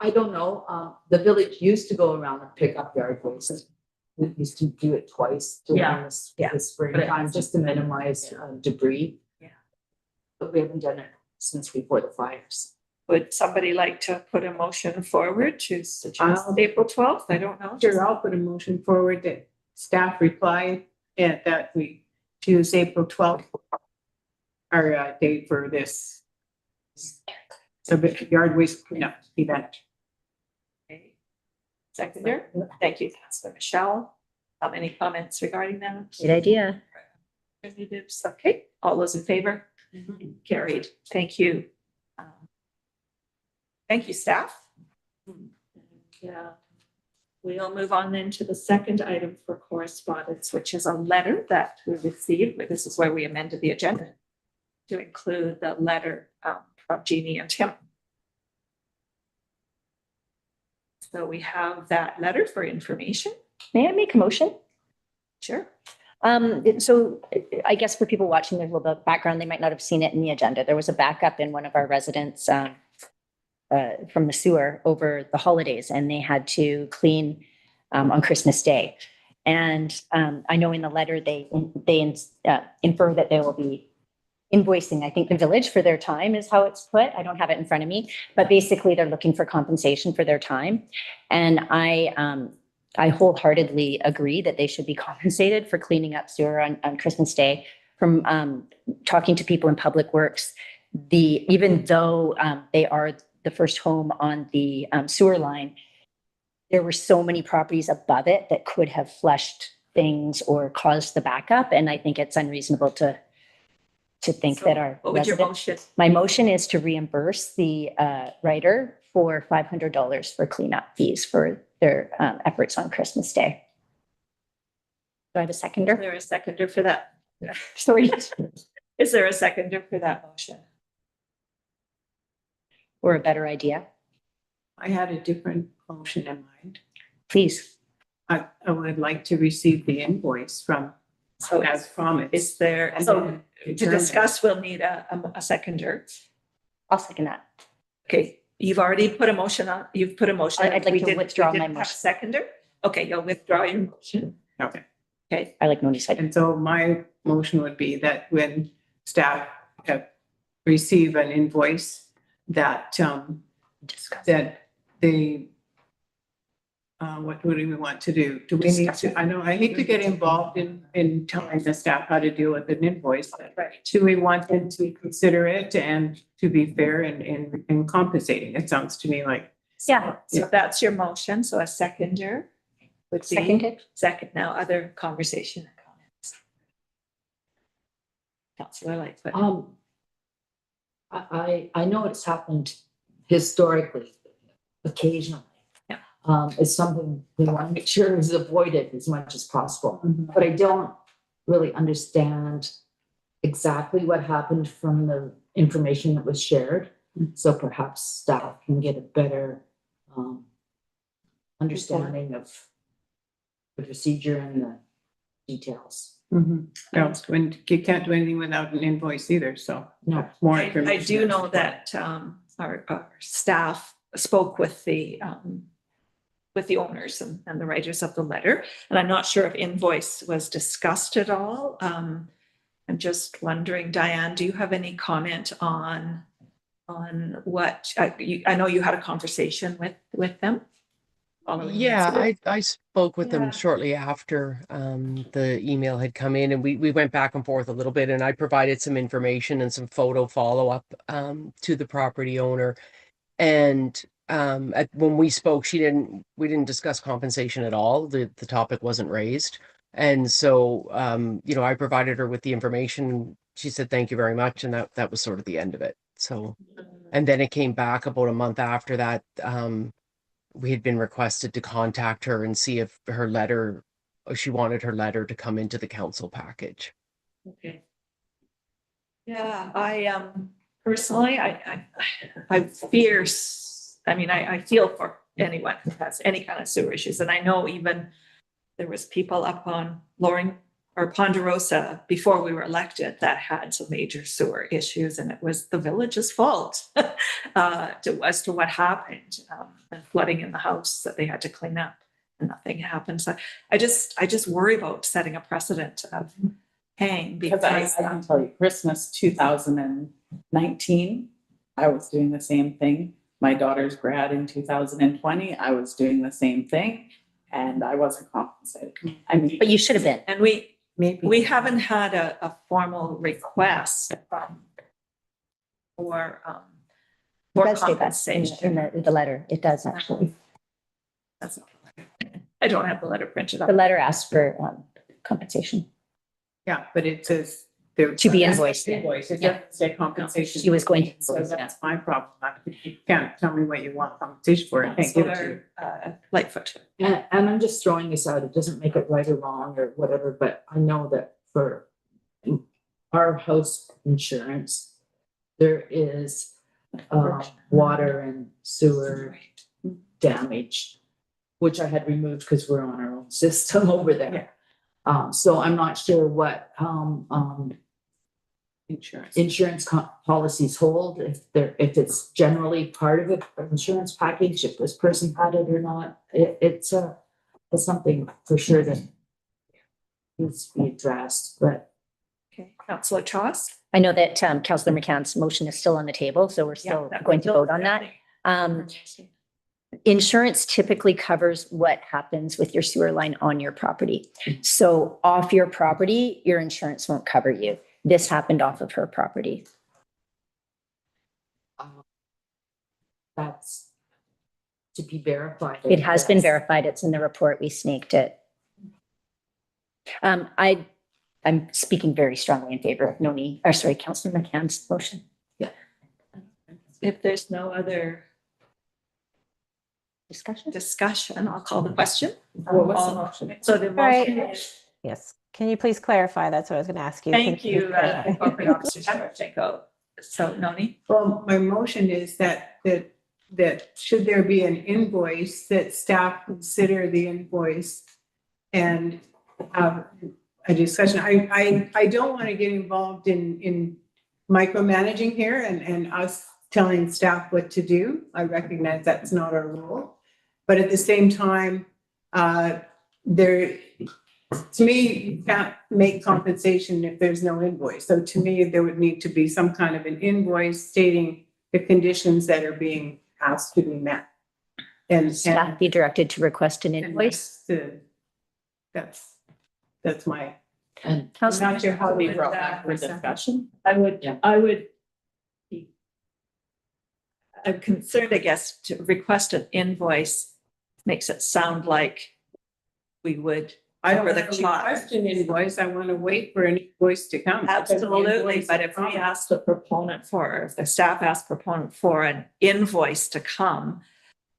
F: I don't know. The village used to go around and pick up yard waste. We used to do it twice during the springtime, just to minimize debris.
B: Yeah.
F: But we haven't done it since before the fires.
B: Would somebody like to put a motion forward to suggest
D: I'll-
B: April 12th? I don't know.
D: Sure, I'll put a motion forward that staff reply and that we choose April 12th. Our date for this. So the yard waste cleanup event.
B: Okay. Seconder, thank you, Councillor Michelle. Any comments regarding that?
E: Great idea.
B: Representatives, okay, all those in favor? Carried, thank you. Thank you, staff. Yeah. We'll move on then to the second item for correspondence, which is a letter that we received. This is where we amended the agenda to include the letter from Jeannie and Tim. So we have that letter for information.
E: May I make a motion?
B: Sure.
E: So I guess for people watching, there's a little bit of background. They might not have seen it in the agenda. There was a backup in one of our residents from the sewer over the holidays, and they had to clean on Christmas Day. And I know in the letter they infer that they will be invoicing, I think, the village for their time is how it's put. I don't have it in front of me, but basically they're looking for compensation for their time. And I wholeheartedly agree that they should be compensated for cleaning up sewer on Christmas Day. From talking to people in Public Works, even though they are the first home on the sewer line, there were so many properties above it that could have flushed things or caused the backup. And I think it's unreasonable to think that our
B: What would your
E: residents-
B: motion?
E: My motion is to reimburse the writer for $500 for cleanup fees for their efforts on Christmas Day. Do I have a
B: Is
E: seconder?
B: there a seconder for that?
E: Sorry.
B: Is there a seconder for that motion?
E: Or a better idea?
D: I had a different motion in mind.
E: Please.
D: I would like to receive the invoice from,
B: So
D: as promised.
B: is there,
D: And
B: so
D: then
B: to
D: determine-
B: discuss, we'll need a seconder.
E: I'll second that.
B: Okay, you've already put a motion on, you've put a motion.
E: I'd like
B: We
E: to
B: didn't-
E: withdraw
B: we
E: my
B: didn't have a
E: motion.
B: Seconder? Okay, you'll withdraw your motion.
D: Okay.
B: Okay,
E: I like Noni said.
D: And so my motion would be that when staff receive an invoice that,
E: Discuss.
D: that they, what do we want to do? Do we need to, I know, I hate to get involved in telling the staff how to deal with an invoice. But
B: right.
D: do we want them to consider it and to be fair in compensating? It sounds to me like.
E: Yeah.
B: So that's your motion, so a seconder would be.
E: Seconded.
B: Second, now other conversation and comments. Councillor Lightfoot.
F: I know it's happened historically, occasionally.
B: Yeah.
F: It's something we want to make sure is avoided as much as possible.
D: Mhm.
F: But I don't really understand exactly what happened from the information that was shared. So perhaps staff can get a better understanding of the procedure and the details.
D: No, when you can't do anything without an invoice either, so.
F: No.
D: More
B: I
D: information.
B: do know that our staff spoke with the owners and the writers of the letter, and I'm not sure if invoice was discussed at all. I'm just wondering, Diane, do you have any comment on what, I know you had a conversation with them? following the
C: Yeah,
B: incident?
C: I spoke with
B: Yeah.
C: them shortly after the email had come in, and we went back and forth a little bit, and I provided some information and some photo follow-up to the property owner. And when we spoke, we didn't discuss compensation at all. The topic wasn't raised. And so I provided her with the information. She said, thank you very much. And that was sort of the end of it. So, and then it came back about a month after that. We had been requested to contact her and see if she wanted her letter to come into the council package.
B: Okay. Yeah, I personally, I feel for anyone who has any kind of sewer issues, and I know even there was people up on Loring or Ponderosa, before we were elected, that had some major sewer issues, and it was the village's fault as to what happened, and flooding in the house that they had to clean up, and nothing happened. So I just worry about setting a precedent of paying
G: Because
B: because
G: I can tell you, Christmas 2019, I was doing the same thing. My daughter's grad in 2020, I was doing the same thing, and I wasn't compensated. I mean,
E: But you should have been.
B: and we
D: Maybe.
B: haven't had a formal request for
E: It does say that
B: compensation.
E: in the letter. It does actually.
B: That's not the letter. I don't have the letter printed
E: The
B: up.
E: letter asks for compensation.
D: Yeah, but it says there.
E: To be invoiced.
D: Invoice, it
E: Yeah.
D: doesn't say compensation.
E: She was going to
D: So
E: invoice,
D: that's my problem. You can't tell me what you want compensation for. I can't give it to you.
B: Councillor Lightfoot.
F: And I'm just throwing this out, it doesn't make it right or wrong or whatever, but I know that for our house insurance, there is water and sewer damage, which I had removed because we're on our own system over there. So I'm not sure what
D: Insurance.
F: policies hold, if it's generally part of an insurance package, if this person had it or not. It's something for sure that needs to be addressed, but
B: Okay, Councillor Choss.
E: I know that Councillor McCann's motion is still on the table, so we're still going to vote on that. Insurance typically covers what happens with your sewer line on your property. So off your property, your insurance won't cover you. This happened off of her property.
F: that's to be verified.
E: It has been
F: Yes.
E: verified. It's in the report. We snaked it. I'm speaking very strongly in favor of Councillor McCann's motion.
B: If there's no other discussion, I'll call the question.
F: What was the motion?
B: So the
A: right.
B: motion is,
A: Yes. Can you please clarify? That's what I was going to ask you.
B: thank
A: Can please
B: you,
A: clarify?
B: Corporate Officer Tarasenko. So Noni?
D: Well, my motion is that should there be an invoice, that staff consider the invoice and have a discussion. I don't want to get involved in micromanaging here and us telling staff what to do. I recognize that's not our role. But at the same time, to me, you can't make compensation if there's no invoice. So to me, there would need to be some kind of an invoice stating the conditions that are being asked to be met. And
E: Staff be directed to request an invoice.
D: that's my.
F: And
D: I'm not sure how
G: We
D: we
G: brought back for discussion.
B: I'm concerned, I guess, to request an invoice makes it sound like we would
D: I don't
B: cover the
D: want to
B: cost.
D: request an invoice. I want to wait for an invoice to come.
B: Absolutely, but if we ask the proponent for, if the staff asks proponent for an invoice to come,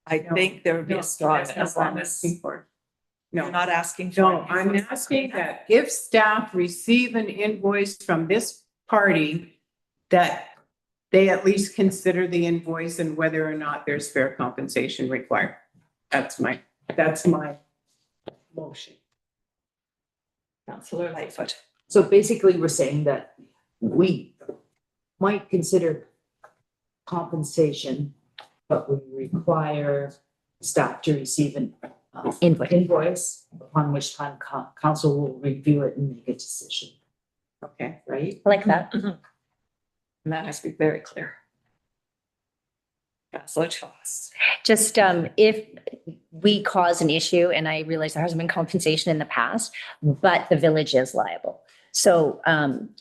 B: I
D: No,
B: think there would be a strong,
D: That's
B: as
D: not what
B: long
D: I'm
B: as
D: asking for.
B: you're
D: No,
B: not asking for.
D: no,
B: an
D: I'm
B: invoice.
D: asking that if staff receive an invoice from this party, that they at least consider the invoice and whether or not there's fair compensation required. That's my motion.
B: Councillor Lightfoot.
F: so basically, we're saying that we might consider compensation, but we require staff to receive an invoice, upon which time council will review it and make a decision,
D: Okay.
F: right?
E: I like that.
B: And that has to be very clear. Councillor Choss.
E: Just if we cause an issue, and I realize there hasn't been compensation in the past, but the village is liable. So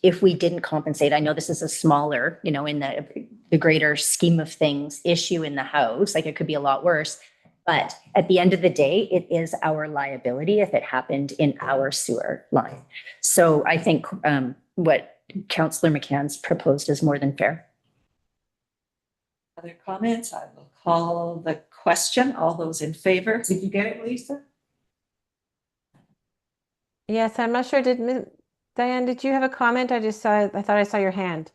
E: if we didn't compensate, I know this is a smaller, in the greater scheme of things, issue in the house, like it could be a lot worse. But at the end of the day, it is our liability if it happened in our sewer line. So I think what Councillor McCann's proposed is more than fair.
B: Other comments? I will call the question. All those in favor?
D: Did you get it, Lisa?
A: Yes, I'm not sure. Diane, did you have a comment? I thought I saw your hand.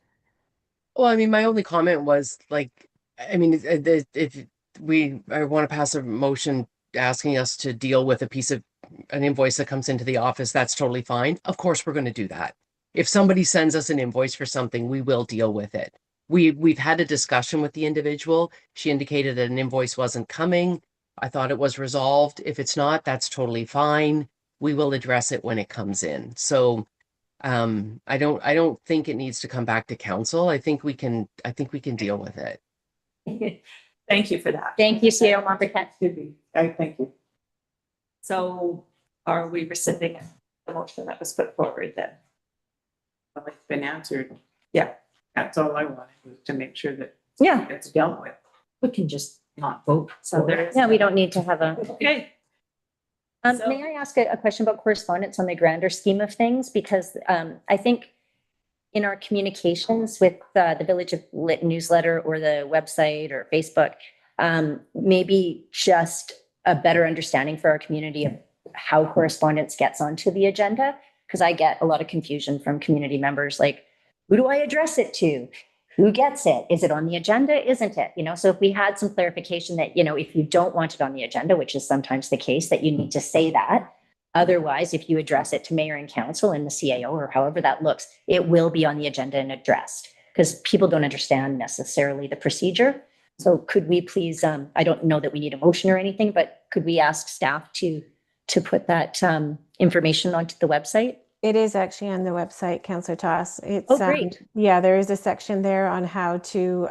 C: Well, I mean, my only comment was like, I mean, if I want to pass a motion asking us to deal with an invoice that comes into the office, that's totally fine. Of course, we're going to do that. If somebody sends us an invoice for something, we will deal with it. We've had a discussion with the individual. She indicated that an invoice wasn't coming. I thought it was resolved. If it's not, that's totally fine. We will address it when it comes in. So I don't think it needs to come back to council. I think we can deal with it.
B: Thank you for that.
E: Thank you, CEO Montpetit.
D: Should be. Thank you.
B: So are we rescinding the motion that was put forward then?
D: Well, it's been answered.
B: Yeah.
D: That's all I wanted, was to make sure that
E: Yeah,
D: it's dealt with.
F: We can just not vote.
B: So there is.
E: yeah, we don't need to have a.
B: Okay. So-
E: May I ask a question about correspondence on the grander scheme of things? Because I think in our communications with the Village of Lytton newsletter or the website or Facebook, maybe just a better understanding for our community of how correspondence gets onto the agenda. Because I get a lot of confusion from community members, like, who do I address it to? Who gets it? Is it on the agenda? Isn't it? You know, so if we had some clarification that, you know, if you don't want it on the agenda, which is sometimes the case, that you need to say that. Otherwise, if you address it to mayor and council and the CAO or however that looks, it will be on the agenda and addressed, because people don't understand necessarily the procedure. So could we please, I don't know that we need a motion or anything, but could we ask staff to put that information onto the website?
A: It is actually on the website, Councillor Toss. It's,
E: Oh, great.
A: yeah, there is a section there on how to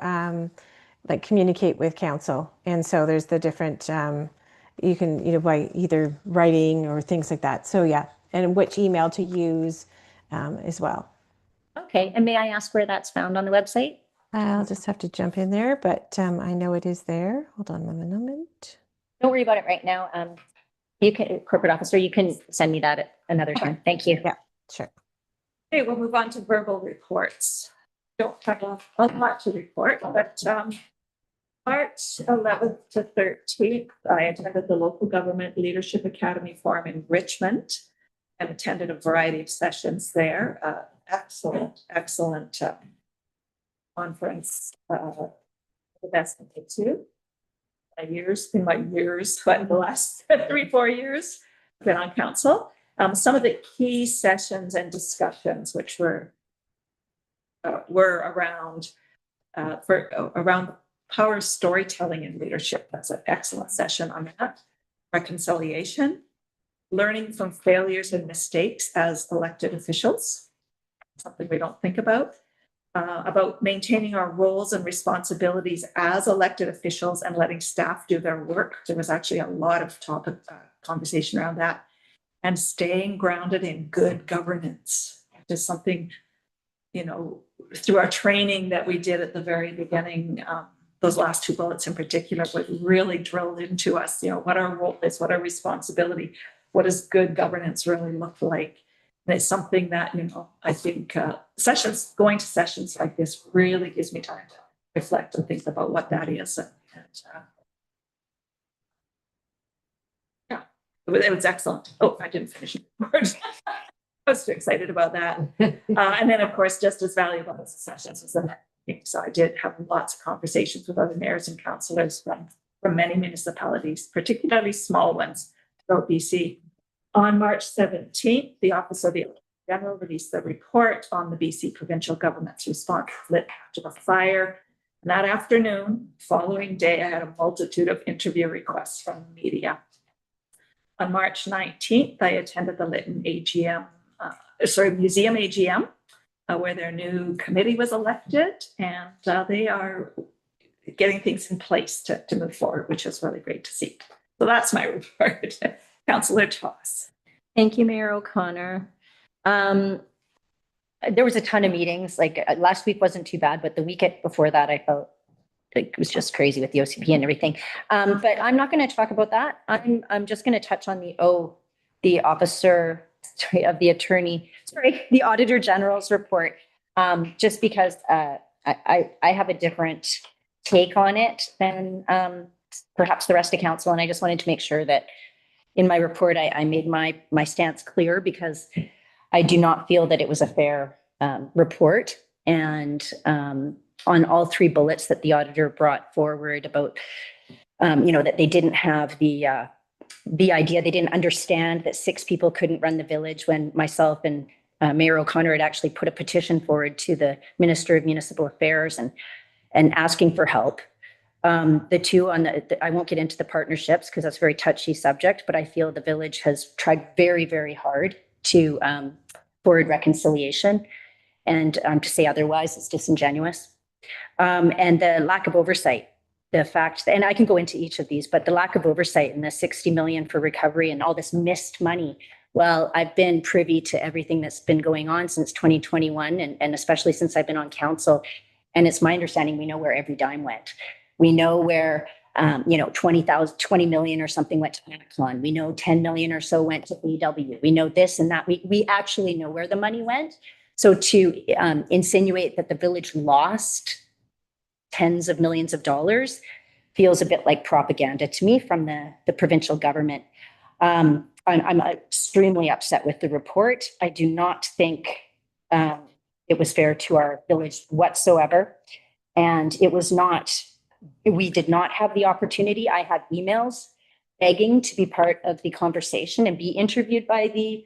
A: like communicate with council. And so there's the different, you can, you know, by either writing or things like that. So yeah, and which email to use as well.
E: Okay, and may I ask where that's found on the website?
A: I'll just have to jump in there, but I know it is there. Hold on one moment.
E: Don't worry about it right now. You can, corporate officer, you can send me that at another time. Thank you.
A: Yeah, sure.
B: Okay, we'll move on to verbal reports. Don't have a lot to report, but March 11th to 13th, I attended the Local Government Leadership Academy Forum in Richmond and attended a variety of sessions there. Excellent conference. The best of the two. In my years, but in the last 3-4 years, I've been on council. Some of the key sessions and discussions, which were around around power of storytelling and leadership. That's an excellent session on that. Reconciliation, learning from failures and mistakes as elected officials, something we don't think about maintaining our roles and responsibilities as elected officials and letting staff do their work. There was actually a lot of conversation around that. And staying grounded in good governance, which is something, you know, through our training that we did at the very beginning, those last 2 bullets in particular, what really drilled into us, you know, what our role is, what our responsibility, what does good governance really look like? And it's something that, you know, I think going to sessions like this really gives me time to reflect and think about what that is. Yeah, it was excellent. Oh, I didn't finish it. I was too excited about that. And then, of course, just as valuable as the sessions was the networking. So I did have lots of conversations with other mayors and councillors from many municipalities, particularly small ones throughout BC. On March 17th, the Office of the General released the report on the BC provincial government's response to Lytton after the fire. And that afternoon, following day, I had a multitude of interview requests from the media. On March 19th, I attended the Lytton Museum AGM, where their new committee was elected, and they are getting things in place to move forward, which is really great to see. So that's my report. Councillor Toss.
E: Thank you, Mayor O'Connor. There was a ton of meetings, like last week wasn't too bad, but the week before that, I felt like it was just crazy with the OCP and everything. But I'm not going to talk about that. I'm just going to touch on the Auditor General's report, just because I have a different take on it than perhaps the rest of council. And I just wanted to make sure that in my report, I made my stance clear, because I do not feel that it was a fair report. And on all 3 bullets that the auditor brought forward about, you know, that they didn't have the the idea they didn't understand that 6 people couldn't run the village when myself and Mayor O'Connor had actually put a petition forward to the Minister of Municipal Affairs and asking for help. The two on I won't get into the partnerships because that's a very touchy subject, but I feel the village has tried very, very hard to forward reconciliation, and to say otherwise is disingenuous. And the lack of oversight, the fact, and I can go into each of these, but the lack of oversight and the 60 million for recovery and all this missed money. Well, I've been privy to everything that's been going on since 2021, and especially since I've been on council. And it's my understanding we know where every dime went. We know where, 20 million or something went to Amazon. We know 10 million or so went to BW. We know this and that. We actually know where the money went. So to insinuate that the village lost tens of millions of dollars feels a bit like propaganda to me from the provincial government. I'm extremely upset with the report. I do not think it was fair to our village whatsoever. And it was not, we did not have the opportunity. I had emails begging to be part of the conversation and be interviewed by the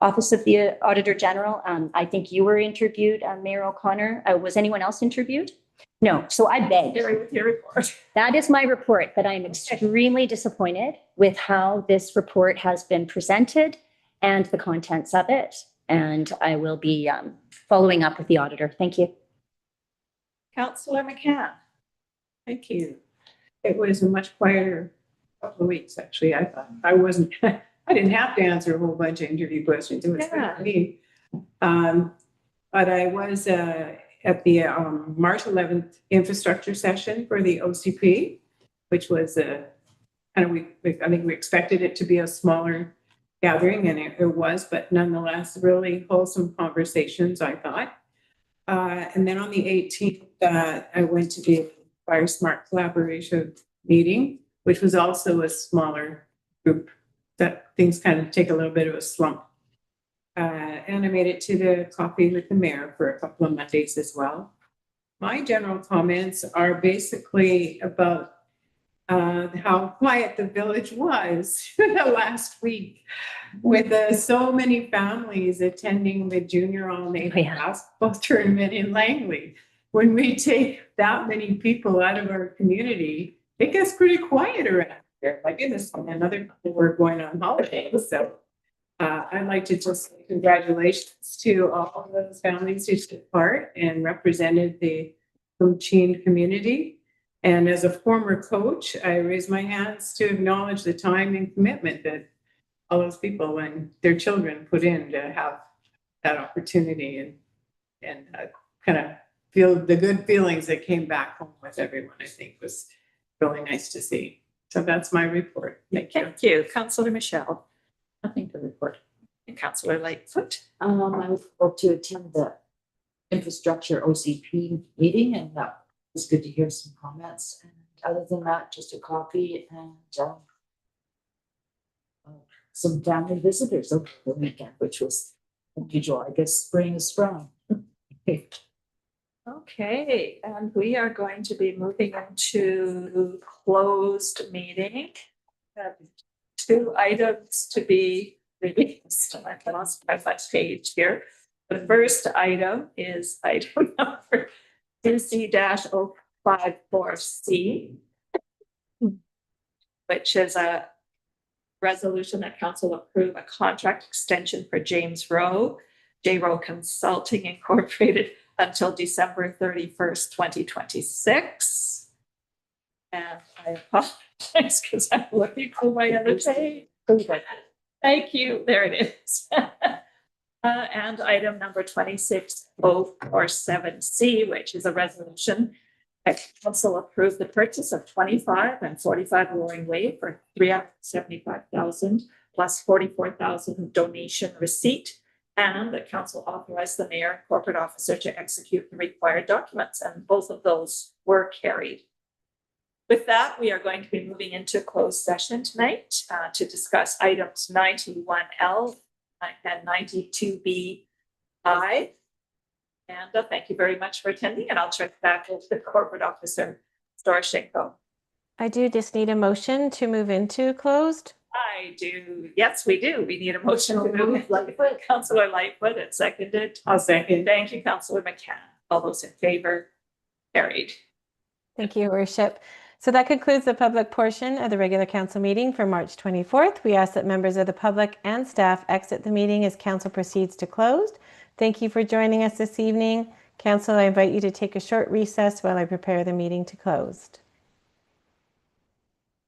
E: Office of the Auditor General. I think you were interviewed, Mayor O'Connor. Was anyone else interviewed? No. So I begged.
B: With your report.
E: That is my report, but I'm extremely disappointed with how this report has been presented and the contents of it. And I will be following up with the auditor. Thank you.
B: Councillor McCann.
D: Thank you. It was a much quieter couple of weeks, actually. I thought I didn't have to answer a whole bunch of interview questions. It was good for me. But I was at the March 11th infrastructure session for the OCP, which was I think we expected it to be a smaller gathering, and it was, but nonetheless, really wholesome conversations, I thought. And then on the 18th, I went to the Fire Smart Collaboration meeting, which was also a smaller group that things kind of take a little bit of a slump. And I made it to the coffee with the mayor for a couple of Mondays as well. My general comments are basically about how quiet the village was the last week, with so many families attending the junior all-nation basketball tournament in Langley. When we take that many people out of our community, it gets pretty quiet around here. My goodness, and other people were going on holidays. So I'd like to just say congratulations to all of those families who took part and represented the Cochin community. And as a former coach, I raise my hands to acknowledge the time and commitment that all those people and their children put in to have that opportunity and kind of feel the good feelings that came back home with everyone. I think was really nice to see. So that's my report. Thank you.
B: Thank you. Councillor Michelle. Nothing to report. And Councillor Lightfoot.
F: I was able to attend the infrastructure OCP meeting, and that was good to hear some comments. And other than that, just a coffee and some family visitors over the weekend, which was unusual. I guess spring is sprung.
B: Okay, and we are going to be moving into closed meeting. 2 items to be released. I've lost my first page here. The first item is item number 2C-054C, which is a resolution that council approve a contract extension for James Rowe, J. Rowe Consulting Incorporated, until December 31st, 2026. And I apologize because I'm looking for my other page. Thank you. There it is. And item number 26047C, which is a resolution that council approved the purchase of 25 and 45 Roaring Way for $375,000 plus $44,000 donation receipt. And the council authorized the mayor and corporate officer to execute the required documents, and both of those were carried. With that, we are going to be moving into closed session tonight to discuss items 91L and 92BI. And thank you very much for attending, and I'll turn it back to the corporate officer, Storoshenko.
A: I do just need a motion to move into closed.
B: I do. Yes, we do. We need a motion to
F: So
B: move.
F: Lightfoot.
B: Councillor Lightfoot and seconded.
D: I'll second.
B: Thank you, Councillor McCann. All those in favor? Carried.
A: Thank you, Your Worship. So that concludes the public portion of the regular council meeting for March 24th. We ask that members of the public and staff exit the meeting as council proceeds to close. Thank you for joining us this evening. Council, I invite you to take a short recess while I prepare the meeting to close.